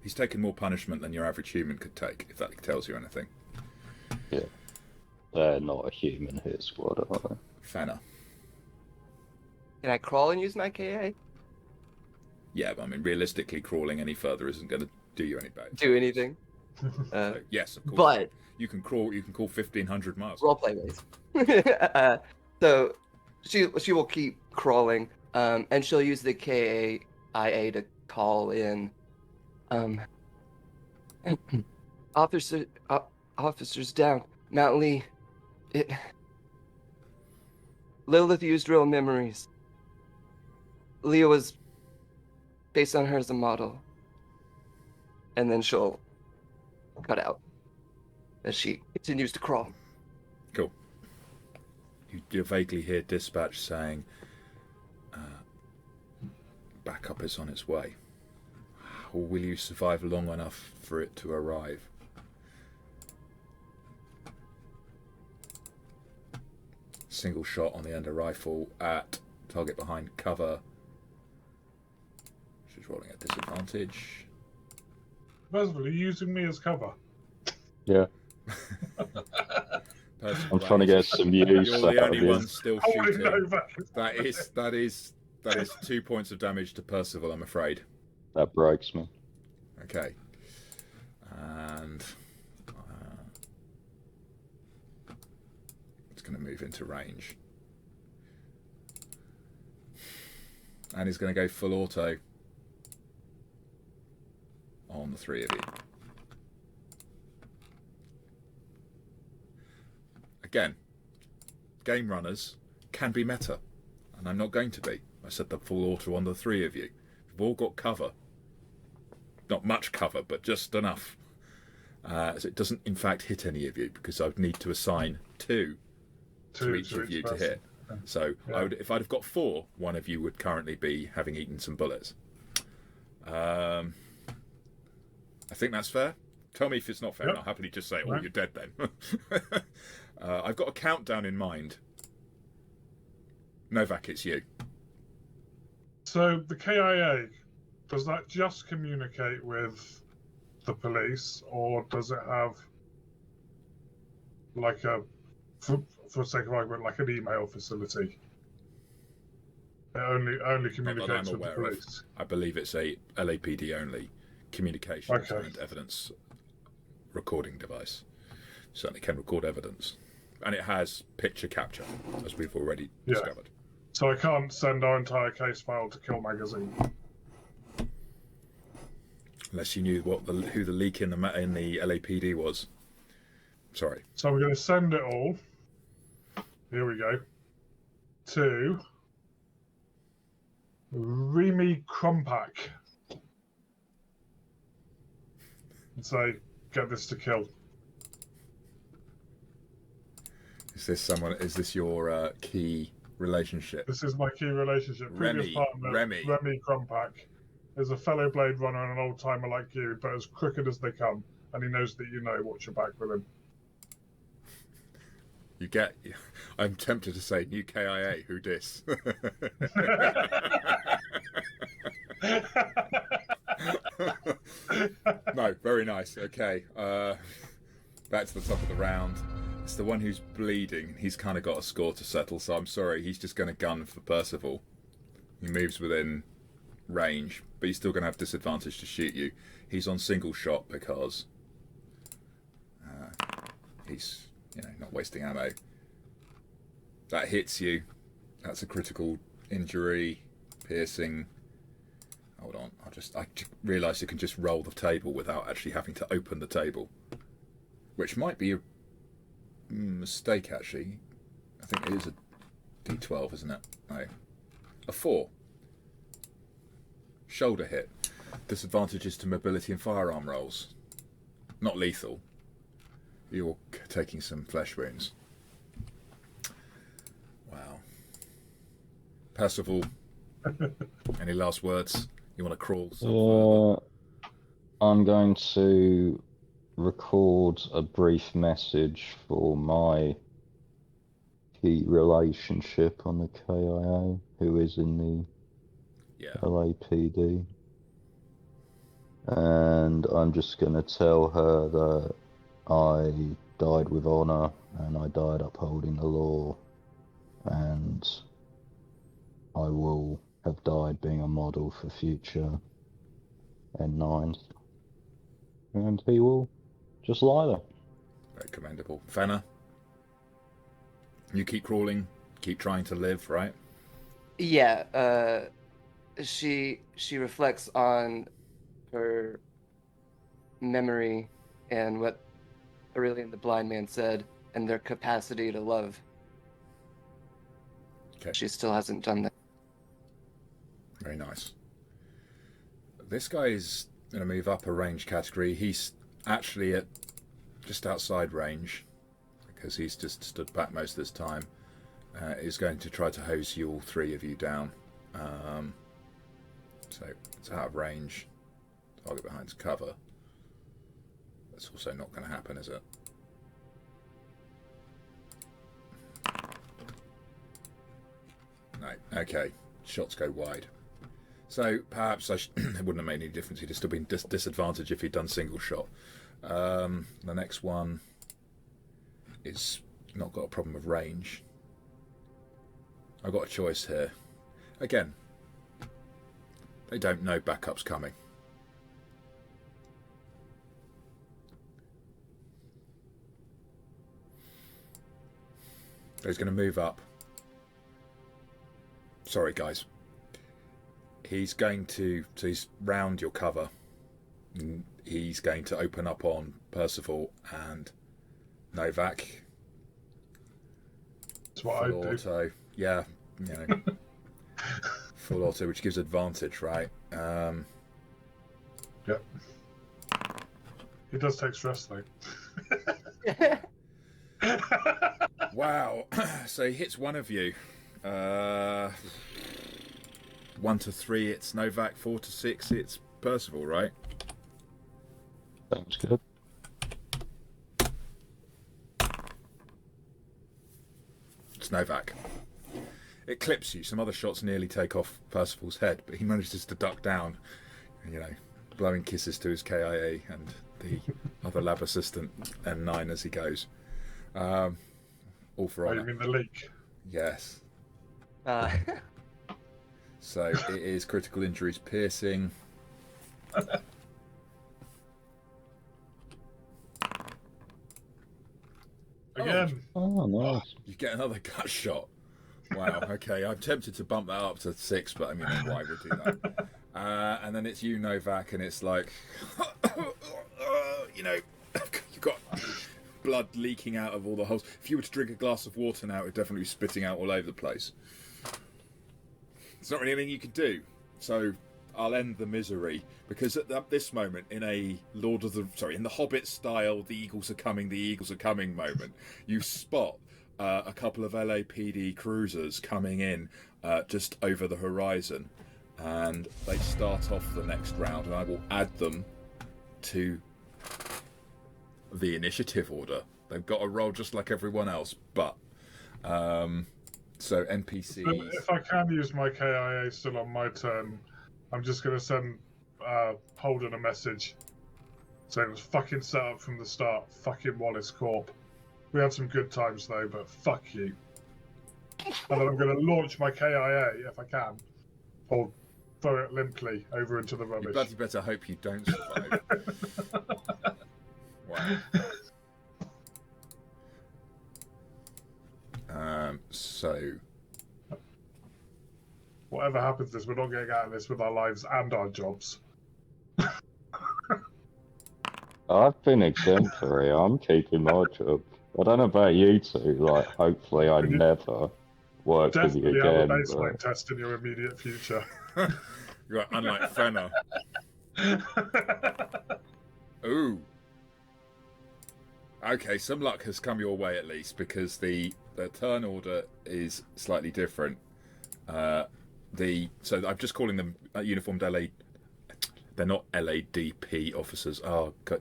He's taken more punishment than your average human could take, if that tells you anything. Yeah. They're not a human hit squad, are they? Fenner. Can I crawl and use my KA? Yeah, but realistically, crawling any further isn't going to do you any better. Do anything? So, yes, of course. But you can crawl 1,500 miles. roleplay ways. So she will keep crawling, and she'll use the KIA to call in. Officers down. Mount Lee. Lilith used real memories. Leah was based on her as a model. And then she'll cut out as she continues to crawl. Cool. You vaguely hear dispatch saying, backup is on its way. Or will you survive long enough for it to arrive? Single shot on the ender rifle at target behind cover. She's rolling at disadvantage. Percival, are you using me as cover? Yeah. I'm trying to get some use. You're the only one still Oh, shooting. no, That is 2 points of damage to Percival, I'm afraid. That breaks me. Okay. And it's going to move into range. And he's going to go full auto on the three of you. Again, game runners can be meta, and I'm not going to be. I said the full auto on the three of you. We've all got cover. Not much cover, but just enough. So it doesn't, in fact, hit any of you, because I would need to assign two to each of you to hit. So yeah. If I'd have got 4, one of you would currently be having eaten some bullets. I think that's fair. Tell me if it's not fair, and I'll happily just say, you're dead then. I've got a countdown in mind. Novak, it's you. So the KIA, does that just communicate with the police, or does it have, like a, for sake of argument, like an email facility? It only communicates with the police. I believe it's a LAPD only communications and evidence recording device. Certainly can record evidence. And it has picture capture, as we've already discovered. So I can't send our entire case file to Kill Magazine. Unless you knew who the leak in the LAPD was. Sorry. So we're going to send it all. Here we go. To Remy Krumpak. And say, get this to Kill. Is this your key relationship? This is my key relationship. Previous partner, Remy Krumpak, is a fellow Blade Runner and an old timer like you, but as crooked as they come, and he knows that you know watch your back with him. I'm tempted to say new KIA, who dis? No, very nice. Okay, back to the top of the round. It's the one who's bleeding. He's kind of got a score to settle, so I'm sorry. He's just going to gun for Percival. He moves within range, but he's still going to have disadvantage to shoot you. He's on single shot because he's not wasting ammo. That hits you. That's a critical injury, piercing. Hold on, I realised you can just roll the table without actually having to open the table, which might be a mistake actually. I think it is a D12, isn't it? No, a 4. Shoulder hit. Disadvantages to mobility and firearm rolls. Not lethal. You're taking some flesh wounds. Wow. Percival, any last words? You want to crawl? I'm going to record a brief message for my key relationship on the KIA, who is in the LAPD. And I'm just going to tell her that I died with honour and I died upholding the law, and I will have died being a model for future N9s. And he will just lie there. Very commendable. Fenna, you keep crawling, keep trying to live, right? Yeah, she reflects on her memory and what Aurelian the Blind Man said and their capacity to love. Okay. She still hasn't done that. Very nice. This guy is going to move up a range category. He's actually at just outside range because he's just stood back most of this time. Is going to try to hose you, all three of you, down. So it's out of range. Target behind cover. That's also not going to happen, is it? No. Okay. Shots go wide. So perhaps it wouldn't have made any difference. He'd have still been disadvantaged if he'd done single shot. The next one is not got a problem of range. I've got a choice here. Again, they don't know backup's coming. So he's going to move up. Sorry, guys. He's going to... So he's round your cover. He's going to open up on Percival and Novak. That's what I do. Auto. Yeah, you know. Full auto, which gives advantage, right? Yep. It does take stress, though. Wow. So he hits one of you. 1 to 3, it's Novak. 4 to 6, it's Percival, right? Sounds good. It's Novak. It clips you. Some other shots nearly take off Percival's head, but he manages to duck down, you know, blowing kisses to his KIA and the other lab assistant N9 as he goes. All for Oh, honour. you mean the leak? Yes. So it is critical injuries, piercing. Again. Oh, nice. You get another gut shot. Wow, okay. I'm tempted to bump that up to 6, but I mean, why would do that? And then it's you, Novak, and it's like, you know, you've got blood leaking out of all the holes. If you were to drink a glass of water now, it would definitely be spitting out all over the place. There's not really anything you can do. So I'll end the misery, because at this moment, in a in the Hobbit style, the eagles are coming moment, you spot a couple of LAPD cruisers coming in just over the horizon, and they start off the next round, and I will add them to the initiative order. They've got a roll just like everyone else, but so NPCs. If I can use my KIA still on my turn, I'm just going to send Holden a message saying it was fucking set up from the start. Fucking Wallace Corp. We had some good times though, but fuck you. And then I'm going to launch my KIA if I can, or throw it limply over into the You rubbish. bloody better hope you don't survive. Wow. So Whatever happens is we're not getting out of this with our lives and our jobs. I've been exemplary. I'm keeping my job. I don't know about you two. Like, hopefully, I never work with you Definitely have a again. baseline But... test in your immediate future. Right, unlike Fenna. Ooh. Okay, some luck has come your way at least, because the turn order is slightly different. So I'm just calling them uniformed LA. They're not LADP officers. Oh God,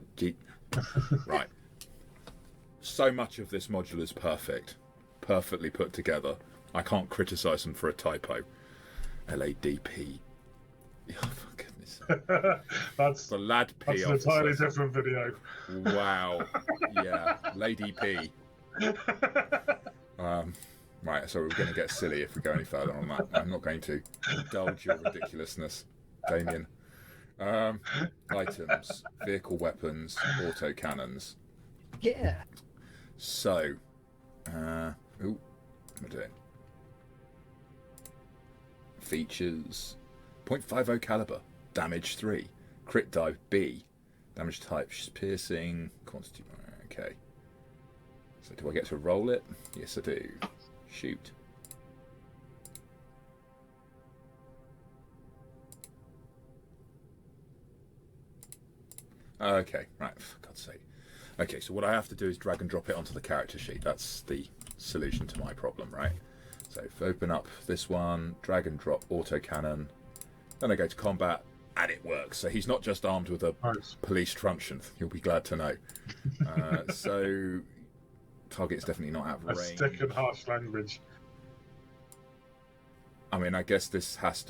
right. So much of this module is perfectly put together. I can't criticise them for a typo. LADP. Oh, for goodness sake. That's The lad P an officers. entirely different video. Wow. Yeah. Lady P. Right, so we're going to get silly if we go any further on that. I'm not going to indulge your ridiculousness, Damien. Items, vehicle weapons, auto cannons. Yeah. So, what am I doing? Features: 0.50 caliber, damage 3, crit die B, damage type piercing, quantity. Okay. So do I get to roll it? Yes, I do. Shoot. Okay, right, for God's sake. Okay, so what I have to do is drag and drop it onto the character sheet. That's the solution to my problem, right? So if I open up this one, drag and drop autocannon, then I go to combat, and it works. So he's not just armed with a police truncheon, you'll be glad to know. So target's definitely not out of range. A stick and harsh language. I mean, I guess this has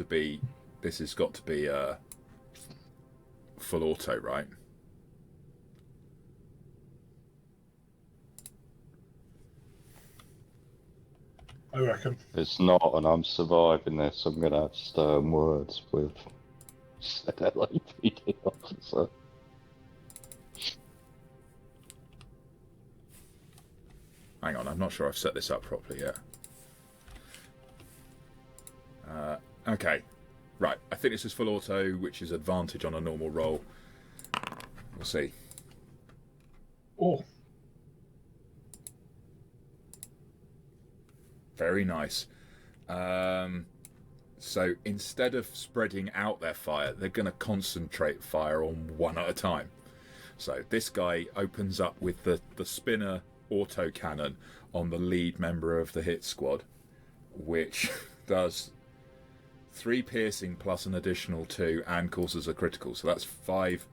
got to be full auto, right? I reckon. It's not, and I'm surviving this. I'm going to have stern words with said LAPD officer. Hang on, I'm not sure I've set this up properly yet. Okay, right. I think this is full auto, which is advantage on a normal roll. We'll see. Oh. Very nice. So instead of spreading out their fire, they're going to concentrate fire on one at a time. So this guy opens up with the spinner autocannon on the lead member of the hit squad, which does 3 piercing plus an additional 2 and causes a critical. So that's 5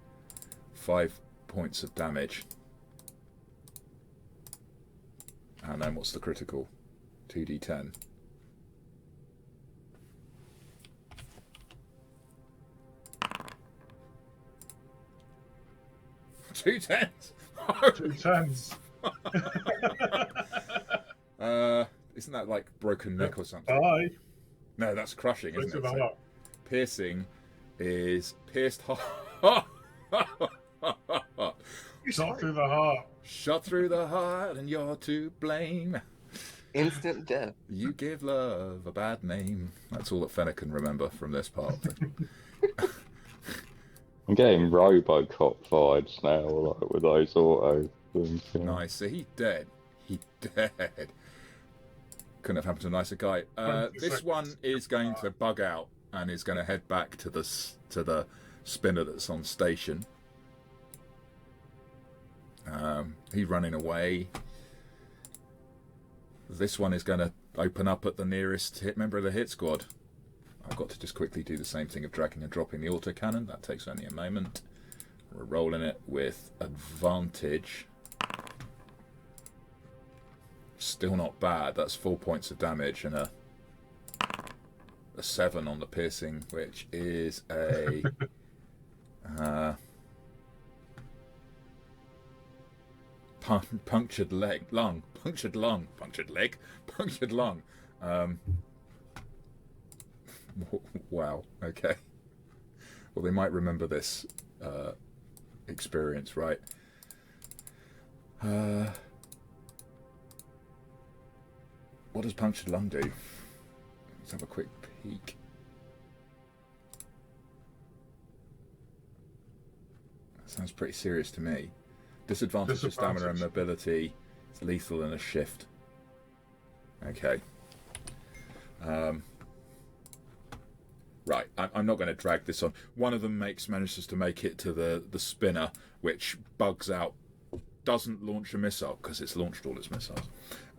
points of damage. And then what's the critical? 2d10. Two tens. 2 tens. Isn't that like broken neck or something? Bye. No, that's crushing, isn't it? So So piercing is pierced heart. Shot through the heart. Shot through the heart, and you're to blame. Instant death. You give love a bad name. That's all that Fenner can remember from this part. I'm getting RoboCop vibes now, like with those auto things. Nice. So he dead. He dead. Couldn't have happened to a nicer guy. This one is going to bug out and is going to head back to the spinner that's on station. He's running away. This one is going to open up at the nearest member of the hit squad. I've got to just quickly do the same thing of dragging and dropping the autocannon. That takes only a moment. We're rolling it with advantage. Still not bad. That's 4 points of damage and a 7 on the piercing, which is a punctured lung. Wow. Okay. Well, they might remember this experience, right? What does punctured lung do? Let's have a quick peek. That sounds pretty serious to me. Disadvantage to stamina and mobility. It's lethal in a shift. Okay. Right, I'm not going to drag this on. One of them manages to make it to the spinner, which bugs out, doesn't launch a missile because it's launched all its missiles,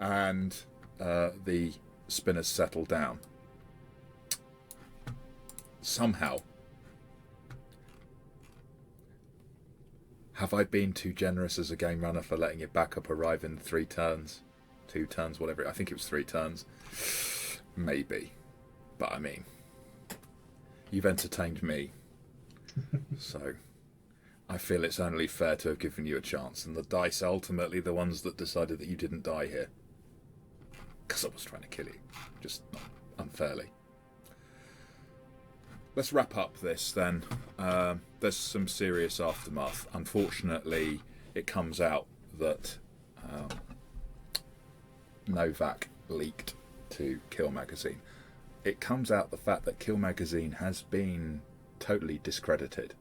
and the spinners settle down. Somehow, have I been too generous as a game runner for letting your backup arrive in 3 turns? 2 turns, whatever. I think it was 3 turns. Maybe. But I mean, you've entertained me. So I feel it's only fair to have given you a chance. And the dice are ultimately the ones that decided that you didn't die here. Because I was trying to kill you. Just not unfairly. Let's wrap up this then. There's some serious aftermath. Unfortunately, it comes out that Novak leaked to Kill Magazine. It comes out the fact that Kill Magazine has been totally discredited,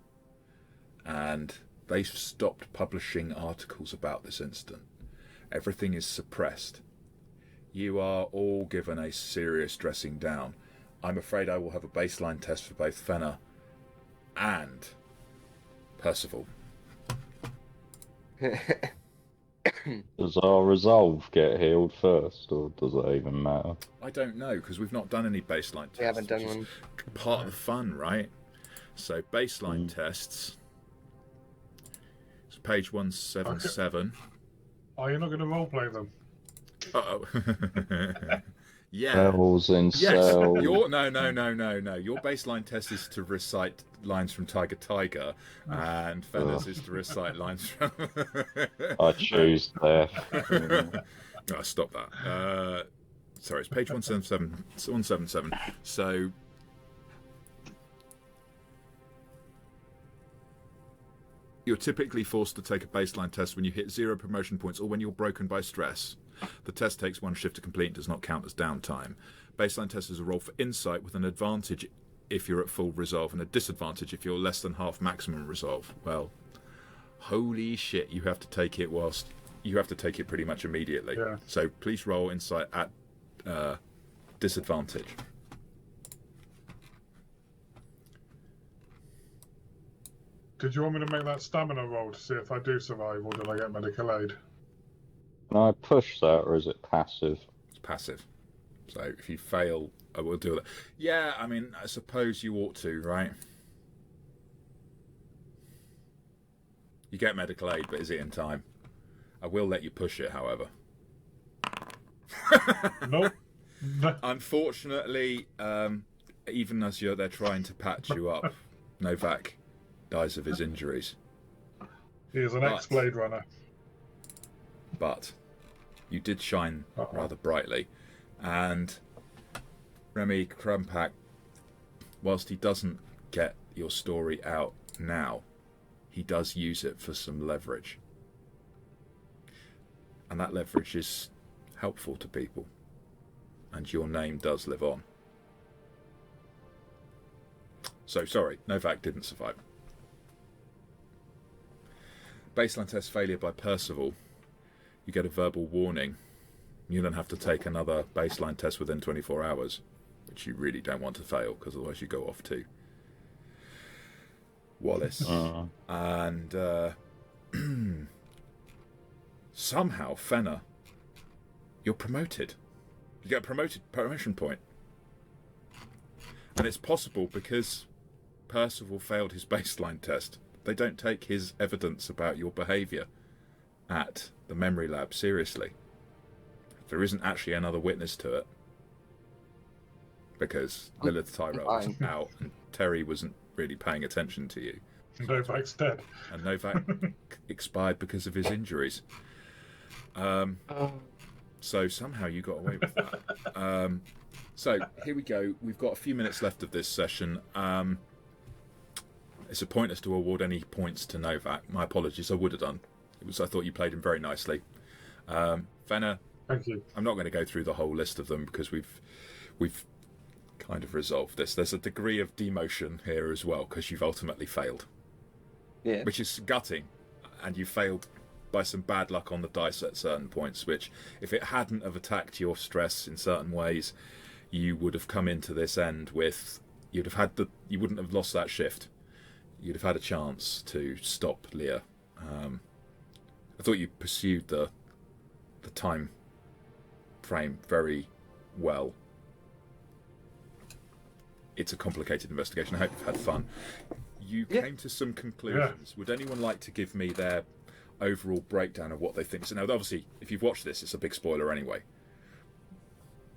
and they've stopped publishing articles about this incident. Everything is suppressed. You are all given a serious dressing down. I'm afraid I will have a baseline test for both Fenner and Percival. Does our resolve get healed first, or does it even matter? I don't know, because we've not done any baseline tests. We haven't done which is one. part of the fun, right? So baseline tests. It's page 177. Are you not going to roleplay them? Uh-oh. Yeah. Cells in Yes. cells. No. Your baseline test is to recite lines from Tiger Tiger, and Fenner's is to recite lines from... I choose death. Oh, stop that. Sorry, it's page 177. 177. So... You're typically forced to take a baseline test when you hit 0 promotion points or when you're broken by stress. The test takes 1 shift to complete and does not count as downtime. Baseline test is a roll for insight with an advantage if you're at full resolve and a disadvantage if you're less than half maximum resolve. Well, holy shit, you have to take it pretty much immediately. Yeah. So please roll insight at disadvantage. Did you want me to make that stamina roll to see if I do survive, or did I get medical aid? Can I push that, or is it passive? It's passive. So if you fail, I will do that. Yeah, I mean, I suppose you ought to, right? You get medical aid, but is it in time? I will let you push it, however. Nope. Unfortunately, even as they're trying to patch you up, Novak dies of his injuries. He is an ex-Blade Runner. But you did shine rather brightly, and Remy Krumpak, whilst he doesn't get your story out now, he does use it for some leverage, and that leverage is helpful to people, and your name does live on. So sorry, Novak didn't survive. Baseline test failure by Percival. You get a verbal warning. You then have to take another baseline test within 24 hours, which you really don't want to fail, because otherwise you go off to Wallace. And somehow, Fenner, you're promoted. You get a promotion point. And it's possible because Percival failed his baseline test. They don't take his evidence about your behaviour at the memory lab seriously. There isn't actually another witness to it, because Lilith Tyrell was out and Terry wasn't really paying attention to you. Novak's dead. And Novak expired because of his injuries. So somehow you got away with that. So here we go. We've got a few minutes left of this session. It's a pointless to award any points to Novak. My apologies, I would have done. I thought you played him very nicely. Fenner, Thank you. I'm not going to go through the whole list of them because we've kind of resolved this. There's a degree of demotion here as well because you've ultimately failed. Yeah. Which is gutting, and you failed by some bad luck on the dice at certain points, which if it hadn't have attacked your stress in certain ways, you would have come into this end with, you wouldn't have lost that shift. You'd have had a chance to stop Leah. I thought you pursued the time frame very well. It's a complicated investigation. I hope you've had fun. You came to some conclusions. Yeah. Would anyone like to give me their overall breakdown of what they think? So now, obviously, if you've watched this, it's a big spoiler anyway.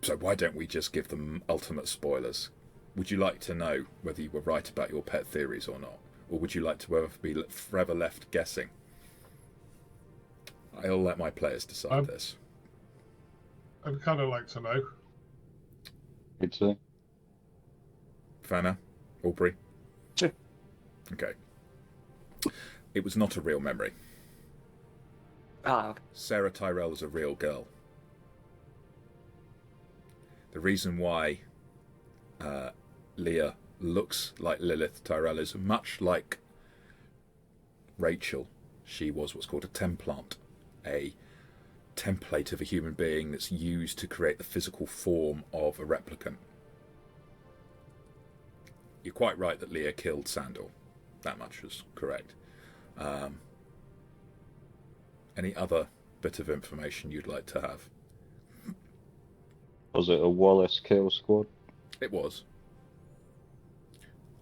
So why don't we just give them ultimate spoilers? Would you like to know whether you were right about your pet theories or not? Or would you like to be forever left guessing? I'll let my players decide this. I'd kind of like to know. Good to. Fana? Aubrey? Sure. Okay. It was not a real memory. Okay. Sarah Tyrell is a real girl. The reason why Leah looks like Lilith Tyrell is much like Rachel. She was what's called a templant, a template of a human being that's used to create the physical form of a replicant. You're quite right that Leah killed Sandal. That much is correct. Any other bit of information you'd like to have? Was it a Wallace kill squad? It was.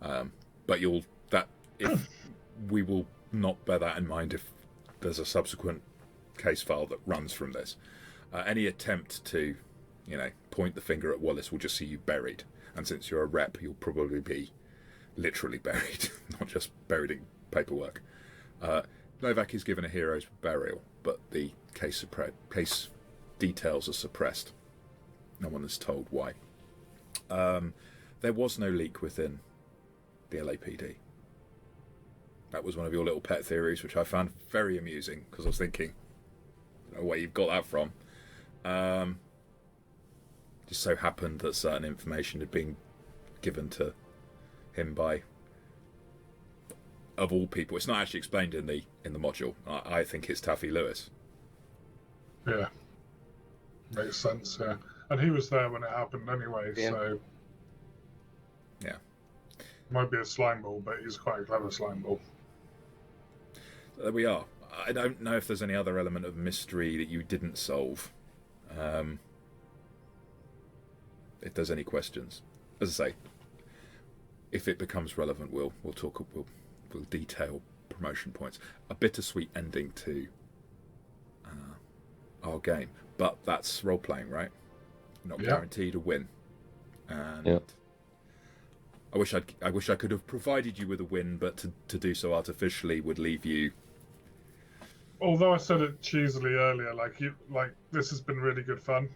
But if we will not bear that in mind if there's a subsequent case file that runs from this. Any attempt to, point the finger at Wallace will just see you buried. And since you're a rep, you'll probably be literally buried, not just buried in paperwork. Novak is given a hero's burial, but the case details are suppressed. No one is told why. There was no leak within the LAPD. That was one of your little pet theories, which I found very amusing, because I was thinking, I don't know where you've got that from. Just so happened that certain information had been given to him by, of all people. It's not actually explained in the module. I think it's Taffy Lewis. Yeah, makes sense. Yeah, and he was there when it happened anyway. Yeah. So Yeah. Might be a slime ball, but he's quite a clever slime ball. There we are. I don't know if there's any other element of mystery that you didn't solve. If there's any questions, as I say, if it becomes relevant, we'll detail promotion points. A bittersweet ending to our game, but that's role playing, right? Not guaranteed a win, and Yep. I wish I could have provided you with a win, but to do so artificially would leave you. Although I said it cheesily earlier, this has been really good fun.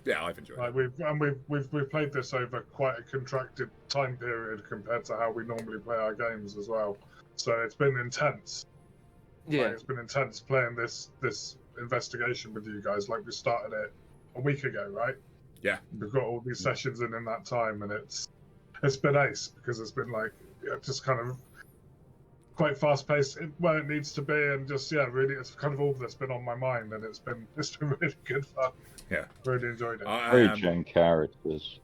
Yeah, I've enjoyed it. We've played this over quite a contracted time period compared to how we normally play our games as well. So it's been intense. Yeah. It's been intense playing this investigation with you guys. We started it a week ago, right? Yeah. We've got all these sessions in that time, and it's been ace because it's been just kind of quite fast paced where it needs to be, and just really it's kind of all that's been on my mind, and it's been really good fun. Yeah, really enjoyed it. Pre-gen characters.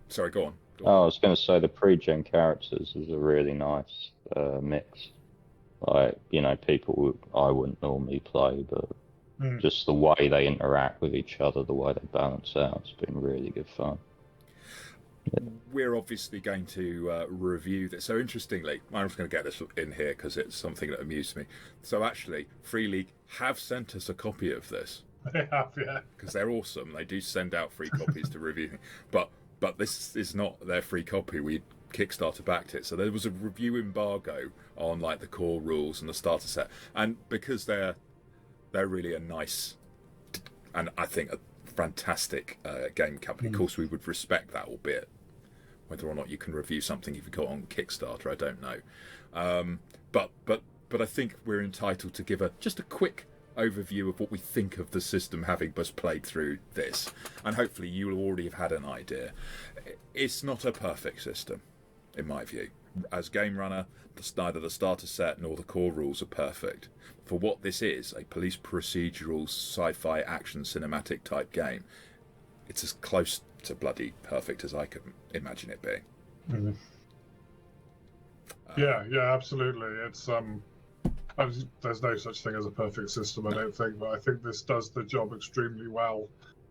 Sorry, go on. Oh, I was going to say the pre-gen characters is a really nice mix. People I wouldn't normally play, but just the way they interact with each other, the way they balance out, it's been really good fun. We're obviously going to review this. So interestingly, I'm just going to get this in here because it's something that amused me. So actually, Free League have sent us a copy of this. They have, yeah. Because they're awesome. They do send out free copies to review. But this is not their free copy. We Kickstarter backed it. So there was a review embargo on the core rules and the starter set. And because they're really a nice and I think a fantastic game company. Of course, we would respect that, albeit whether or not you can review something if you got on Kickstarter, I don't know. But I think we're entitled to give just a quick overview of what we think of the system, having just played through this, and hopefully you'll already have had an idea. It's not a perfect system, in my view. As game runner, neither the starter set nor the core rules are perfect. For what this is, a police procedural sci-fi action cinematic type game, it's as close to bloody perfect as I could imagine it being. Mm-hmm. Yeah, absolutely. It's there's no such thing as a perfect system, I don't think, but I think this does the job extremely well.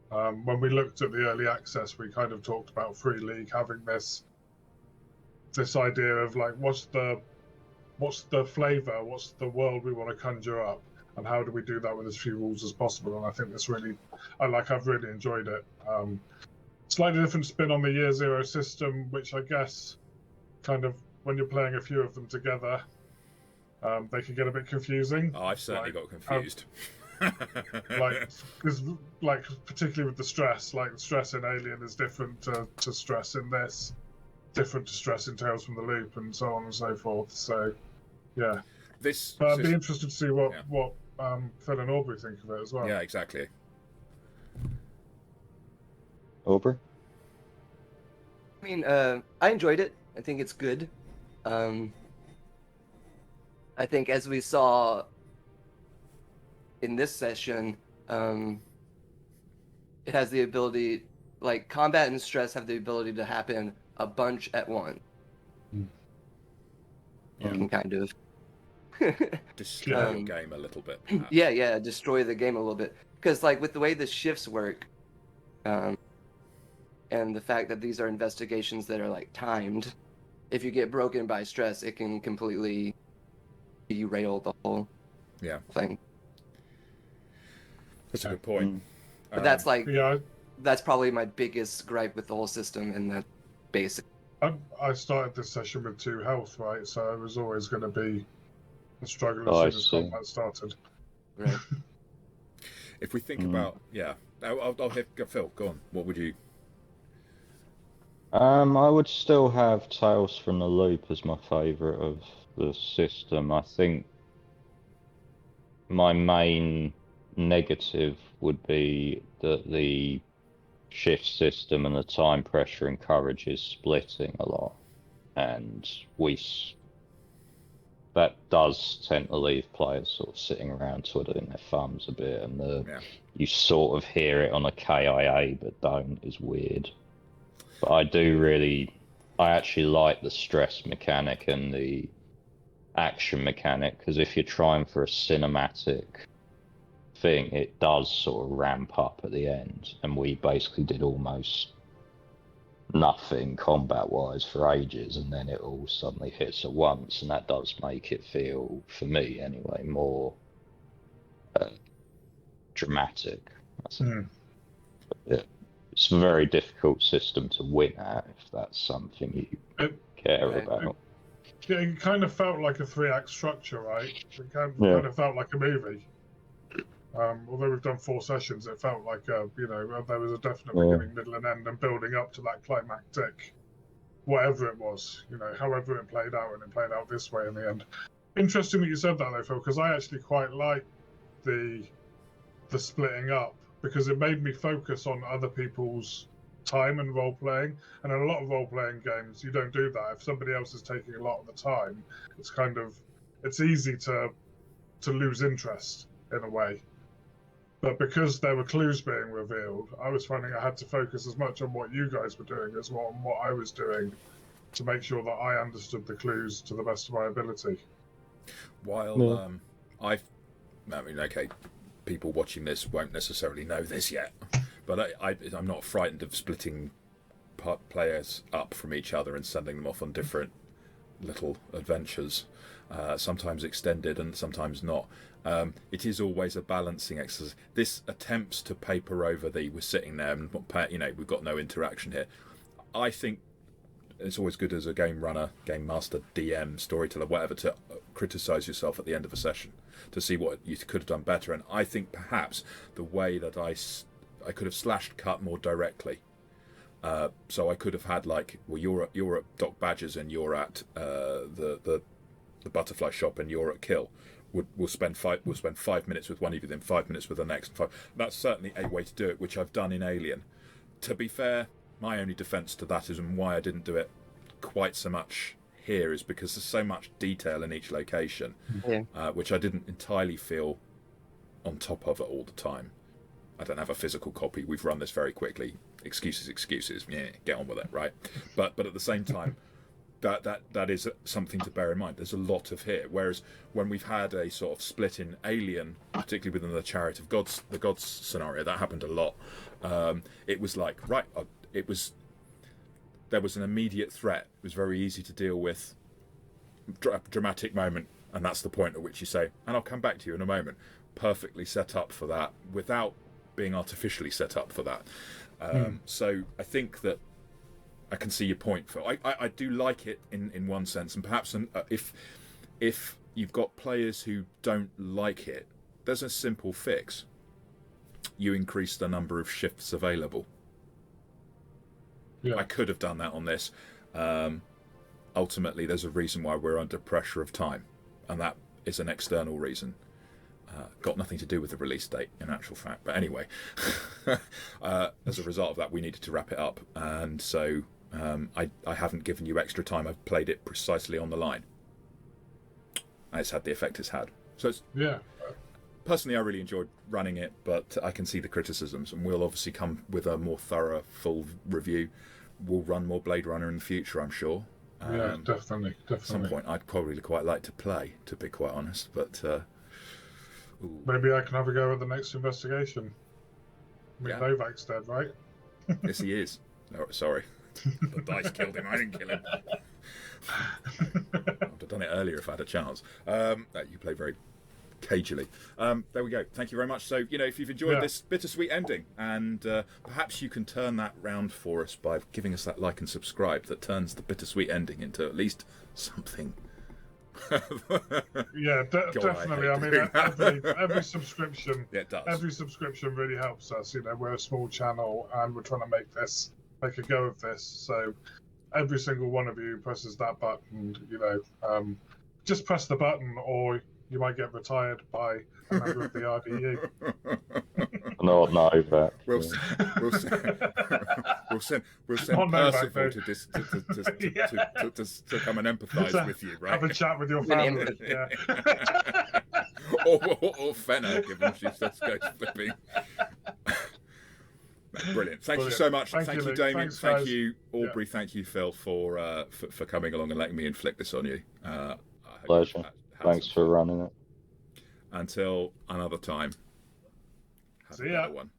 When we looked at the early access, we kind of talked about Free League having this idea of what's the flavor, what's the world we want to conjure up, and how do we do that with as few rules as possible. And I think this really, I've really enjoyed it. Slightly different spin on the Year Zero system, which I guess kind of when you're playing a few of them together, they can get a bit confusing. Oh, I've certainly got confused. Because particularly with the stress, stress in Alien is different to stress in this, different to stress in Tales from the Loop, and so on and so forth. So, yeah. But I'd be interested to see what Phil and Aubrey think of it as well. Yeah, exactly. Aubrey? I mean, I enjoyed it. I think it's good. I think as we saw in this session, it has the ability, like combat and stress have the ability to happen a bunch at once. Yeah. You can kind of Destroy your game a little bit. Perhaps. yeah, destroy the game a little bit. Because like with the way the shifts work, and the fact that these are investigations that are like timed, if you get broken by stress, it can completely derail the whole thing. That's a good point. But that's like Yeah, that's probably my biggest gripe with the whole system, and that basic. I started this session with 2 health, right? So it was always going to be a struggle Oh, I as soon as see. combat started. Right. If we think about, I'll hit Phil. Go on. What would you? I would still have Tales from the Loop as my favourite of the system. I think my main negative would be that the shift system and the time pressure encourages splitting a lot, and that does tend to leave players sort of sitting around twiddling their thumbs a bit, and you sort of hear it on a KIA but don't is weird. But I actually like the stress mechanic and the action mechanic, because if you're trying for a cinematic thing, it does sort of ramp up at the end, and we basically did almost nothing combat-wise for ages, and then it all suddenly hits at once, and that does make it feel, for me anyway, more dramatic. It's a very difficult system to win at if that's something you care about. Yeah, it kind of felt like a 3-act structure, right? It kind of felt like a movie. Although we've done 4 sessions, it felt like there was a definite beginning, middle, and end, and building up to that climactic, whatever it was, however it played out, and it played out this way in the end. Interesting that you said that though, Phil, because I actually quite like the splitting up, because it made me focus on other people's time and role playing. And in a lot of role playing games, you don't do that. If somebody else is taking a lot of the time, it's easy to lose interest in a way. But because there were clues being revealed, I was finding I had to focus as much on what you guys were doing as well on what I was doing, to make sure that I understood the clues to the best of my ability. While people watching this won't necessarily know this yet, but I'm not frightened of splitting players up from each other and sending them off on different little adventures, sometimes extended and sometimes not. It is always a balancing exercise. This attempts to paper over we're sitting there and we've got no interaction here. I think it's always good as a game runner, game master, DM, storyteller, whatever, to criticise yourself at the end of a session to see what you could have done better. And I think perhaps the way that I could have slashed cut more directly. So I could have had you're at Doc Badger's and you're at the butterfly shop and you're at Kill. We'll spend 5 minutes with one of you, then 5 minutes with the next. That's certainly a way to do it, which I've done in Alien. To be fair, my only defence to that is, and why I didn't do it quite so much here, is because there's so much detail in each location, which I didn't entirely feel on top of it all the time. I don't have a physical copy. We've run this very quickly. Excuses. Yeah, get on with it, right? But at the same time, that is something to bear in mind. There's a lot of here. Whereas when we've had a sort of split in Alien, particularly within the Chariot of Gods, the Gods scenario, that happened a lot. It was like, there was an immediate threat. It was very easy to deal with. Dramatic moment, and that's the point at which you say, and I'll come back to you in a moment. Perfectly set up for that, without being artificially set up for that. So I think that I can see your point, Phil. I do like it in one sense, and perhaps if you've got players who don't like it, there's a simple fix. You increase the number of shifts available. I could have done that on this. Ultimately, there's a reason why we're under pressure of time, and that is an external reason. got nothing to do with the release date, in actual fact. But anyway, as a result of that, we needed to wrap it up, and so I haven't given you extra time. I've played it precisely on the line, and it's had the effect it's had. So it's, Yeah. personally, I really enjoyed running it, but I can see the criticisms, and we'll obviously come with a more thorough, full review. We'll run more Blade Runner in the future, I'm sure. Yeah, definitely. At some point, I'd probably quite like to play, to be quite honest. But Maybe I can have a go at the next investigation. I mean, Yeah. Novak's dead, right? yes, he is. No, sorry, the dice killed him. I didn't kill him. I'd have done it earlier if I had a chance. You play very cagily. There we go. Thank you very much. So, if you've enjoyed this bittersweet ending, and perhaps you can turn that round for us by giving us that like and subscribe that turns the bittersweet ending into at least something. Yeah, definitely. I mean, every subscription, Yeah, it does. every subscription really helps us. We're a small channel and we're trying to make a go of this. So every single one of you presses that button, just press the button, or you might get retired by a member of the RDU. Not Novak. We'll send Not Novak, Percival though. to come and empathise with you, right? Have a chat with your family. Yeah. or Fenna, given she just goes flipping. Brilliant. Thank you so much. Thank you, Luke. Damien. Thanks, Thank guys. you, Aubrey. Thank you, Phil, for coming along and letting me inflict this on you. I hope Pleasure. you had Thanks some for fun. running it. Until another time. Have See a ya. better one.